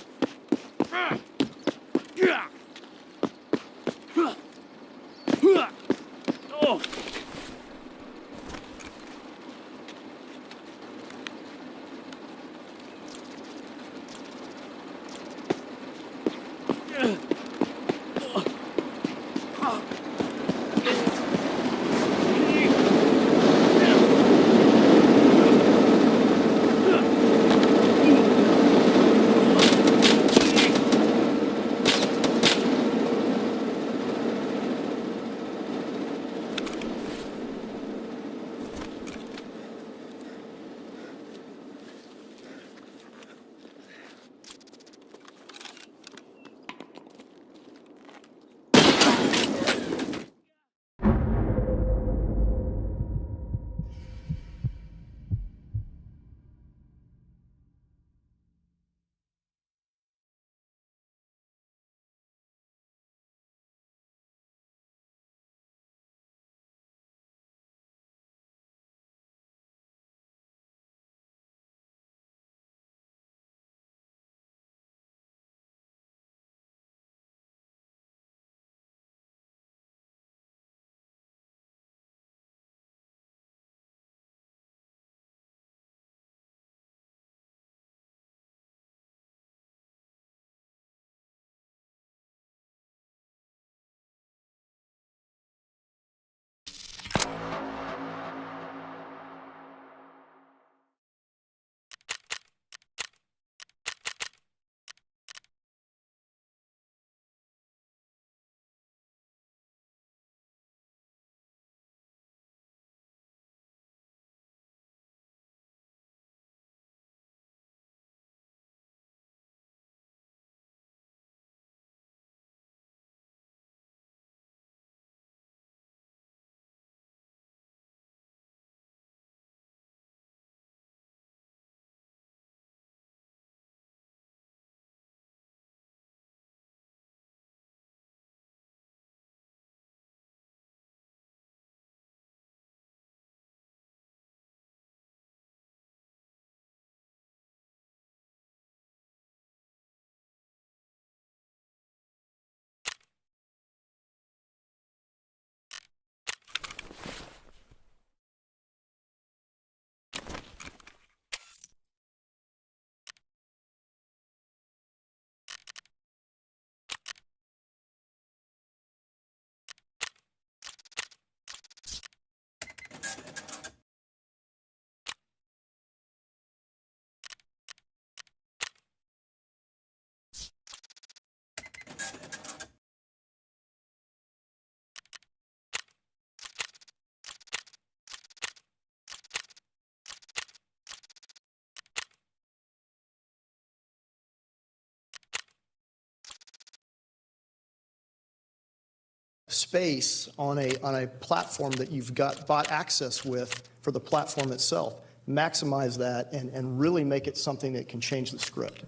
Space on a platform that you've bought access with for the platform itself. Maximize that and really make it something that can change the script.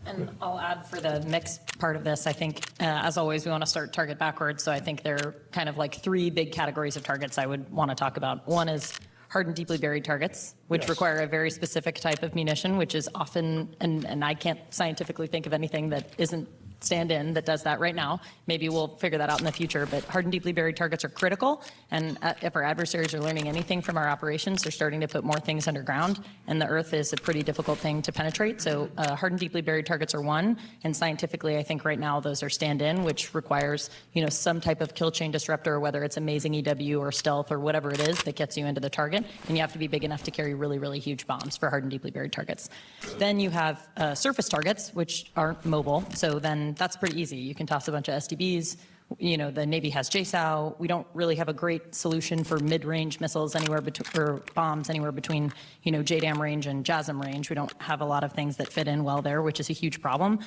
And I'll add for the mixed part of this, I think, as always, we want to start target backwards. So I think there are kind of like three big categories of targets I would want to talk about. One is hardened, deeply buried targets, which require a very specific type of munition, which is often, and I can't scientifically think of anything that isn't stand-in that does that right now. Maybe we'll figure that out in the future, but hardened, deeply buried targets are critical, and if our adversaries are learning anything from our operations, they're starting to put more things underground, and the earth is a pretty difficult thing to penetrate, so hardened, deeply buried targets are one, and scientifically, I think right now those are stand-in, which requires, you know, some type of kill chain disruptor, whether it's amazing EW or stealth or whatever it is that gets you into the target, and you have to be big enough to carry really, really huge bombs for hardened, deeply buried targets. Then you have surface targets, which aren't mobile, so then that's pretty easy. You can toss a bunch of SDBs. You know, the Navy has JSOW. We don't really have a great solution for mid-range missiles anywhere between, or bombs anywhere between, you know, JDAM range and JASM range. We don't have a lot of things that fit in well there, which is a huge problem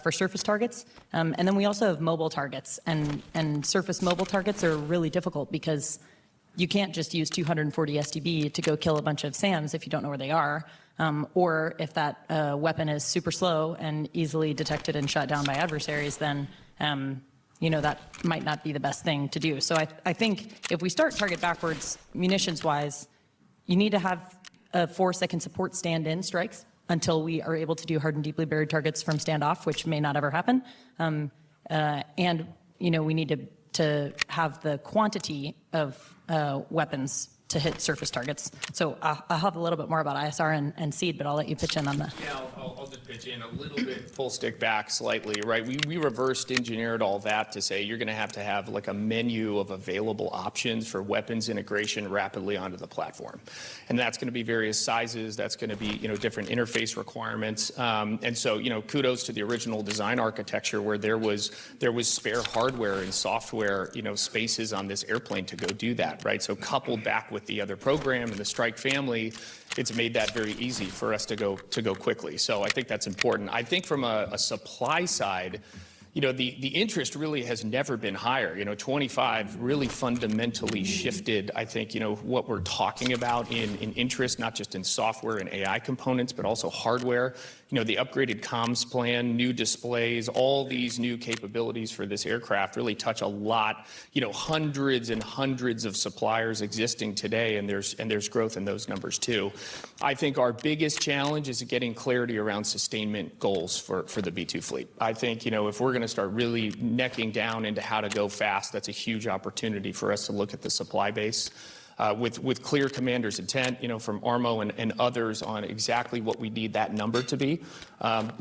for surface targets. And then we also have mobile targets, and surface mobile targets are really difficult because you can't just use 240 SDB to go kill a bunch of SAMs if you don't know where they are. Or if that weapon is super slow and easily detected and shot down by adversaries, then you know, that might not be the best thing to do. So I think if we start target backwards, munitions-wise, you need to have a force that can support stand-in strikes. until we are able to do hard and deeply buried targets from standoff, which may not ever happen. And we need to have the quantity of weapons to hit surface targets. So I'll have a little bit more about ISR and SEED, but I'll let you pitch in on the. Yeah, I'll just pitch in a little bit, full stick back slightly, right? We reversed engineered all that to say you're going to have like a menu of available options for weapons integration rapidly onto the platform. And that's going to be various sizes. That's going to be, different interface requirements. And so, kudos to the original design architecture where there was spare hardware and software, spaces on this airplane to go do that, right? So coupled back with the other program and the Strike family, it's made that very easy for us to go quickly. So I think that's important. I think from a supply side, the interest really has never been higher. 25 really fundamentally shifted, I think, what we're talking about in interest, not just in software and AI components, but also hardware. The upgraded comms plan, new displays, all these new capabilities for this aircraft really touch a lot, hundreds and hundreds of suppliers existing today, and there's growth in those numbers too. I think our biggest challenge is getting clarity around sustainment goals for the B-2 fleet. I think, if we're going to start really necking down into how to go fast, that's a huge opportunity for us to look at the supply base. With clear commander's intent, from ARMO and others on exactly what we need that number to be,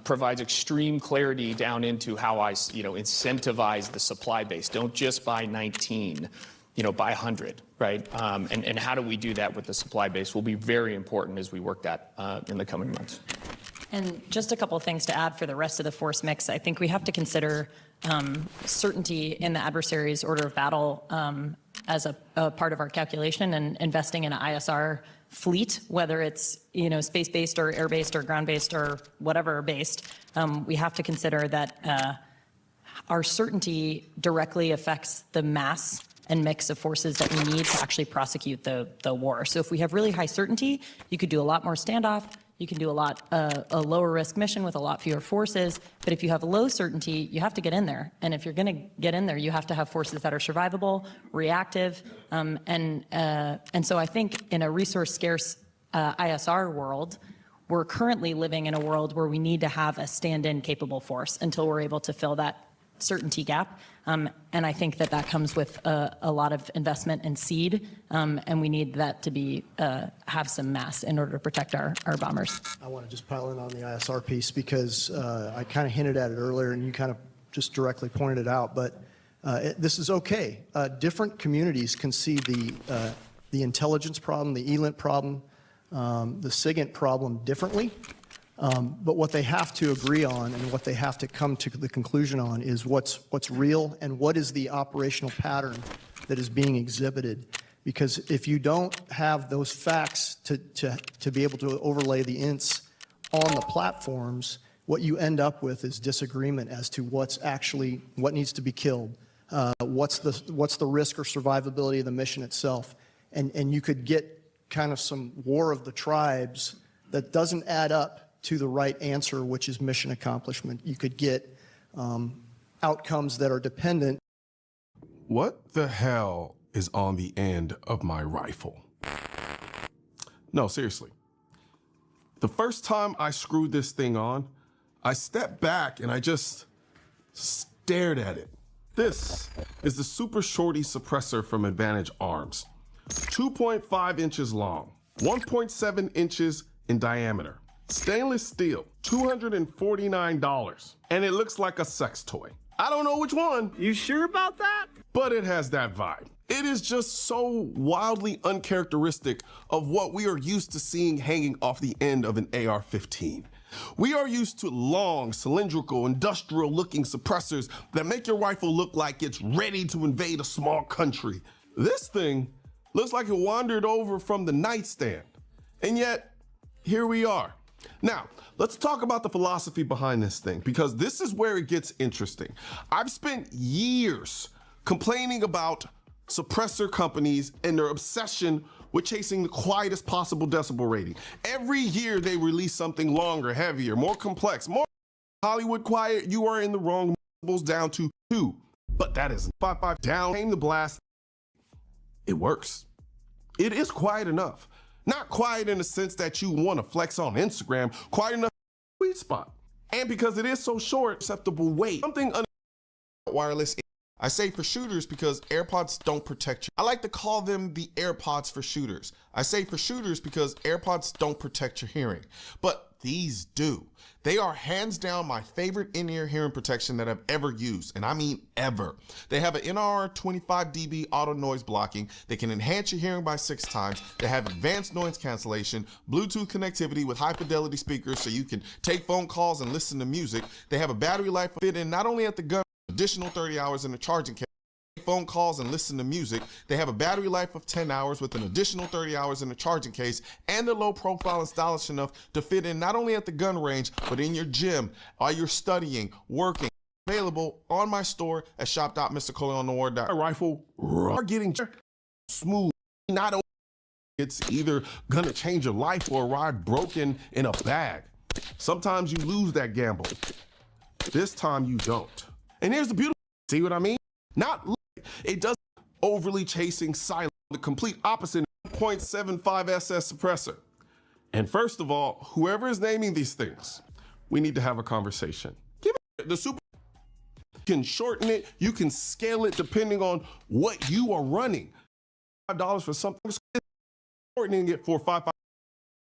provides extreme clarity down into how I, incentivize the supply base. Don't just buy 19, buy 100, right? And how do we do that with the supply base will be very important as we work that in the coming months. And just a couple of things to add for the rest of the force mix. I think we have to consider certainty in the adversary's order of battle as a part of our calculation, and investing in an ISR fleet, whether it's space-based or air-based or ground-based or whatever based. We have to consider that our certainty directly affects the mass and mix of forces that we need to actually prosecute the war. So if we have really high certainty, you could do a lot more standoff. You can do a lower risk mission with a lot fewer forces. But if you have low certainty, you have to get in there. And if you're going to get in there, you have to have forces that are survivable, reactive. And so I think in a resource scarce ISR world, we're currently living in a world where we need to have a stand-in capable force until we're able to fill that certainty gap. And I think that comes with a lot of investment in SEED, and we need that to be have some mass in order to protect our bombers. I want to just pile in on the ISR piece because I kind of hinted at it earlier and you kind of just directly pointed it out, but this is okay. Different communities can see the intelligence problem, the ELINT problem, the SIGINT problem differently. But what they have to agree on and what they have to come to the conclusion on is what's real and what is the operational pattern that is being exhibited. Because if you don't have those facts to be able to overlay the ints on the platforms, what you end up with is disagreement as to what needs to be killed, what's the risk or survivability of the mission itself, and you could get kind of some war of the tribes that doesn't add up to the right answer, which is mission accomplishment. You could get outcomes that are dependent. What the hell is on the end of my rifle? No, seriously. The first time I screwed this thing on, I stepped back and I just stared at it. This is the Super Shorty suppressor from Advantage Arms. 2.5 inches long, 1.7 inches in diameter. Stainless steel, $249, and it looks like a sex toy. I don't know which one. You sure about that? But it has that vibe. It is just so wildly uncharacteristic of what we are used to seeing hanging off the end of an AR-15. We are used to long, cylindrical, industrial-looking suppressors that make your rifle look like it's ready to invade a small country. This thing looks like it wandered over from the nightstand, and yet, here we are. Now, let's talk about the philosophy behind this thing, because this is where it gets interesting. I've spent years complaining about suppressor companies and their obsession with chasing the quietest possible decibel rating. Every year they release something longer, heavier, more complex, more Hollywood quiet. You are in the wrong decibels down to 2. But that isn't 5.5 down, aim the blast. It works. It is quiet enough. Not quiet in the sense that you want to flex on Instagram, quiet enough sweet spot. And because it is so short, acceptable weight. Something wireless. I say for shooters because AirPods don't protect you. I like to call them the AirPods for shooters. I say for shooters because AirPods don't protect your hearing, but these do. They are hands down my favorite in-ear hearing protection that I've ever used, and I mean ever. They have an NR 25 dB auto noise blocking. They can enhance your hearing by 6 times. They have advanced noise cancellation, Bluetooth connectivity with high fidelity speakers so you can take phone calls and listen to music. They have a battery life fit in not only at the gun, additional 30 hours in the charging case. Phone calls and listen to music. They have a battery life of 10 hours with an additional 30 hours in the charging case, and they're low profile and stylish enough to fit in not only at the gun range, but in your gym, while you're studying, working. Available on my store at shop.mrcoleonnoir.com. Rifle are getting smooth. Not only it's either gonna change your life or arrive broken in a bag. Sometimes you lose that gamble. This time you don't. And here's the beautiful, see what I mean? Not it doesn't overly chasing silent, the complete opposite 1.75 SS suppressor. And first of all, whoever is naming these things, we need to have a conversation. Give it the super, you can shorten it, you can scale it depending on what you are running. $5 for something, shortening it for 5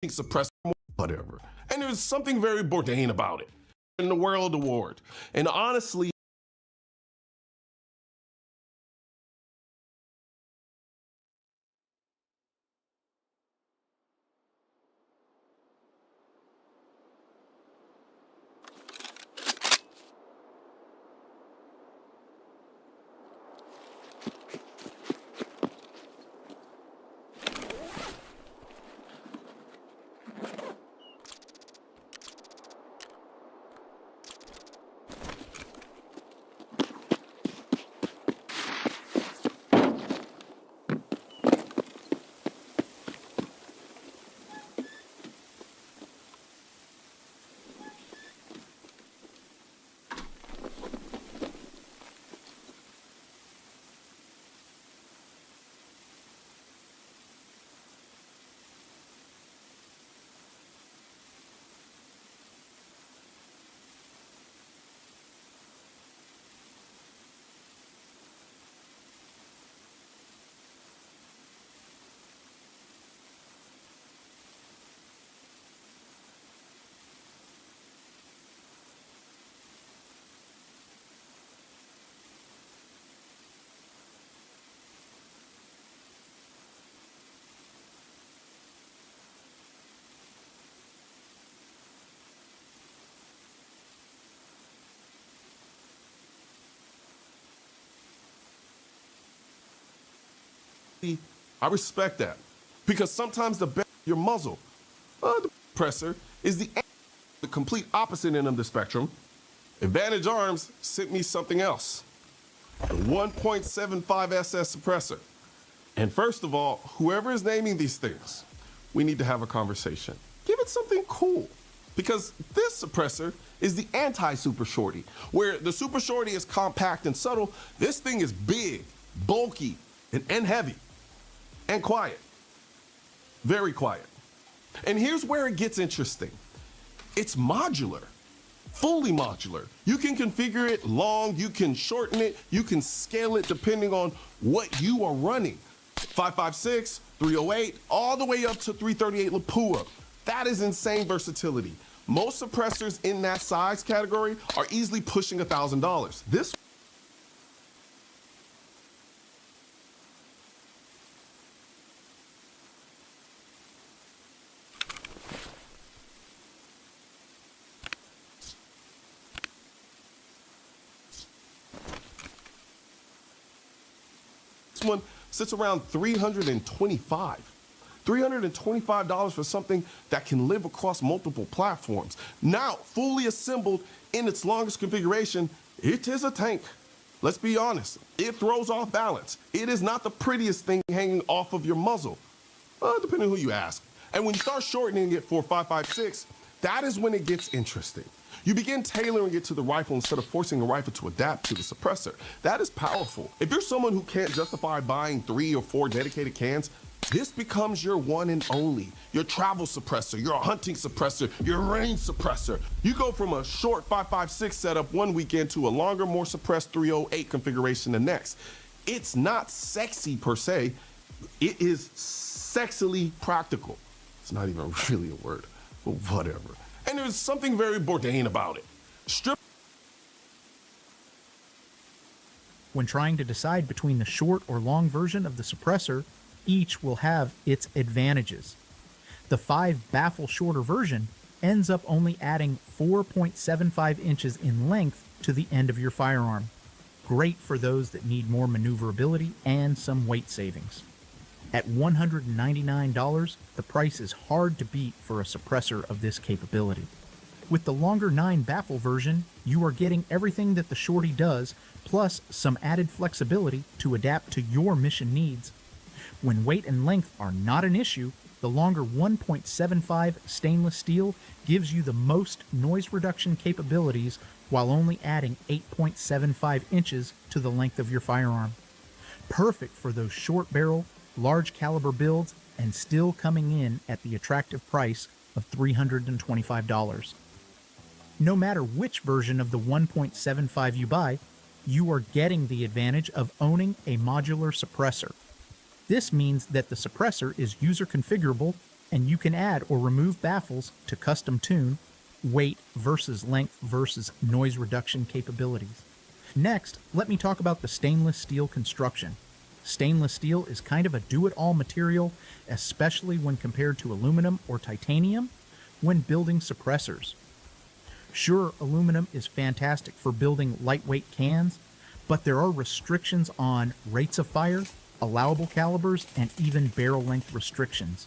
suppressor, whatever. And there's something very Bourdain about it. In the World Award. And honestly, I respect that because sometimes the best your muzzle, the suppressor is the complete opposite end of the spectrum. Advantage Arms sent me something else, the 1.75 SS suppressor. And first of all, whoever is naming these things, we need to have a conversation. Give it something cool because this suppressor is the anti-Super Shorty. Where the Super Shorty is compact and subtle, this thing is big, bulky, and heavy. And quiet. Very quiet. And here's where it gets interesting. It's modular, fully modular. You can configure it long, you can shorten it, you can scale it depending on what you are running. 5.56, 308, all the way up to 338 Lapua. That is insane versatility. Most suppressors in that size category are easily pushing $1,000. This one sits around $325 for something that can live across multiple platforms. Now, fully assembled in its longest configuration, it is a tank. Let's be honest, it throws off balance. It is not the prettiest thing hanging off of your muzzle, depending on who you ask. And when you start shortening it for 5.56, that is when it gets interesting. You begin tailoring it to the rifle instead of forcing the rifle to adapt to the suppressor. That is powerful. If you're someone who can't justify buying 3 or 4 dedicated cans, This becomes your one and only, your travel suppressor, your hunting suppressor, your range suppressor. You go from a short 5.56 setup one weekend to a longer, more suppressed 308 configuration the next. It's not sexy per se, it is sexily practical. It's not even really a word, but whatever. And there's something very Bourdain about it. When trying to decide between the short or long version of the suppressor, each will have its advantages. The 5 baffle shorter version ends up only adding 4.75 inches in length to the end of your firearm. Great for those that need more maneuverability and some weight savings. At $199, the price is hard to beat for a suppressor of this capability. With the longer 9 baffle version, you are getting everything that the Shorty does, plus some added flexibility to adapt to your mission needs. When weight and length are not an issue, the longer 1.75 stainless steel gives you the most noise reduction capabilities while only adding 8.75 inches to the length of your firearm. Perfect for those short barrel, large caliber builds, and still coming in at the attractive price of $325. No matter which version of the 1.75 you buy, you are getting the advantage of owning a modular suppressor. This means that the suppressor is user configurable and you can add or remove baffles to custom tune weight versus length versus noise reduction capabilities. Next, let me talk about the stainless steel construction. Stainless steel is kind of a do-it-all material, especially when compared to aluminum or titanium when building suppressors. Sure, aluminum is fantastic for building lightweight cans, but there are restrictions on rates of fire, allowable calibers, and even barrel length restrictions.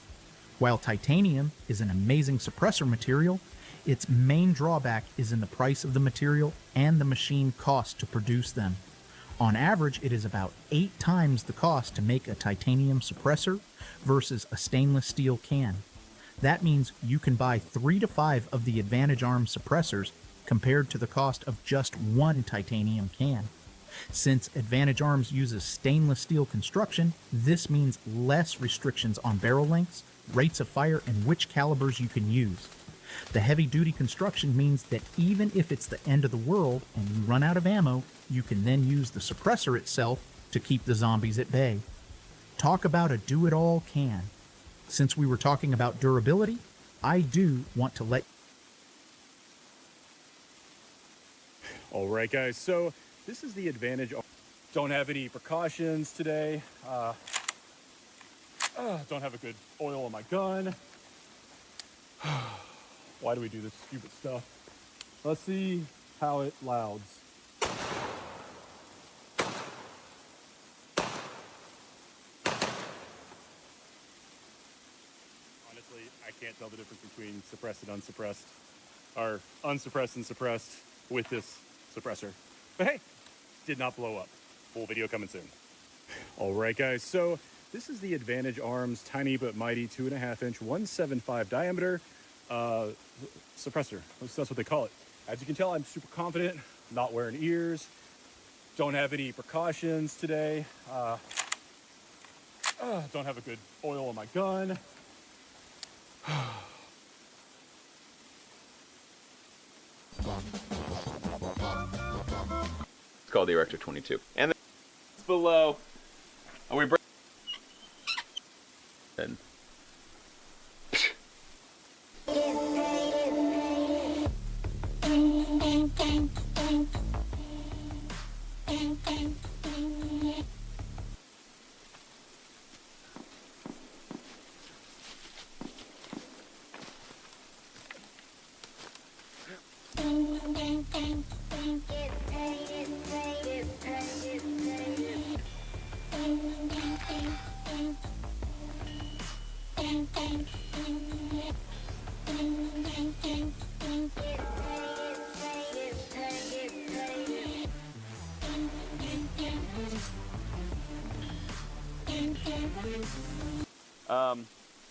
While titanium is an amazing suppressor material, its main drawback is in the price of the material and the machine cost to produce them. On average, it is about 8 times the cost to make a titanium suppressor versus a stainless steel can. That means you can buy 3 to 5 of the Advantage Arms suppressors compared to the cost of just one titanium can. Since Advantage Arms uses stainless steel construction, this means less restrictions on barrel lengths, rates of fire, and which calibers you can use. The heavy-duty construction means that even if it's the end of the world and you run out of ammo, you can then use the suppressor itself to keep the zombies at bay. Talk about a do-it-all can. Since we were talking about durability, I do want to let... All right, guys, so this is the Advantage. Don't have any precautions today. Don't have a good oil on my gun. Why do we do this stupid stuff? Let's see how it louds. Honestly, I can't tell the difference between suppressed and unsuppressed, or unsuppressed and suppressed with this suppressor. But hey, did not blow up. Full video coming soon. All right, guys, so this is the Advantage Arms tiny but mighty 2.5-inch 175 diameter suppressor. That's what they call it. As you can tell, I'm super confident, not wearing ears, don't have any precautions today. Don't have a good oil on my gun. It's called the Erector 22. And then below, are we breaking?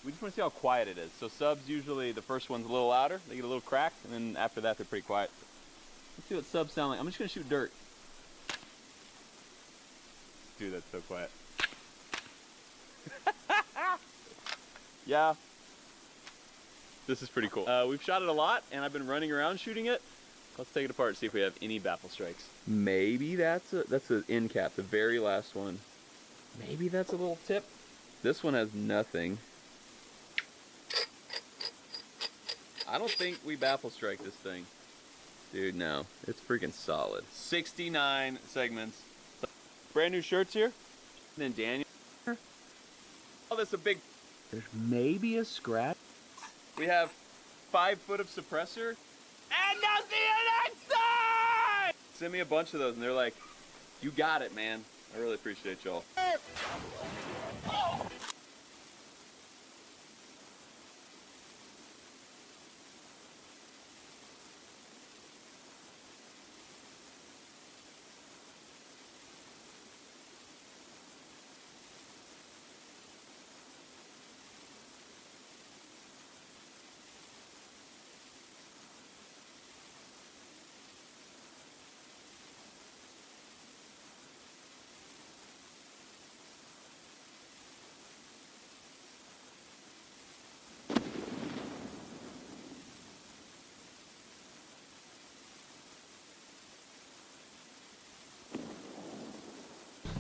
We just want to see how quiet it is. So subs, usually the first one's a little louder, they get a little crack, and then after that they're pretty quiet. Let's see what subs sound like. I'm just going to shoot dirt. Dude, that's so quiet. Yeah. This is pretty cool. We've shot it a lot, and I've been running around shooting it. Let's take it apart and see if we have any baffle strikes. Maybe that's an end cap, the very last one. Maybe that's a little tip. This one has nothing. I don't think we baffle strike this thing. Dude, no. It's freaking solid. 69 segments. Brand new shirts here. And then Daniel. Oh, that's a big... There's maybe a scratch. We have 5 foot of suppressor. And now see you next time! Send me a bunch of those, and they're like, you got it, man. I really appreciate y'all.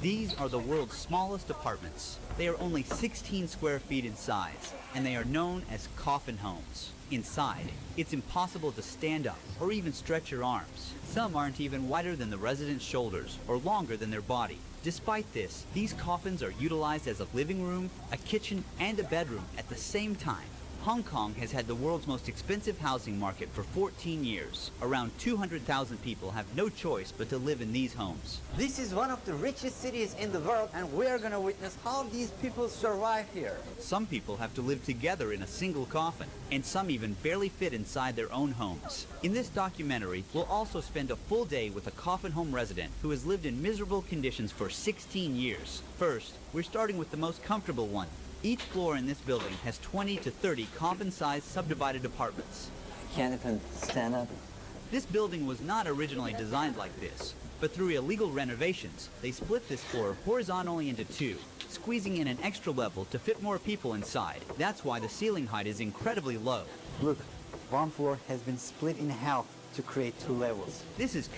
These are the world's smallest apartments. They are only 16 square feet in size, and they are known as coffin homes. Inside, it's impossible to stand up or even stretch your arms. Some aren't even wider than the residents' shoulders or longer than their body. Despite this, these coffins are utilized as a living room, a kitchen, and a bedroom at the same time. Hong Kong has had the world's most expensive housing market for 14 years. Around 200,000 people have no choice but to live in these homes. This is one of the richest cities in the world, and we're gonna witness how these people survive here. Some people have to live together in a single coffin, and some even barely fit inside their own homes. In this documentary, we'll also spend a full day with a coffin home resident who has lived in miserable conditions for 16 years. First, we're starting with the most comfortable one. Each floor in this building has 20 to 30 coffin-sized subdivided apartments. I can't even stand up. This building was not originally designed like this, but through illegal renovations, they split this floor horizontally into 2, squeezing in an extra level to fit more people inside. That's why the ceiling height is incredibly low. Look, one floor has been split in half to create 2 levels. This is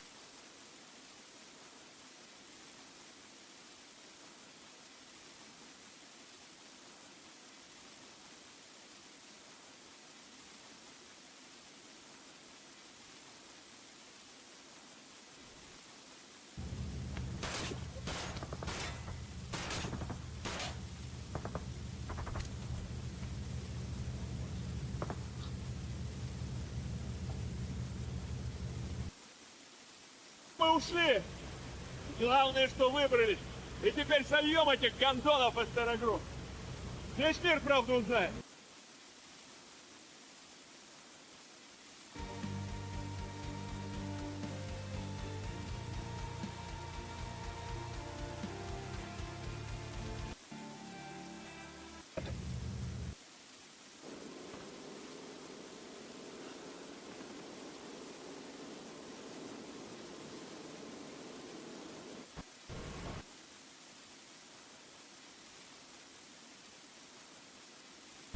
Мы ушли. Главное, что выбрались. И теперь сольем этих гондонов из старогру. Весь мир правду узнает.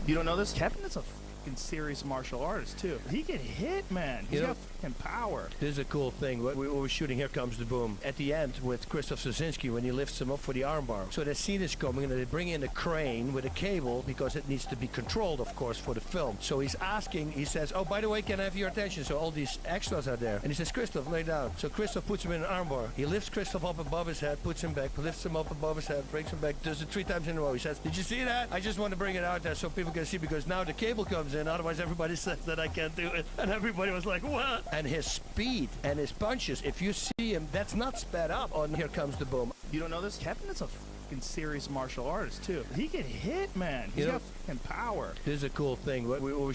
You don't know this? Kevin is a fucking serious martial artist, too. He can hit, man. He's got fucking power. This is a cool thing. What we were shooting Here Comes the Boom at the end with Christoph Sosinski when he lifts him up for the armbar. So they see this coming and they bring in a crane with a cable because it needs to be controlled, of course, for the film. So he's asking, he says, oh, by the way, can I have your attention? So all these extras are there. And he says, Christoph, lay down. So Christoph puts him in an armbar. He lifts Christoph up above his head, puts him back, lifts him up above his head, brings him back, does it 3 times in a row. He says, did you see that? I just want to bring it out there so people can see because now the cable comes in, otherwise everybody says that I can't do it. And everybody was like, what? And his speed and his punches, if you see him, that's not sped up on Here Comes the Boom. You don't know this? Kevin is a fucking serious martial artist, too. He can hit, man. He's got fucking power. This is a cool thing. What we were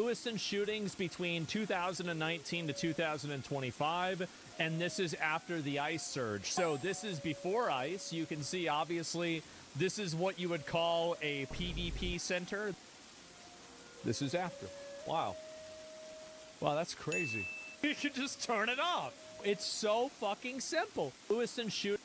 Lewiston shootings between 2019 to 2025, and this is after the ICE surge. So this is before ICE. You can see, obviously, this is what you would call a PvP center. This is after. Wow. Wow, that's crazy. You should just turn it off. It's so fucking simple. Lewiston shoot.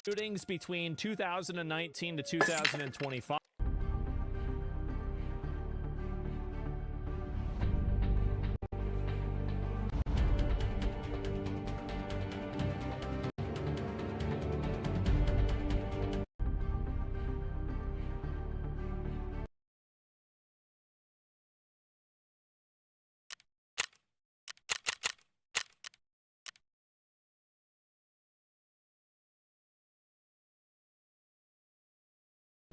Shootings between 2019 to 2025.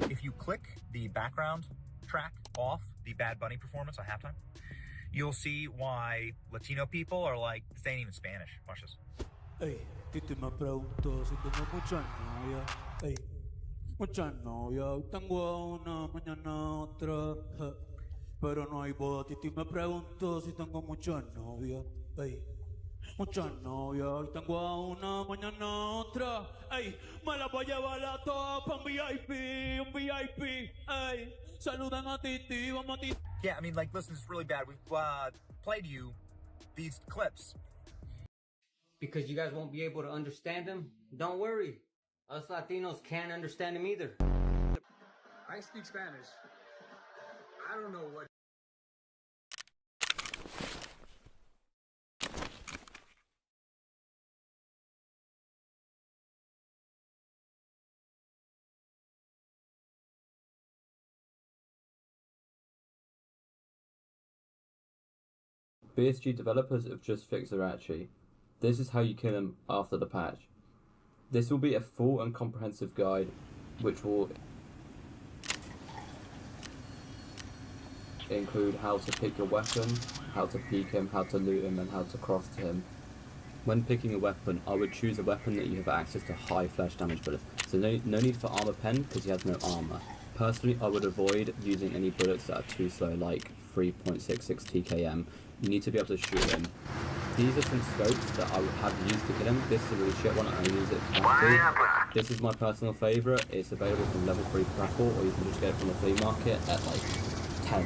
If you click the background track off the Bad Bunny performance on halftime, you'll see why Latino people are like, this ain't even Spanish. Watch this. Ey, Titi me preguntó si tengo muchas novias. Ey, muchas novias. Tengo una, mañana otra. Pero no hay boda. Titi me preguntó si tengo muchas novias. Ey, muchas novias. Tengo a una, mañana otra. Ey, me la voy a llevar a todas pa' un VIP, un VIP. Ey, saludan a Titi, vamos a Titi. Yeah, I mean, like, listen, it's really bad. We've played you these clips. Because you guys won't be able to understand them? Don't worry. Us Latinos can't understand them either. I speak Spanish. I don't know what. BSG developers have just fixed Irachi. This is how you kill him after the patch. This will be a full and comprehensive guide which will include how to pick your weapon, how to peek him, how to loot him, and how to cross to him. When picking a weapon, I would choose a weapon that you have access to high flash damage bullets. So no need for armor pen because he has no armor. Personally, I would avoid using any bullets that are too slow, like 3.66 TKM. You need to be able to shoot him. These are some scopes that I would have used to kill him. This is a really shit one, I only use it if I have to. This is my personal favourite. It's available from level 3 Grapple, or you can just get it from the flea market at like 10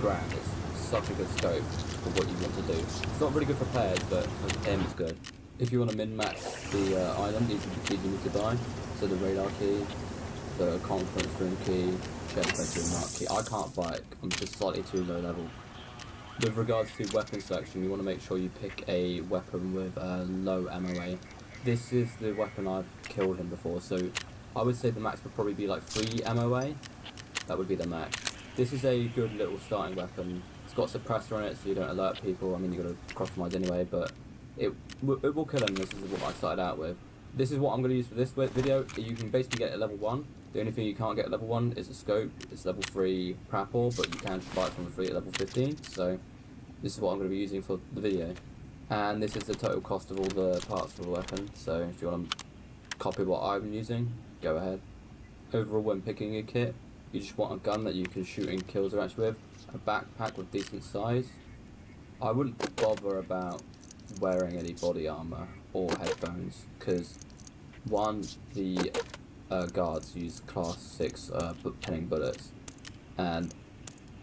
grand. It's such a good scope for what you want to do. It's not really good for players, but for him it's good. If you want to min-max the island, these are the keys you need to buy. So the radar key, the conference room key, checkpoint mark key. I can't buy it, I'm just slightly too low level. With regards to weapon selection, you want to make sure you pick a weapon with low MOA. This is the weapon I've killed him before, so I would say the max would probably be like 3 MOA. That would be the max. This is a good little starting weapon. It's got suppressor on it, so you don't alert people. I mean, you've got to cross-command anyway, but it will kill him. This is what I started out with. This is what I'm going to use for this video. You can basically get it at level 1. The only thing you can't get at level 1 is a scope. It's level 3 Prapor, but you can buy it from the free at level 15. So this is what I'm going to be using for the video. And this is the total cost of all the parts for the weapon. So if you want to copy what I'm using, go ahead. Overall, when picking a kit, you just want a gun that you can shoot and kill Zerach with, a backpack with decent size. I wouldn't bother about wearing any body armor or headphones, because one, the guards use class 6 pinning bullets, and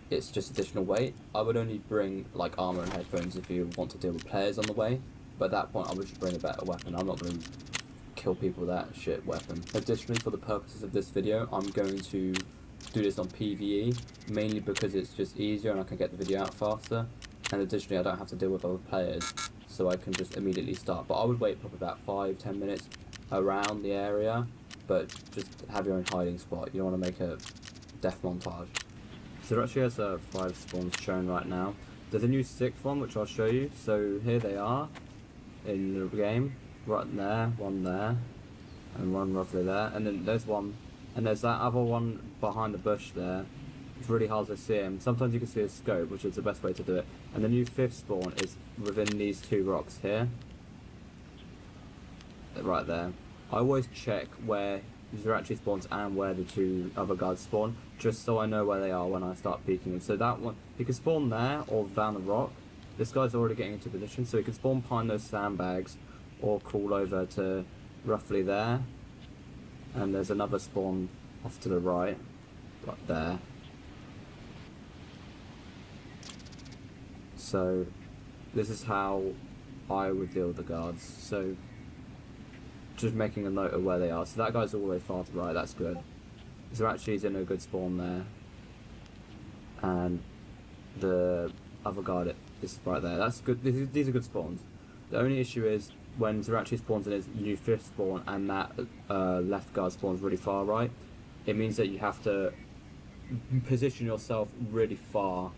it's just additional weight. I would only bring like armor and headphones if you want to deal with players on the way, but at that point I would just bring a better weapon. I'm not going to kill people with that shit weapon. Additionally, for the purposes of this video, I'm going to do this on PvE, mainly because it's just easier and I can get the video out faster, and additionally I don't have to deal with other players, so I can just immediately start. But I would wait probably about 5-10 minutes around the area, but just have your own hiding spot. You don't want to make a death montage. So there actually has 5 spawns shown right now. There's a new 6th one which I'll show you. So here they are in the game, right there, one there, and one roughly there, and then there's one, and there's that other one behind the bush there. It's really hard to see him. Sometimes you can see a scope, which is the best way to do it. And the new 5th spawn is within these 2 rocks here, right there. I always check where Zerachi spawns and where the 2 other guards spawn, just so I know where they are when I start peeking them. So that one, he can spawn there or down the rock. This guy's already getting into position, so he can spawn behind those sandbags or crawl over to roughly there. And there's another spawn off to the right there. So this is how I would deal with the guards. So just making a note of where they are. So that guy's all the way far to the right, that's good. Zerachi's in a good spawn there. And the other guard is right there. That's good. These are good spawns. The only issue is when Zerachi spawns in his new 5th spawn and that left guard spawns really far right, it means that you have to position yourself really far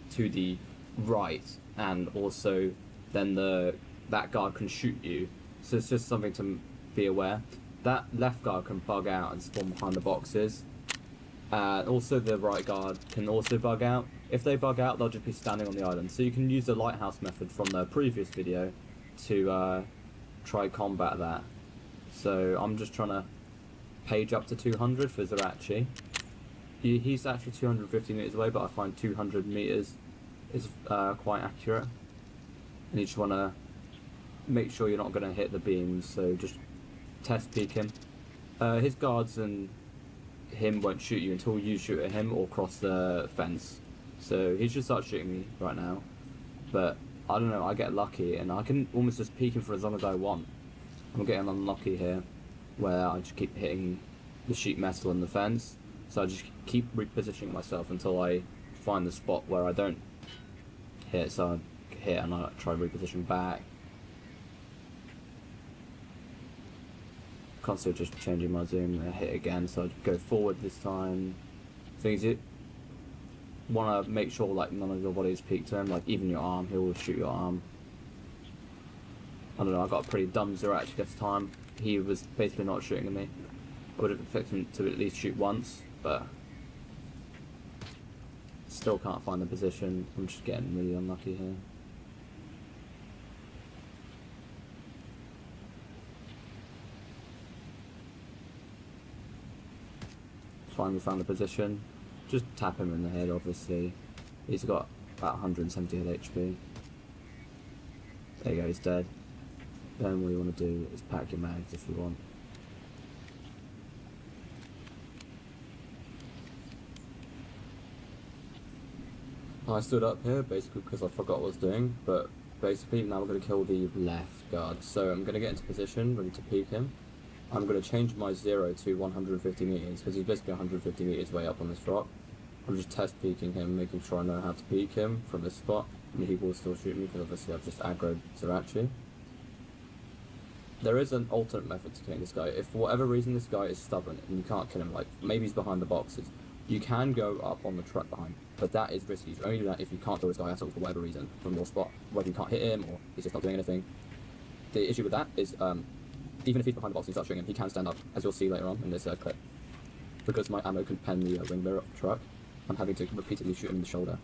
to the right, and also then that guard can shoot you. So it's just something to be aware. That left guard can bug out and spawn behind the boxes. Also the right guard can also bug out. If they bug out, they'll just be standing on the island. So you can use the lighthouse method from the previous video to try combat that. So I'm just trying to page up to 200 for Zerachi. He's actually 250 meters away, but I find 200 meters is quite accurate. And you just want to make sure you're not going to hit the beams, so just test peek him. His guards and him won't shoot you until you shoot at him or cross the fence. So he should start shooting me right now, but I don't know, I get lucky and I can almost just peek him for as long as I want. I'm getting unlucky here where I just keep hitting the sheet metal and the fence, so I just keep repositioning myself until I find the spot where I don't hit, so I hit and I try to reposition back. Constantly just changing my zoom and hit again, so I go forward this time. Things you want to make sure like none of your body is peaked to him, like even your arm, he'll shoot your arm. I don't know, I got a pretty dumb Zerachi this time. He was basically not shooting at me. I would have expected him to at least shoot once, but still can't find the position. I'm just getting really unlucky here. Finally found the position. Just tap him in the head, obviously. He's got about 170 HP. There you go, he's dead. Then what you want to do is pack your mags if you want. I stood up here basically because I forgot what I was doing, but basically now we're going to kill the left guard. So I'm going to get into position, ready to peek him. I'm going to change my 0 to 150 meters because he's basically 150 meters way up on this rock. I'm just test peeking him, making sure I know how to peek him from this spot. And he will still shoot me because obviously I've just aggroed Zerachi. There is an alternate method to killing this guy. If for whatever reason this guy is stubborn and you can't kill him, like maybe he's behind the boxes, you can go up on the truck behind, but that is risky. You only do that if you can't kill this guy at all for whatever reason from your spot, whether you can't hit him or he's just not doing anything. The issue with that is even if he's behind the box and you start shooting him, he can stand up, as you'll see later on in this clip. Because my ammo can pen the wing mirror of the truck, I'm having to repeatedly shoot him in the shoulder.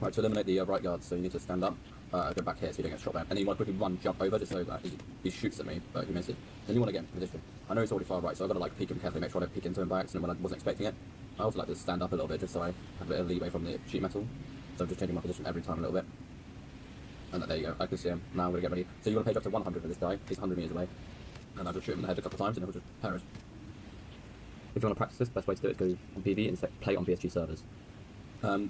Right, to eliminate the right guard, so you need to stand up. go back here so you don't get shot there. And then you want to quickly run, jump over just so that he shoots at me, but he misses. Then you want to get in position. I know he's already far right, so I've got to like peek him carefully, make sure I don't peek into him by accident when I wasn't expecting it. I also like to stand up a little bit just so I have a bit of leeway from the sheet metal. So I'm just changing my position every time a little bit. And there you go, I can see him. Now I'm going to get ready. So you want to page up to 100 for this guy. He's 100 meters away. And I'll just shoot him in the head a couple of times and he'll just perish. If you want to practice this, best way to do it is go on PV and play on BSG servers.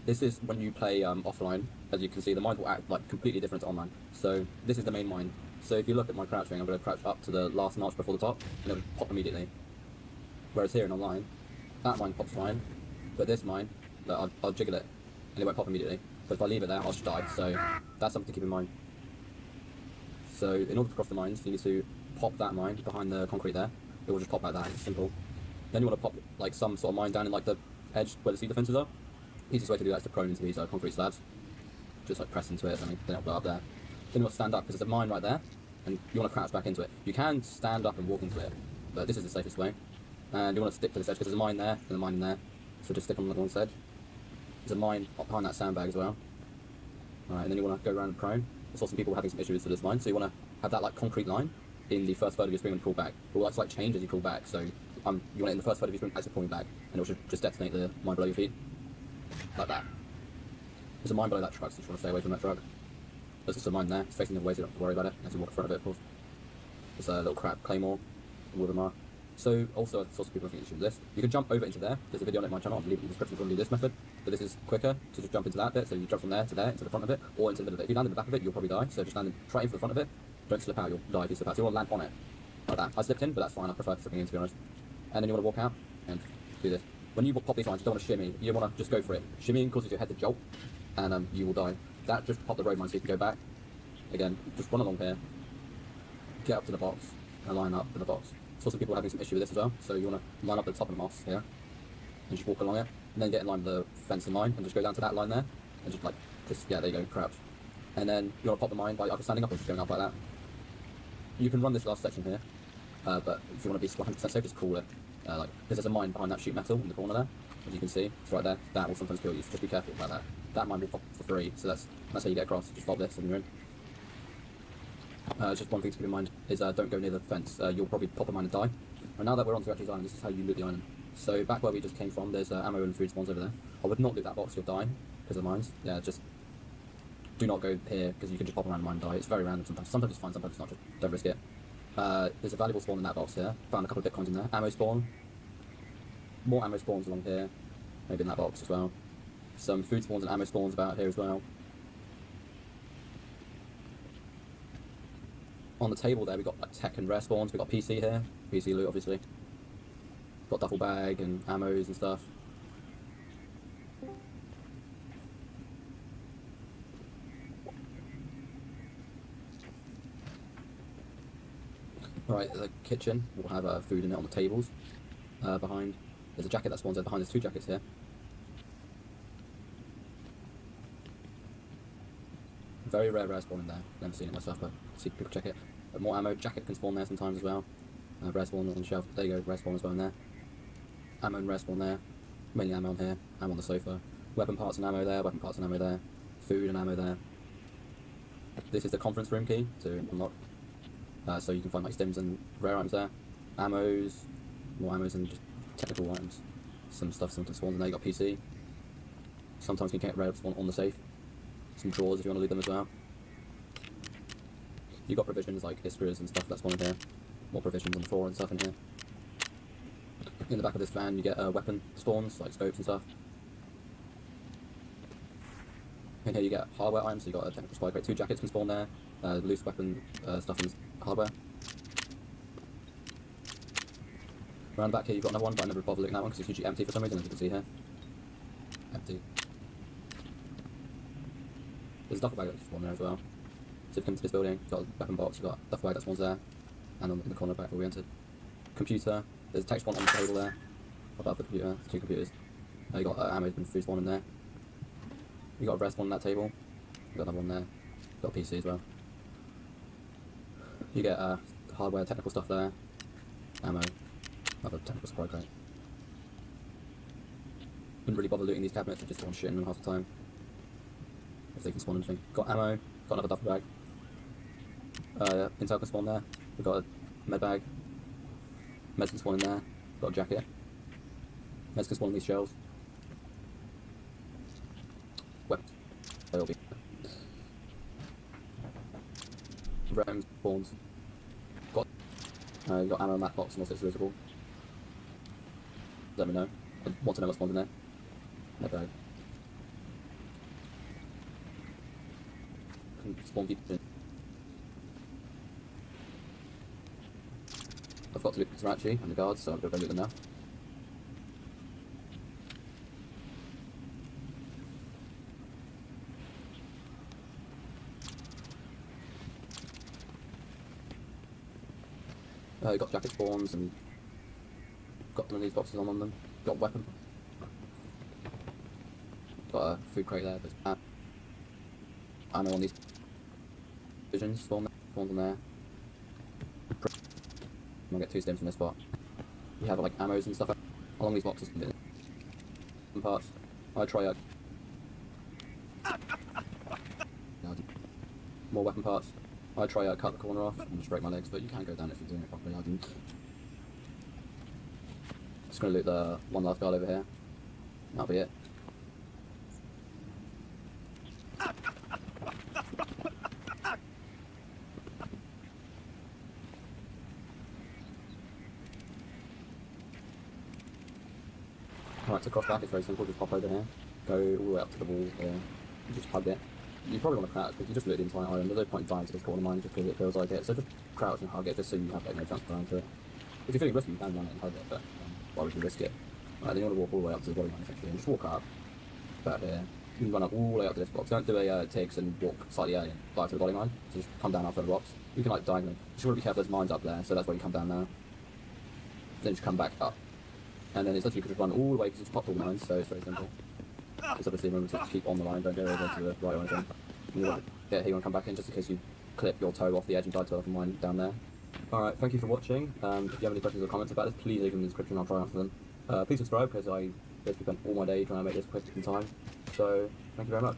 This is when you play offline. As you can see, the mines will act like completely different to online. So this is the main mine. So if you look at my crouching, I'm going to crouch up to the last notch before the top, and it'll pop immediately. Whereas here in online, that mine pops fine, but this mine, I'll jiggle it, and it won't pop immediately. But if I leave it there, I'll just die. So that's something to keep in mind. So in order to cross the mines, you need to pop that mine behind the concrete there. It will just pop like that. It's simple. Then you want to pop like some sort of mine down in like the edge where the sea defences are. Easiest way to do that is to prone into these concrete slabs. Just like press into it, and then it'll blow up there. Then you want to stand up because there's a mine right there, and you want to crouch back into it. You can stand up and walk into it, but this is the safest way. And you want to stick to this edge because there's a mine there and a mine there. So just stick on the one edge. There's a mine up behind that sandbag as well. Alright, and then you want to go around and prone. I saw some people having some issues with this mine, so you want to have that like concrete line in the first third of your screen and pull back. It will like change as you pull back, so you want it in the first third of your screen as you're pulling back, and it will just detonate the mine below your feet. Like that. There's a mine below that truck, so you just want to stay away from that truck. There's just a mine there, it's facing the other way, so you don't have to worry about it as you walk in front of it, of course. There's a little crap claymore, a wooden mark. So, also, I saw some people having issues with this. You can jump over into there. There's a video on my channel, I'll leave it in the description if you want to do this method. But this is quicker to just jump into that bit, so you jump from there to there, into the front of it, or into the middle of it. If you land in the back of it, you'll probably die, so just land right in for the front of it. Don't slip out, you'll die if you slip out. So you want to land on it, like that. I slipped in, but that's fine, I prefer slipping in, to be honest. And then you want to walk out and do this. When you pop these lines, you don't want to shimmy, you want to just go for it. Shimmying causes your head to jolt, and you will die. That just pop the road mine so you can go back. Again, just run along here, get up to the box, and line up in the box. Saw some people having some issue with this as well, so you want to line up at the top of the moss here, and just walk along it, and then get in line with the fencing line, and just go down to that line there, and just yeah, there you go, crouch. And then you want to pop the mine by either standing up or just going up like that. You can run this last section here, but if you want to be 100% safe, just call it. Because there's a mine behind that sheet metal in the corner there, as you can see, it's right there. That will sometimes kill you, so just be careful about that. That mine will pop for free, so that's how you get across. Just pop this and you're in. Just one thing to keep in mind is don't go near the fence. You'll probably pop a mine and die. And now that we're on Zerati's Island, this is how you loot the island. So back where we just came from, there's ammo and food spawns over there. I would not loot that box, you'll die because of the mines. Yeah, just do not go here because you can just pop around a mine and die. It's very random sometimes. Sometimes it's fine, sometimes it's not. Just don't risk it. There's a valuable spawn in that box here. Found a couple of bitcoins in there. Ammo spawn. More ammo spawns along here. Maybe in that box as well. Some food spawns and ammo spawns about here as well. On the table there, we got like tech and rare spawns. We got PC here, PC loot obviously. Got duffel bag and ammos and stuff. Alright, the kitchen will have food in it on the tables. Behind, there's a jacket that spawns there. Behind, there's two jackets here. Very rare spawn in there. Never seen it myself, but see people check it. But more ammo. Jacket can spawn there sometimes as well. Rare spawn on the shelf. There you go. Rare spawn as well in there. Ammo and rare spawn there. Mainly ammo on here. Ammo on the sofa. Weapon parts and ammo there. Weapon parts and ammo there. Food and ammo there. This is the conference room key to unlock. So you can find like stims and rare items there. Ammos. More ammos and just technical items. Some stuff sometimes spawns in there. You got PC. Sometimes you can get rare spawn on the safe. Some drawers if you want to loot them as well. You got provisions like iscras and stuff that's spawned in here. More provisions on the floor and stuff in here. In the back of this van you get weapon spawns like scopes and stuff. In here you get hardware items, so you got a technical supply crate. 2 jackets can spawn there. Loose weapon stuff and hardware. Around the back here you've got another one, but I never bothered looking at that one because it's usually empty for some reason, as you can see here. Empty. There's a duffel bag that spawns there as well. So if you come to this building, you've got a weapon box, you've got a duffel bag that spawns there, and in the corner back where we entered. Computer, there's a tech spawn on the table there, above the computer, 2 computers. You got ammo and food spawn in there. You got a rare spawn on that table, you got another one there, you got a PC as well. You get hardware, technical stuff there, ammo, another technical supply crate. Wouldn't really bother looting these cabinets, you just spawn shit in them half the time. If they can spawn anything. Got ammo, Got another duffel bag. Intel can spawn there. We've got a med bag. Meds can spawn in there. Got a jacket. Meds can spawn in these shelves. Weapons. They'll be. Rounds, spawns. Got. You've got ammo in that box unless it's visible. Let me know. I want to know what spawns in there. Med bag. Can spawn people in. I've got to loot the Srirachi and the guards, so I'm going to go loot them now. Got jacket spawns and got one of these boxes on them. Got a weapon. Got a food crate there, but ammo on these visions, spawns on there. I'm gonna get 2 stems from this spot. You have like ammos and stuff along these boxes. Some parts. I try out. More weapon parts. I try out cut the corner off and just break my legs, but you can go down if you're doing it properly. I didn't. Just gonna loot the one last guard over here. That'll be it. Alright, to cross back it's very simple, just pop over here, go all the way up to the wall here, and just hug it. You probably want to crouch because you just loot the entire island, there's no point dying to this corner mine just because it feels like it, so just crouch and hug it just so you have like no chance to run to it. If you're feeling risky you can run it and hug it, but why would you risk it? Alright, then you want to walk all the way up to the body mine essentially, and just walk up, about here. You can run up all the way up to this box, don't do a Tiggs and walk slightly early and dive to the body mine, so just come down after the rocks. You can like diagonally, just want to be careful, there's mines up there, so that's why you come down now. Then just come back up. And then it's literally you could just run all the way because it's popped all mines, so it's very simple. Just obviously remember to keep on the line, don't go over to the right or anything. And you want to get here, you want to come back in just in case you clip your toe off the edge and die to a mine down there. Alright, thank you for watching. If you have any questions or comments about this, please leave them in the description, I'll try and answer them. Please subscribe because I basically spent all my day trying to make this quick in time. So, thank you very much.